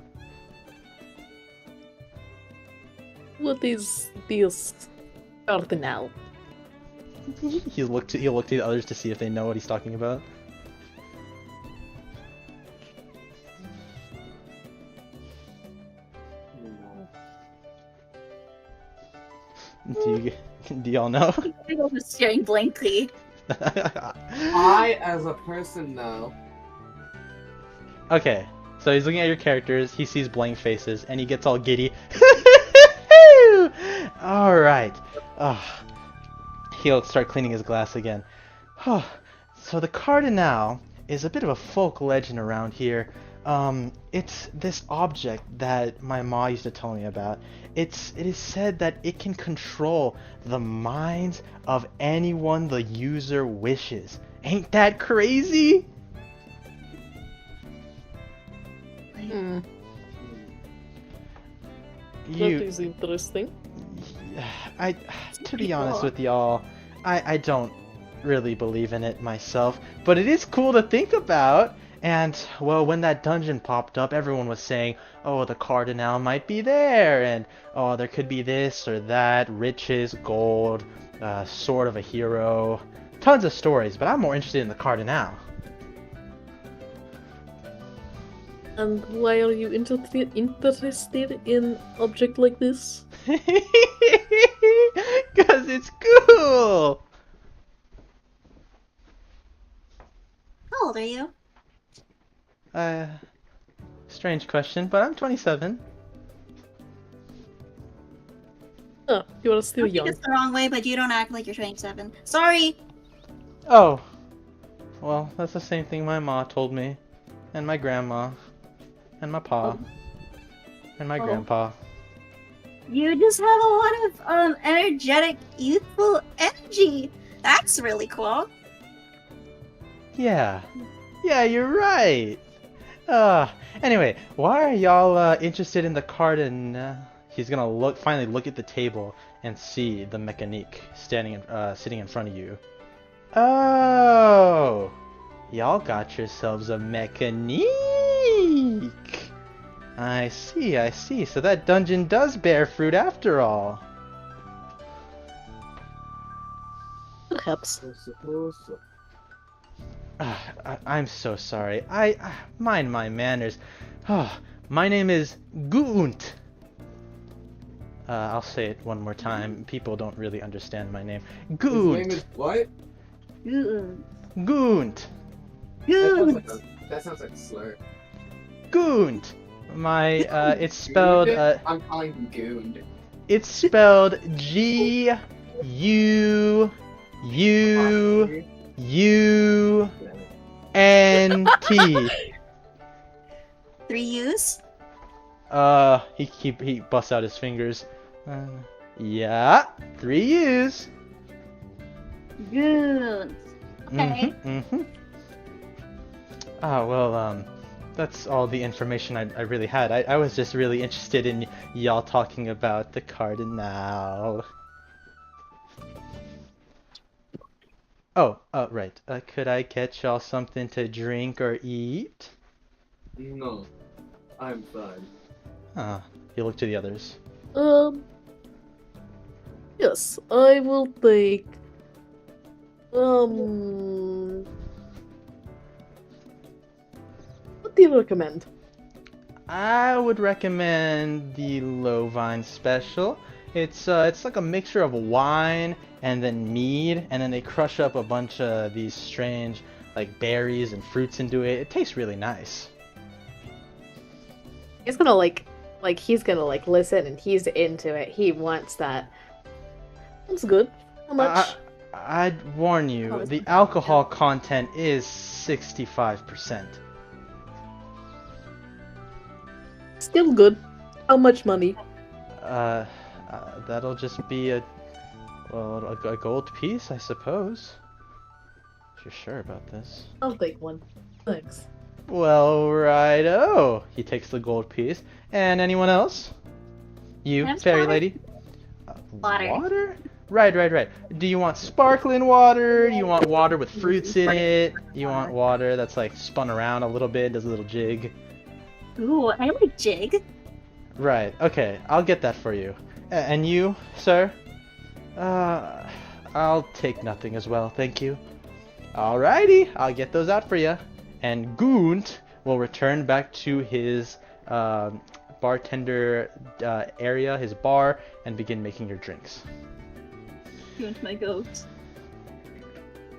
J: What is this cardinal?
A: He'll look to the others to see if they know what he's talking about. Do y'all know?
C: I'm just staring blankly.
K: I, as a person, know.
A: Okay, so he's looking at your characters, he sees blank faces, and he gets all giddy. Alright. He'll start cleaning his glass again. So the Cardinal is a bit of a folk legend around here. It's this object that my ma used to tell me about. It is said that it can control the minds of anyone the user wishes. Ain't that crazy?
J: That is interesting.
A: To be honest with y'all, I don't really believe in it myself, but it is cool to think about. And, well, when that dungeon popped up, everyone was saying, oh, the Cardinal might be there, and, oh, there could be this or that, riches, gold, sword of a hero, tons of stories, but I'm more interested in the Cardinal.
J: And why are you interested in object like this?
A: Because it's cool!
C: How old are you?
A: Strange question, but I'm 27.
J: Oh, you are still
C: I think
J: young.
C: it's the wrong way, but you don't act like you're 27. Sorry!
A: Oh. Well, that's the same thing my ma told me. And my grandma. And my pa. And my grandpa.
C: You just have a lot of energetic, youthful energy. That's really cool.
A: Yeah. Yeah, you're right. Anyway, why are y'all interested in the card? And he's gonna finally look at the table and see the mechanique sitting in front of you. Oh, y'all got yourselves a mechanique. I see, I see. So that dungeon does bear fruit after all.
J: Perhaps.
K: I suppose so.
A: I'm so sorry. I mind my manners. My name is Guunt. I'll say it one more time. People don't really understand my name.
K: His name
A: Guunt.
K: is what?
C: Good.
A: Guunt.
C: Good.
K: That sounds like a slur.
A: Guunt. My it's spelled
K: I'm calling him Goond.
A: it's spelled G U U U N T.
C: 3 U's.
A: He busts out his fingers. Yeah, 3 U's.
C: Good. Okay.
A: Mm-hmm. Well, that's all the information I really had. I was just really interested in y'all talking about the cardinal. Oh, right. Could I get y'all something to drink or eat?
K: No, I'm fine.
A: You look to the others.
J: Yes, I will take. What do you recommend?
A: I would recommend the Lovine Special. It's like a mixture of wine and then mead, and then they crush up a bunch of these strange like berries and fruits into it. It tastes really nice.
H: He's gonna he's gonna listen, and he's into it. He wants that.
J: That's good. How much?
A: I'd warn you, the alcohol content is 65%.
J: Still good. How much money?
A: That'll just be a gold piece, I suppose. If you're sure about this.
J: I'll take one. Thanks.
A: Well, righto. He takes the gold piece. And anyone else? You,
C: That's
A: fairy
C: water.
A: lady?
C: Water.
A: Water? Right. Do you want sparkling water? Do you want water with fruits in it? You want water that's like spun around a little bit, does a little jig?
C: Ooh, I like jig.
A: Right, okay, I'll get that for you. And you, sir? I'll take nothing as well, thank you. Alrighty, I'll get those out for you. And Guunt will return back to his bartender area, his bar, and begin making your drinks.
C: You want my goat?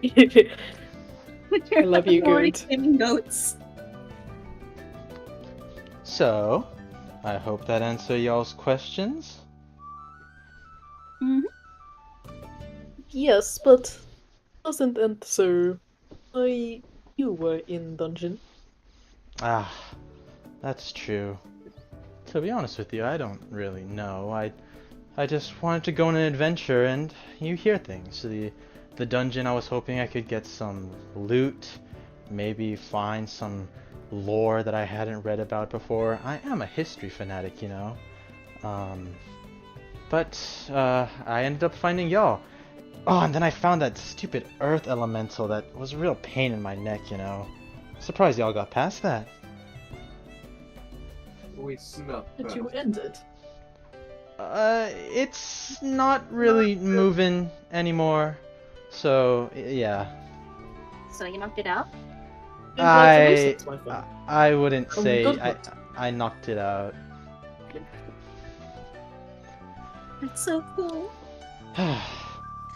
H: I love you,
C: Goat.
H: Goot.
C: Goats.
A: So, I hope that answers y'all's questions.
J: Yes, but doesn't answer why you were in dungeon.
A: That's true. To be honest with you, I don't really know. I just wanted to go on an adventure, and you hear things. The dungeon, I was hoping I could get some loot, maybe find some lore that I hadn't read about before. I am a history fanatic, you know. But I ended up finding y'all. Oh, and then I found that stupid earth elemental that was a real pain in my neck, you know. Surprised y'all got past that.
K: We snuck.
J: Did you end it?
A: It's not really moving anymore. So, yeah.
C: So you knocked it out?
J: Congratulations, my friend.
A: I wouldn't say
J: good
A: I knocked it out.
C: That's so cool.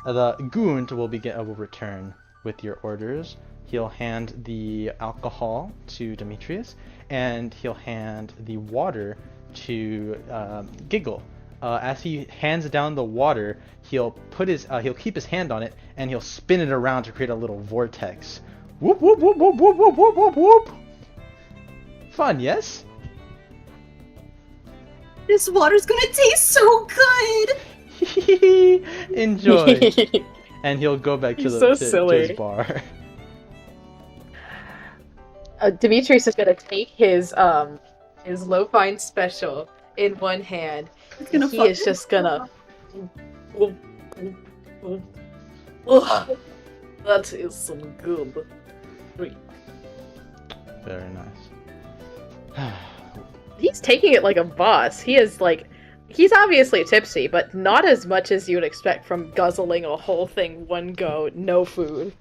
A: The Guunt will return with your orders. He'll hand the alcohol to Demetrius, and he'll hand the water to Giggle. As he hands down the water, he'll keep his hand on it, and he'll spin it around to create a little vortex. Whoop whoop whoop whoop whoop whoop whoop whoop whoop. Fun, yes?
C: This water's gonna taste so good!
A: Enjoy. And he'll go back to
H: He's
A: the
H: so
A: to his
H: silly.
A: bar.
H: Demetrius is gonna take his low fine special in one hand.
C: It's
H: And
C: gonna
H: he
C: fuck
H: is just gonna. Ugh, that is some good drink.
A: Very nice.
H: He's taking it like a boss. He is like. He's obviously tipsy, but not as much as you would expect from guzzling a whole thing one go, no food.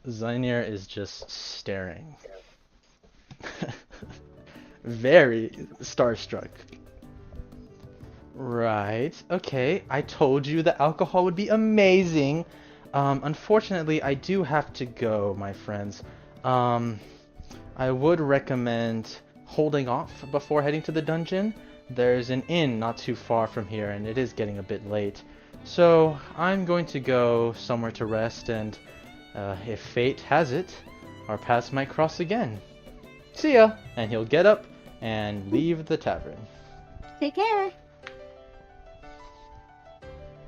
A: Zinir is just staring. Very starstruck. Right. Okay. I told you the alcohol would be amazing. Unfortunately, I do have to go, my friends. I would recommend holding off before heading to the dungeon. There's an inn not too far from here, and it is getting a bit late. So I'm going to go somewhere to rest, and if fate has it, our paths might cross again. See ya! And he'll get up and leave the tavern.
C: Take care.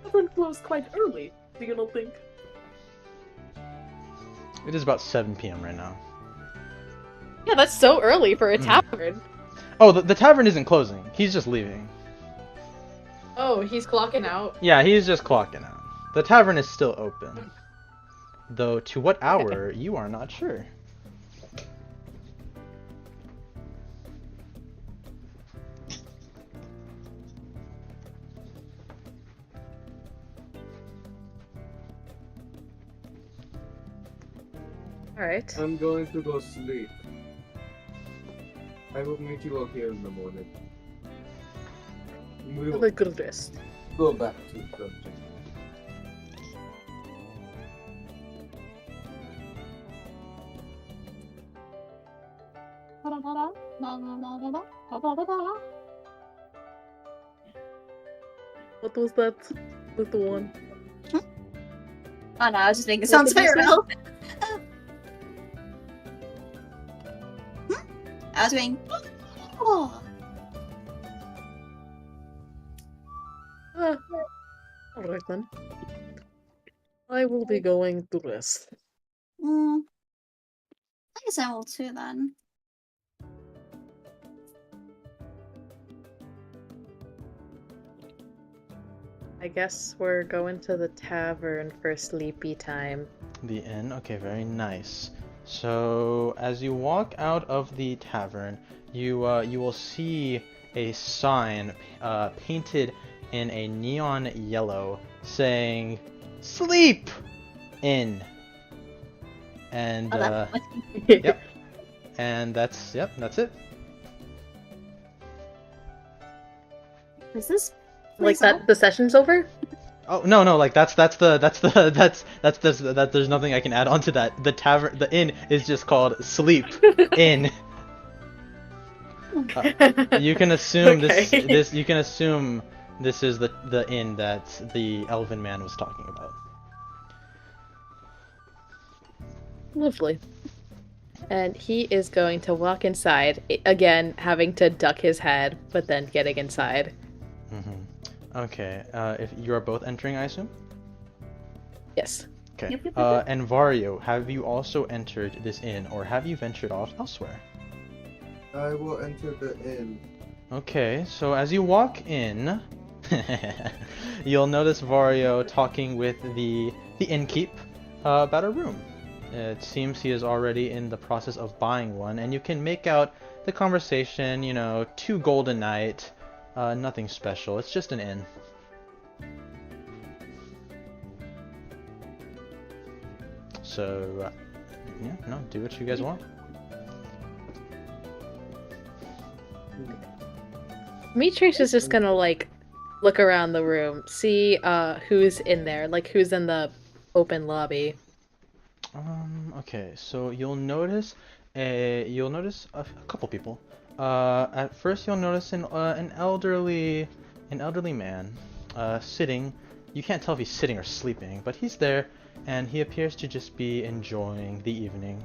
J: Tavern closed quite early, do you not think?
A: It is about 7 p.m. right now.
H: Yeah, that's so early for a tavern.
A: Oh, the tavern isn't closing. He's just leaving.
H: Oh, he's clocking out.
A: Yeah, he's just clocking out. The tavern is still open. Though to what hour, you are not sure.
H: Alright.
K: I'm going to go sleep. I will meet you all here in the morning. We
J: Have
K: will
J: a good rest.
K: go back to the dungeon.
J: What was that little one?
C: Oh no, I was just making sounds
J: did you say?
C: IRL. I was going. Oh.
J: Ah, alright then. I will be going to rest.
C: I guess I will too then.
H: I guess we're going to the tavern for sleepy time.
A: The inn? Okay, very nice. So, as you walk out of the tavern, you will see a sign painted in a neon yellow saying, "Sleep in." And, yep. And that's it.
C: Is this
H: Like that, the session's over?
A: Oh no, like that's there's nothing I can add on to that. The inn is just called Sleep Inn. You can assume
H: Okay.
A: you can assume this is the inn that the elven man was talking about.
H: Lovely. And he is going to walk inside, again having to duck his head, but then getting inside.
A: Okay, if you are both entering, I assume?
H: Yes.
A: Okay.
C: Yep.
A: And Vario, have you also entered this inn, or have you ventured off elsewhere?
K: I will enter the inn.
A: Okay, so as you walk in, you'll notice Vario talking with the innkeep about a room. It seems he is already in the process of buying one, and you can make out the conversation, 2 gold a night, nothing special, it's just an inn. So, yeah, no, do what you guys want.
H: Demetrius is just gonna, look around the room, see who's in there, who's in the open lobby.
A: Okay, so you'll notice a couple people. At first you'll notice an elderly man sitting. You can't tell if he's sitting or sleeping, but he's there, and he appears to just be enjoying the evening.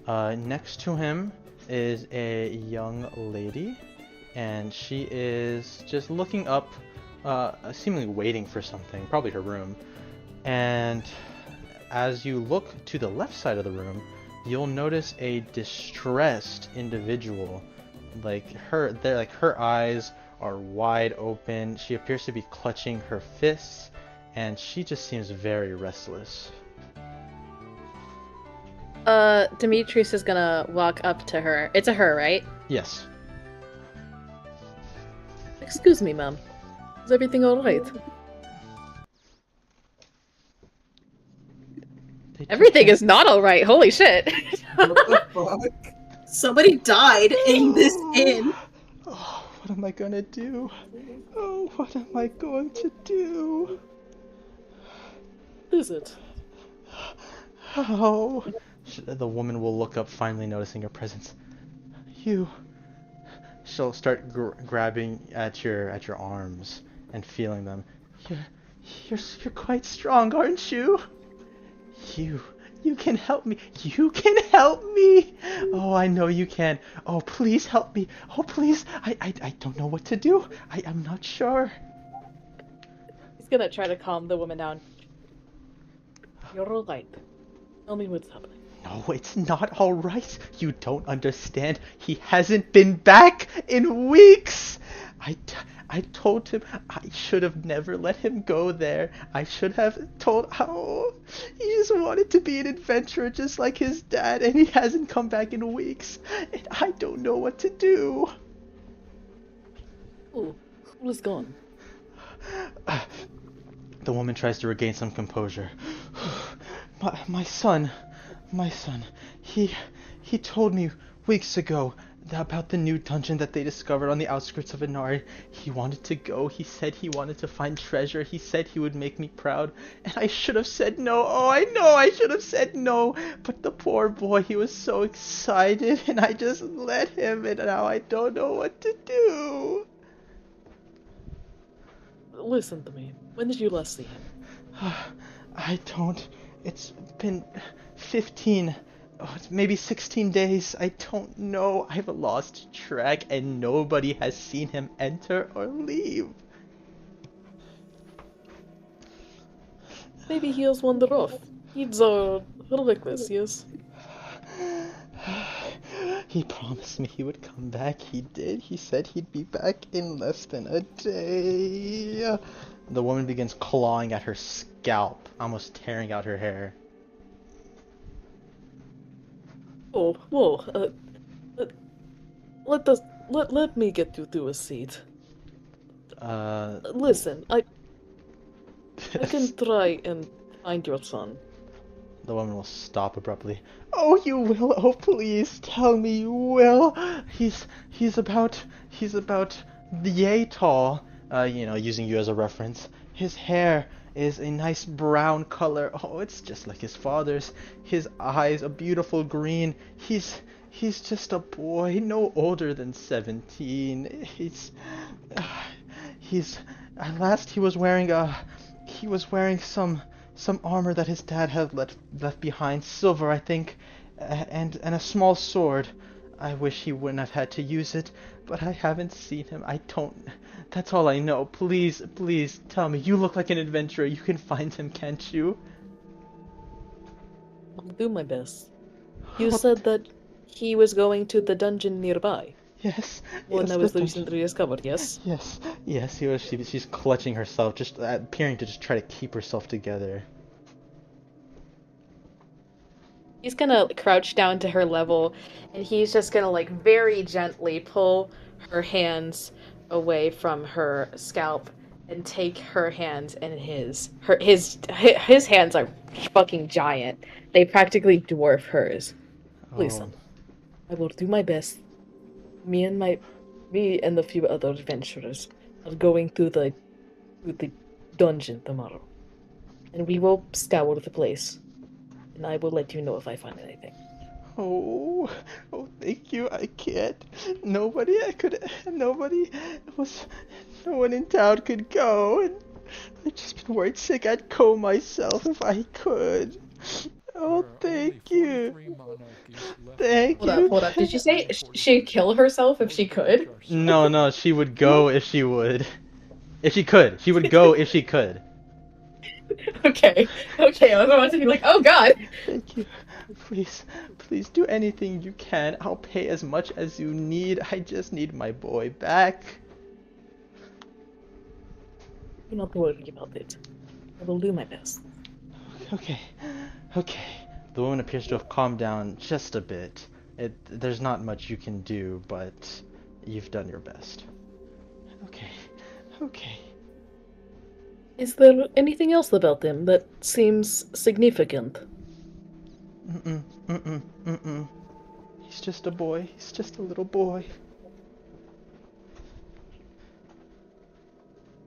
A: Next to him is a young lady and she is just looking up, seemingly waiting for something, probably her room. And as you look to the left side of the room, you'll notice a distressed individual. Her eyes are wide open. She appears to be clutching her fists, and she just seems very restless.
G: Demetrius is gonna walk up to her. It's a her, right?
A: Yes.
J: Excuse me, ma'am. Is everything alright?
G: Everything is not alright. Holy shit.
D: What the fuck?
C: Somebody died in this inn.
A: Oh, what am I gonna do? Oh, what am I going to do?
J: What is it?
A: Oh. The woman will look up, finally noticing your presence. She'll start grabbing at your arms and feeling them. You're quite strong, aren't you? You can help me. You can help me. Oh, I know you can. Oh, please help me. Oh, please. I don't know what to do. I'm not sure.
H: He's gonna try to calm the woman down.
J: You're alright. Tell me what's happening.
A: No, it's not all right. You don't understand. He hasn't been back in weeks. I told him I should have never let him go there. I should have told. Oh, he just wanted to be an adventurer just like his dad, and he hasn't come back in weeks. And I don't know what to do.
J: Oh, who is gone?
A: The woman tries to regain some composure. My son, he told me weeks ago about the new dungeon that they discovered on the outskirts of Inari. He wanted to go. He said he wanted to find treasure. He said he would make me proud. And I should have said no. Oh, I know I should have said no. But the poor boy, he was so excited, and I just let him, and now I don't know what to do.
J: Listen to me. When did you last see him?
A: I don't. It's been 15, maybe 16 days. I don't know. I've lost track, and nobody has seen him enter or leave.
J: Maybe he has wandered off. He's reckless, yes?
A: He promised me he would come back. He did. He said he'd be back in less than a day. The woman begins clawing at her scalp, almost tearing out her hair.
J: Whoa, let me get you to a seat. Listen, I can try and find your son.
A: The woman will stop abruptly. Oh, you will. Oh, please tell me you will. He's about yay tall. Using you as a reference. His hair is a nice brown color. Oh, it's just like his father's. His eyes a beautiful green. He's just a boy, no older than 17. At last he was wearing some armor that his dad had left behind, silver, I think, and a small sword. I wish he wouldn't have had to use it, but I haven't seen him. That's all I know. Please tell me. You look like an adventurer. You can find him, can't you?
J: I'll do my best. You said that he was going to the dungeon nearby.
A: Yes.
J: One
A: yes,
J: that was
A: the
J: recently discovered, yes?
A: Yes, he was. She's clutching herself, just appearing to just try to keep herself together.
G: He's gonna crouch down to her level, and he's just gonna very gently pull her hands away from her scalp and take her hands in his. His hands are fucking giant. They practically dwarf hers.
J: Listen, I will do my best. Me and a few other adventurers are going to the dungeon tomorrow, and we will scour the place. And I will let you know if I find anything.
A: Oh, thank you. I can't. No one in town could go, and I've just been worried sick. I'd go myself if I could. Oh, thank you. Thank you.
H: Hold up. Did you say she'd kill herself if she could?
A: No, no, she would go if she would. If she could. She would go if she could.
H: Okay. Okay, I was about to be like, oh god.
A: Thank you. Please, please do anything you can. I'll pay as much as you need. I just need my boy back.
J: Do not worry about it. I will do my best.
A: Okay, okay. The woman appears to have calmed down just a bit. There's not much you can do, but you've done your best. Okay, okay.
J: Is there anything else about them that seems significant?
A: Mm-mm. He's just a boy. He's just a little boy.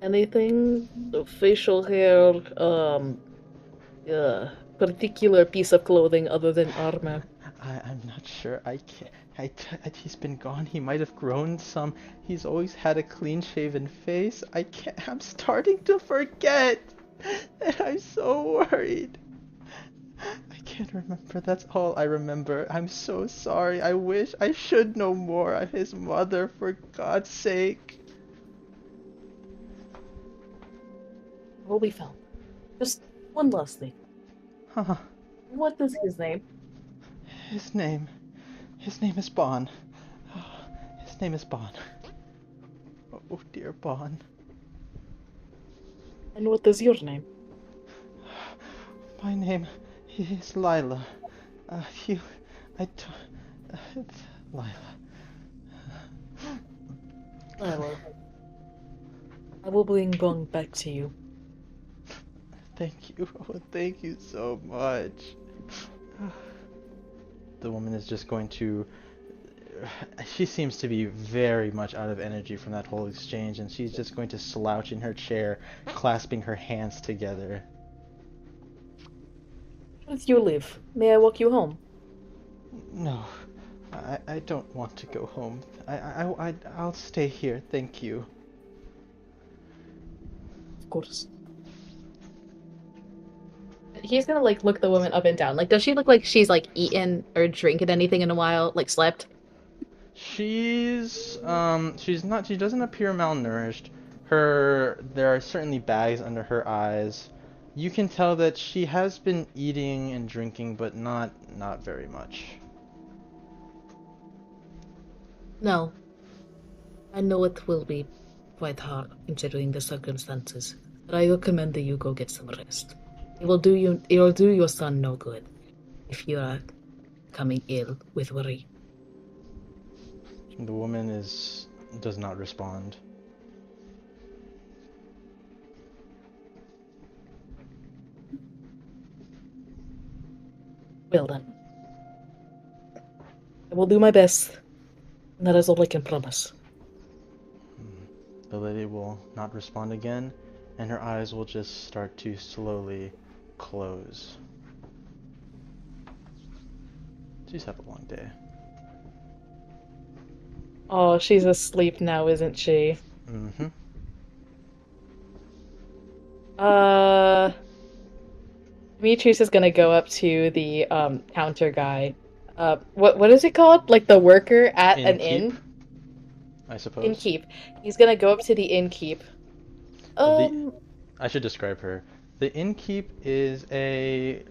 J: Anything? The facial hair, particular piece of clothing other than armor?
A: I'm not sure. I can't. He's been gone. He might have grown some. He's always had a clean-shaven face. I can't. I'm starting to forget. And I'm so worried. I can't remember. That's all I remember. I'm so sorry. I wish I should know more. I'm his mother, for God's sake.
J: Will be found. Just one last thing.
A: Huh.
J: What is his name?
A: His name is Bon. His name is Bon. Oh dear, Bon.
J: And what is your name?
A: My name is Lila. It's Lila.
J: Lila. I will bring Bong back to you.
A: Thank you. Oh, thank you so much. The woman is just going to... She seems to be very much out of energy from that whole exchange, and she's just going to slouch in her chair, clasping her hands together.
J: Where do you live? May I walk you home?
A: No, I don't want to go home. I'll stay here, thank you.
J: Of course.
G: He's gonna like look the woman up and down. Like, does she look like she's like eaten or drinking anything in a while? Like slept?
A: She's not, she doesn't appear malnourished. There are certainly bags under her eyes. You can tell that she has been eating and drinking, but not very much.
J: No. I know it will be quite hard considering the circumstances, but I recommend that you go get some rest. It will do your son no good if you are becoming ill with worry.
A: The woman does not respond.
J: Well then. I will do my best. And that is all I can promise.
A: The lady will not respond again, and her eyes will just start to slowly close. She's had a long day.
H: Oh, she's asleep now, isn't she?
A: Mm-hmm.
H: Demetrius is gonna go up to the counter guy. What is it called? Like the worker at an inn?
A: I suppose.
H: Innkeep. He's gonna go up to the innkeep.
A: I should describe her. The innkeep is an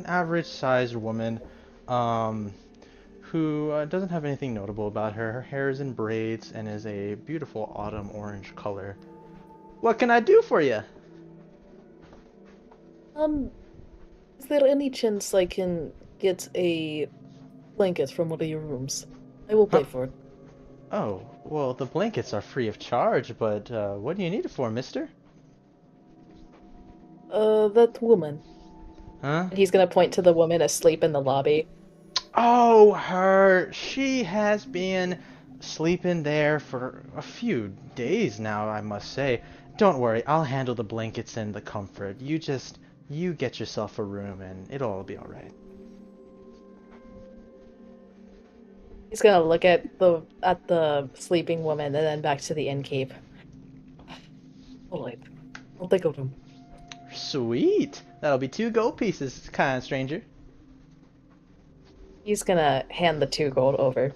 A: average-sized woman, who doesn't have anything notable about her. Her hair is in braids and is a beautiful autumn orange color. What can I do for you?
J: Is there any chance I can get a blanket from one of your rooms? I will pay for it.
A: Oh, well, the blankets are free of charge, but what do you need it for, mister?
J: That woman.
A: Huh?
H: He's gonna point to the woman asleep in the lobby.
A: Oh, her. She has been sleeping there for a few days now, I must say. Don't worry, I'll handle the blankets and the comfort. You get yourself a room and it'll all be alright.
H: He's gonna look at the sleeping woman and then back to the innkeep.
J: Alright. I'll take a room.
A: Sweet. That'll be 2 gold pieces, kind stranger.
J: He's gonna hand the 2 gold over.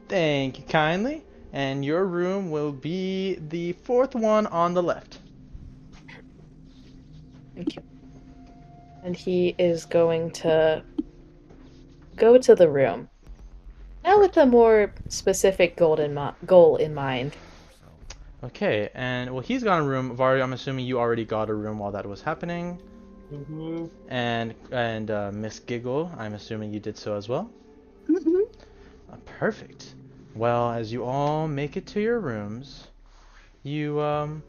A: Thank you kindly. And your room will be the 4th one on the left.
J: Thank you. And he is going to go to the room. Now with a more specific goal in mind.
A: Okay, and well, he's got a room. Vari, I'm assuming you already got a room while that was happening.
D: Mm-hmm.
A: And Miss Giggle, I'm assuming you did so as well.
C: Mm-hmm.
A: Perfect. Well, as you all make it to your rooms, you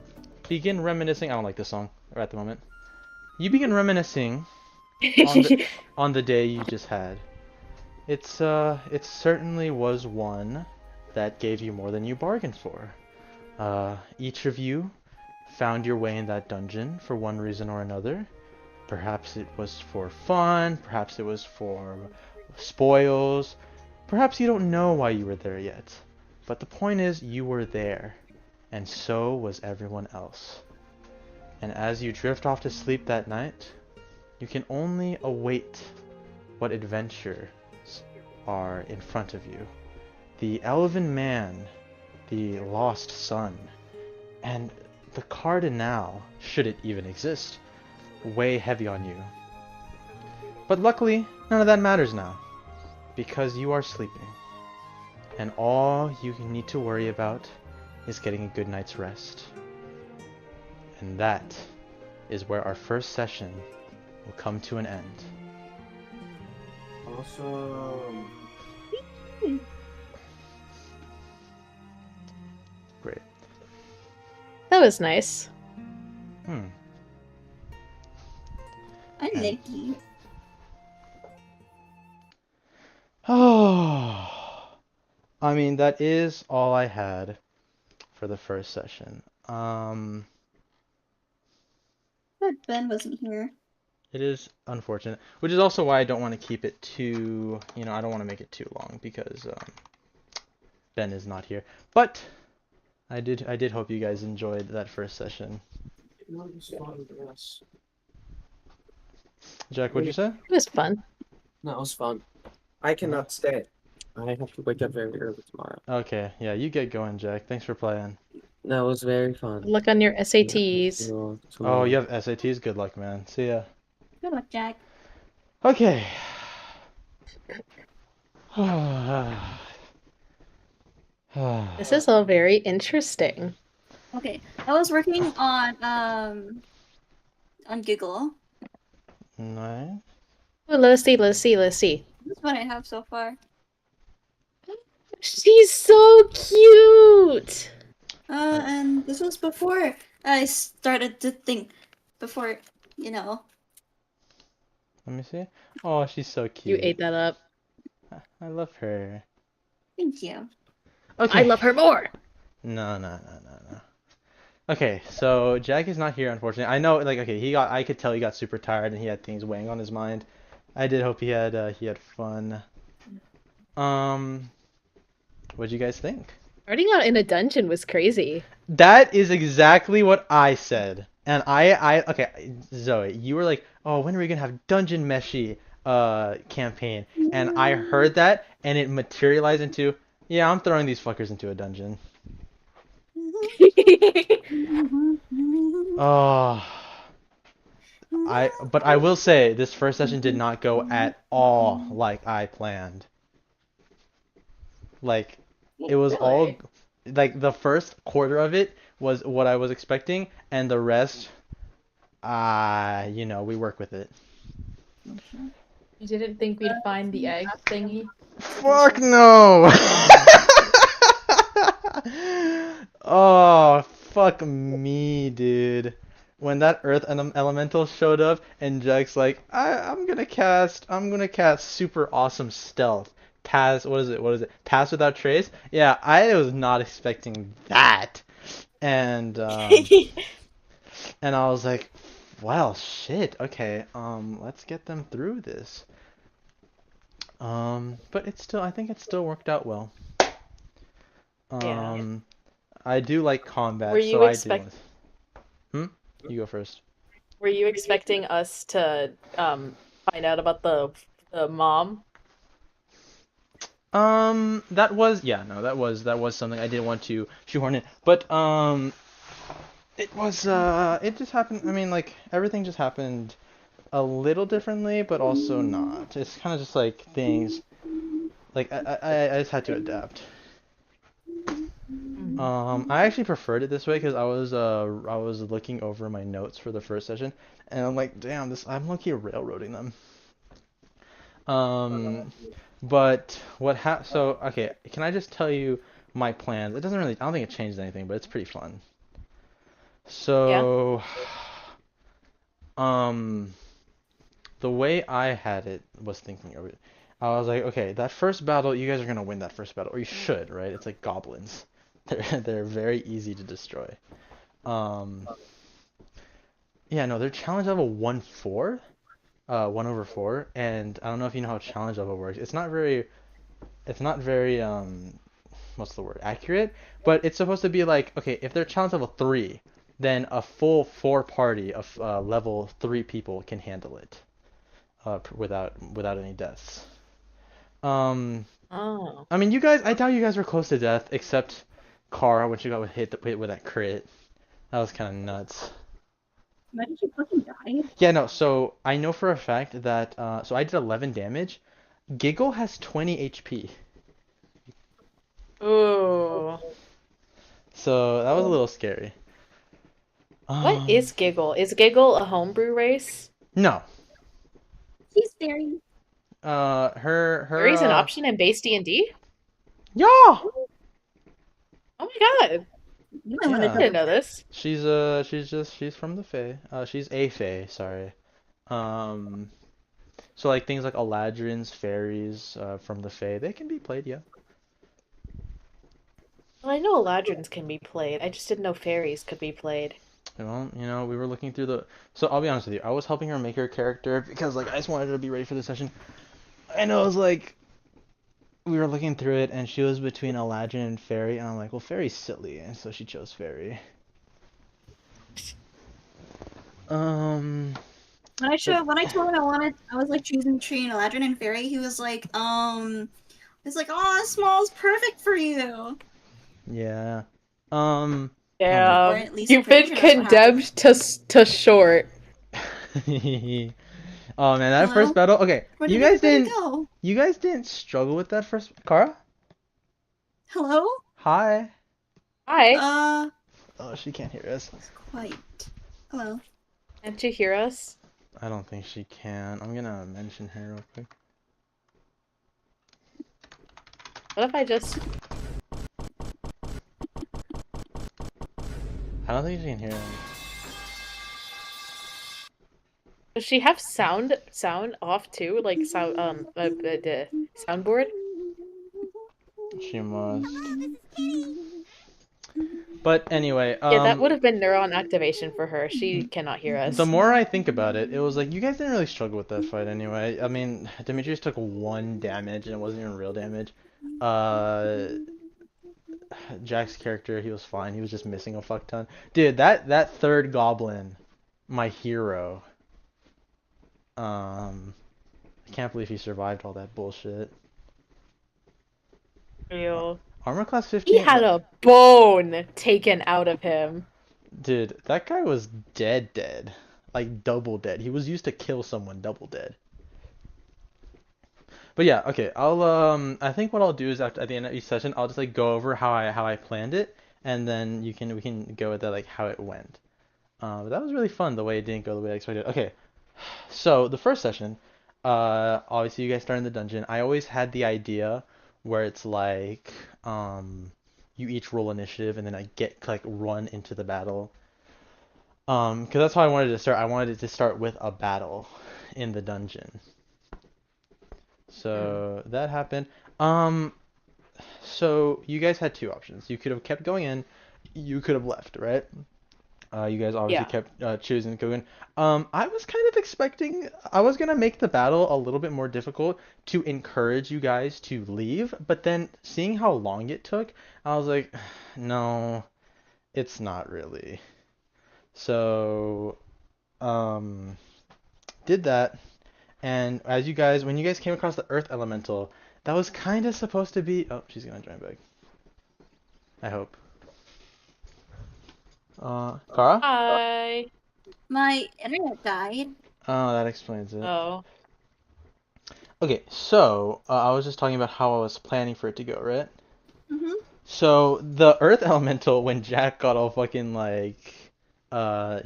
A: begin reminiscing. I don't like this song at the moment. You begin reminiscing on the day you just had. It certainly was one that gave you more than you bargained for. Each of you found your way in that dungeon for one reason or another. Perhaps it was for fun, perhaps it was for spoils, perhaps you don't know why you were there yet. But the point is, you were there, and so was everyone else. And as you drift off to sleep that night, you can only await what adventures are in front of you. The elven man, the lost son, and the cardinal, should it even exist, weigh heavy on you. But luckily, none of that matters now, because you are sleeping, and all you need to worry about is getting a good night's rest. And that is where our first session will come to an end.
D: Awesome.
A: Great.
G: That was nice.
C: I like you.
A: Oh, I mean, that is all I had for the first session.
C: But Ben wasn't here.
A: It is unfortunate, which is also why I don't want to keep it too, I don't want to make it too long because Ben is not here. But I did hope you guys enjoyed that first session.
K: It was fun, yes.
A: Jack, what'd you say?
G: It was fun.
K: No, it was fun.
D: I cannot stay. I have to wake up very early tomorrow.
A: Okay, yeah, you get going, Jack. Thanks for playing.
F: That was very fun.
G: Good luck on your SATs.
A: Oh, you have SATs? Good luck, man. See ya.
C: Good luck, Jack.
A: Okay.
G: This is all very interesting.
C: Okay, I was working on Google.
A: Nice.
G: Well, let's see.
C: This is what I have so far.
G: She's so cute.
C: And this was before I started to think. Before,
A: Let me see. Oh, she's so
G: You
A: cute.
G: ate that up.
A: I love her.
C: Thank you.
A: Okay.
G: I love her more.
A: No. Okay, so Jack is not here, unfortunately. I know, I could tell he got super tired and he had things weighing on his mind. I did hope he had fun. What'd you guys think?
G: Starting out in a dungeon was crazy.
A: That is exactly what I said. And okay, Zoe, you were like, oh, when are we gonna have Dungeon Meshi campaign? And I heard that, and it materialized into, yeah, I'm throwing these fuckers into a dungeon. Oh, but I will say, this first session did not go at all like I planned. Like, it was all, like, the first quarter of it was what I was expecting, and the rest, we work with it.
J: You didn't think we'd find the egg thingy?
A: Fuck no! Oh, fuck me, dude. When that earth elemental showed up and Jack's like, I'm gonna cast super awesome stealth. Pass, what is it? Pass without trace? Yeah, I was not expecting that. And and I was like, well, shit. Okay, let's get them through this. But I think it still worked out well. I do like combat,
J: Were you
A: so
J: expect-
A: I do. You go first.
H: Were you expecting us to find out about the mom?
A: That was yeah, no, that was something I did want to shoehorn in, but it just happened. I mean, like everything just happened a little differently, but also not. It's kind of just like things like I just had to adapt. I actually preferred it this way because I was looking over my notes for the first session, and I'm like, damn, this I'm lucky railroading them. Um, but so okay, can I just tell you my plans? It doesn't really, I don't think it changed anything, but it's pretty fun.
H: Yeah.
A: So, um, the way I had it was thinking of it. I was like, okay, that first battle, you guys are gonna win that first battle, or you should, right? It's like goblins. They're very easy to destroy. Um, yeah, no, they're challenge level 1/4, 1/4, and I don't know if you know how challenge level works. It's not very what's the word? Accurate, but it's supposed to be like, okay, if they're challenge level 3, then a full 4 party of level 3 people can handle it without any deaths. Um,
H: Oh.
A: I mean, you guys, I doubt you guys were close to death, except Kara when she got hit with that crit. That was kind of nuts.
C: Imagine she fucking died.
A: Yeah, no, so I know for a fact that so I did 11 damage. Giggle has 20 HP.
H: Ooh.
A: So that was a little scary.
H: What
A: Um,
H: is Giggle? Is Giggle a homebrew race?
A: no.
C: She's very.
A: Her
H: Fairy's an option in base D&D?
A: yeah.
H: Oh my god.
C: You might want to
A: Yeah.
H: I didn't
C: double
H: know
C: check.
H: this.
A: She's from the Fae. She's a Fae, sorry. Um, so like things like Eladrins, fairies, from the Fae, they can be played, yeah.
H: Well, I know Eladrins can be played. I just didn't know fairies could be played.
A: Well, we were looking through the. So I'll be honest with you, I was helping her make her character because like I just wanted her to be ready for the session. And I was like, we were looking through it, and she was between Eladrin and Fairy, and I'm like, well, Fairy's silly, and so she chose Fairy. Um, but
C: When I told him I was like choosing between Eladrin and Fairy, he's like, oh, small is perfect for you.
A: yeah. Um, oh,
C: Or
H: Yeah,
C: at least I'm
H: you've
C: pretty
H: been
C: sure that's what
H: condemned
C: happened.
H: to short.
A: oh man, that first
C: Hello?
A: battle. Okay,
C: Where
A: you
C: did
A: guys
C: everybody
A: didn't.
C: go?
A: You guys didn't struggle with that first. Kara,
C: Hello?
A: hi.
H: Hi,
A: Oh, she can't hear us.
C: It's quite. Hello.
H: can't you hear us?
A: I don't think she can. I'm gonna mention her real quick.
H: What if I just...
A: I don't think she can hear us.
H: Does she have sound off too? Like the soundboard?
A: She must. But anyway,
H: Yeah, that would have been neuron activation for her. She cannot hear
A: the
H: us.
A: more I think about it, it was like you guys didn't really struggle with that fight anyway. I mean, Demetrius took 1 damage and it wasn't even real damage. Uh, Jack's character, he was fine. He was just missing a fuck ton. Dude, that third goblin, my hero. I can't believe he survived all that bullshit.
H: Real.
A: Armor class
H: He
A: 15.
H: had a bone taken out of him.
A: Dude, that guy was dead. Like double dead. He was used to kill someone double dead. But yeah, okay. I think what I'll do is at the end of each session, I'll just like go over how I planned it, and then we can go with that like how it went. But that was really fun the way it didn't go the way I expected. Okay, so the first session, obviously you guys start in the dungeon. I always had the idea where it's like, you each roll initiative and then I get like run into the battle. Because that's how I wanted to start. I wanted it to start with a battle in the dungeon. So that happened. Um, so you guys had 2 options. You could have kept going in, you could have left, right? You guys obviously
H: Yeah.
A: kept choosing to go in. I was kind of expecting I was gonna make the battle a little bit more difficult to encourage you guys to leave, but then seeing how long it took, I was like, no, it's not really. So um did that, and as you guys when you guys came across the earth elemental, that was kind of supposed to be. Oh, she's gonna join back. I hope. Kara?
H: Hi.
C: My internet died.
A: Oh, that explains it.
H: Oh.
A: Okay, so I was just talking about how I was planning for it to go, right?
C: Mm-hmm.
A: So the Earth Elemental, when Jack got all fucking like,
C: Do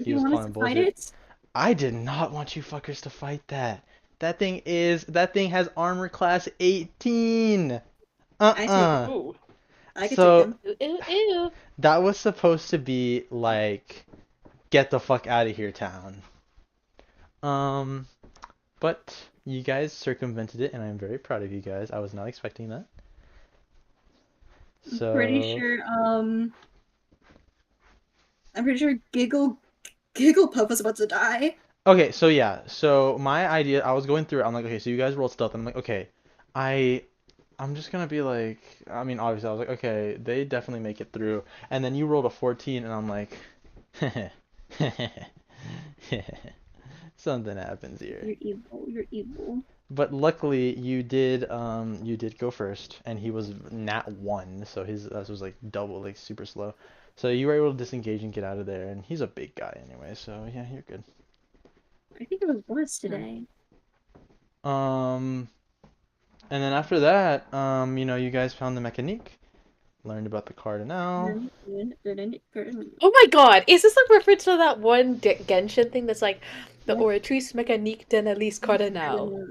A: he
C: you
A: was
C: want us
A: calling
C: to fight
A: bullshit.
C: it?
A: I did not want you fuckers to fight that. That thing has armor class 18.
C: I take
A: Uh-uh.
C: him.
H: Ooh.
C: I could take
A: So
C: him.
H: Ew, ew, ew.
A: that was supposed to be like, get the fuck out of here, town. Um, but you guys circumvented it, and I'm very proud of you guys. I was not expecting that.
C: Pretty
A: So.
C: sure. I'm pretty sure Giggle Puff was about to die.
A: Okay, so yeah, so my idea, I was going through it, I'm like, okay, so you guys rolled stealth, and I'm like, okay, I, I'm just gonna be like, I mean, obviously, I was like, okay, they definitely make it through, and then you rolled a 14, and I'm like, something happens here.
C: You're evil. You're evil.
A: But luckily, you did go first, and he was nat 1, so his that was like double, like super slow. So you were able to disengage and get out of there, and he's a big guy anyway, so yeah, you're good.
C: I think it was Bliss today.
A: Um, and then after that, you guys found the mechanique, learned about the cardinal.
H: Oh my god, is this a reference to that one Genshin thing that's like the Oratrice Mécanique d'Analyse Cardinal?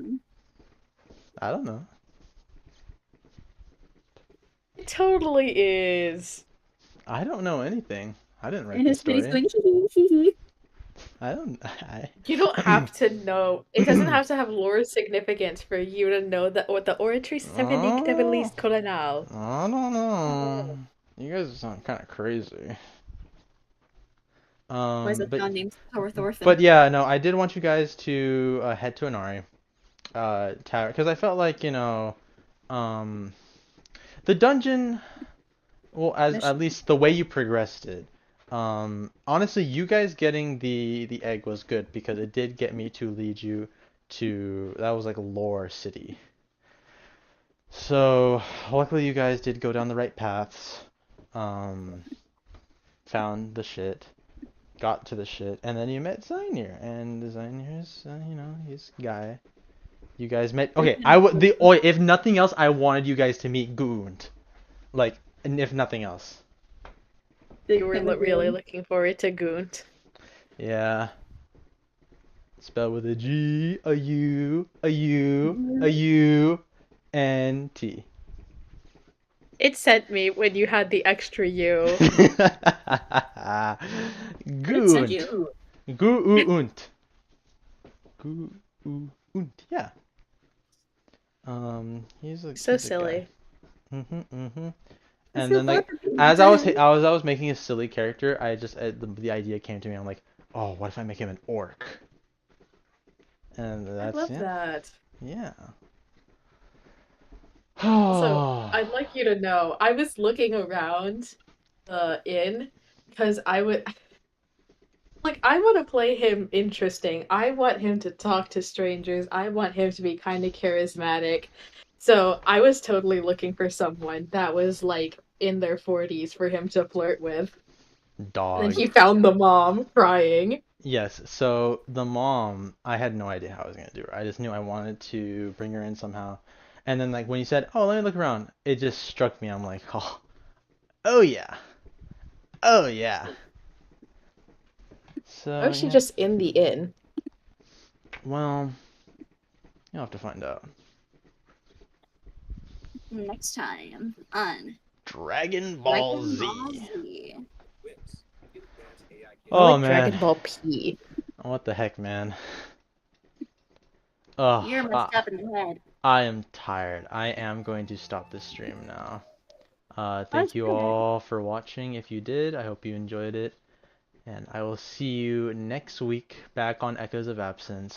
A: I don't know.
H: It totally is.
A: I don't know anything. I didn't write
C: And
A: the
C: his face
A: story.
C: going hee hee hee.
A: I don't. I.
H: You don't have to know. It doesn't have to have lore significance for you to know that what the Oratrice Mécanique d'Analyse Cardinal.
A: I don't know. You guys sound kind of crazy.
C: Why is that
A: But
C: sound named Tower Thorfinn?
A: but yeah, no, I did want you guys to head to Inari, tower, because I felt like um, the dungeon. Well, as at least the way you progressed it. Honestly, you guys getting the egg was good because it did get me to lead you to that was like Lore City. So luckily you guys did go down the right paths. Um, Found the shit, got to the shit, and then you met Zynier, and Zynier's he's a guy. You guys met. Okay, if nothing else, I wanted you guys to meet Goond, like, and if nothing else.
H: You were really looking forward to Goont.
A: Yeah. Spelled with a G, a U, a U, a U, and T.
H: It sent me when you had the extra U.
A: Goont. Gooont. Gooont. Yeah. He's a
H: silly.
A: Guy. And then like as I was making a silly character, the idea came to me. I'm like, oh, what if I make him an orc? And that's
H: I love that.
A: Yeah.
H: Also, I'd like you to know, I was looking around the inn because I would like I want to play him interesting. I want him to talk to strangers. I want him to be kind of charismatic. So I was totally looking for someone that was like in their 40s for him to flirt with.
A: Dog.
H: And then he found the mom crying.
A: Yes, so the mom, I had no idea how I was gonna do her. I just knew I wanted to bring her in somehow. And then like when you said, "Oh, let me look around," it just struck me. I'm like, oh yeah, oh yeah. So
H: Oh, she
A: yeah.
H: just in the inn.
A: Well, you'll have to find out.
C: Next time on
A: Dragon Ball Z.
H: I
A: Oh
H: like
A: man.
H: Dragon Ball P.
A: What the heck, man? Oh,
C: You're messed up in the head.
A: I am tired. I am going to stop this stream now. Thank you all for watching. If you did, I hope you enjoyed it. And I will see you next week back on Echoes of Absence.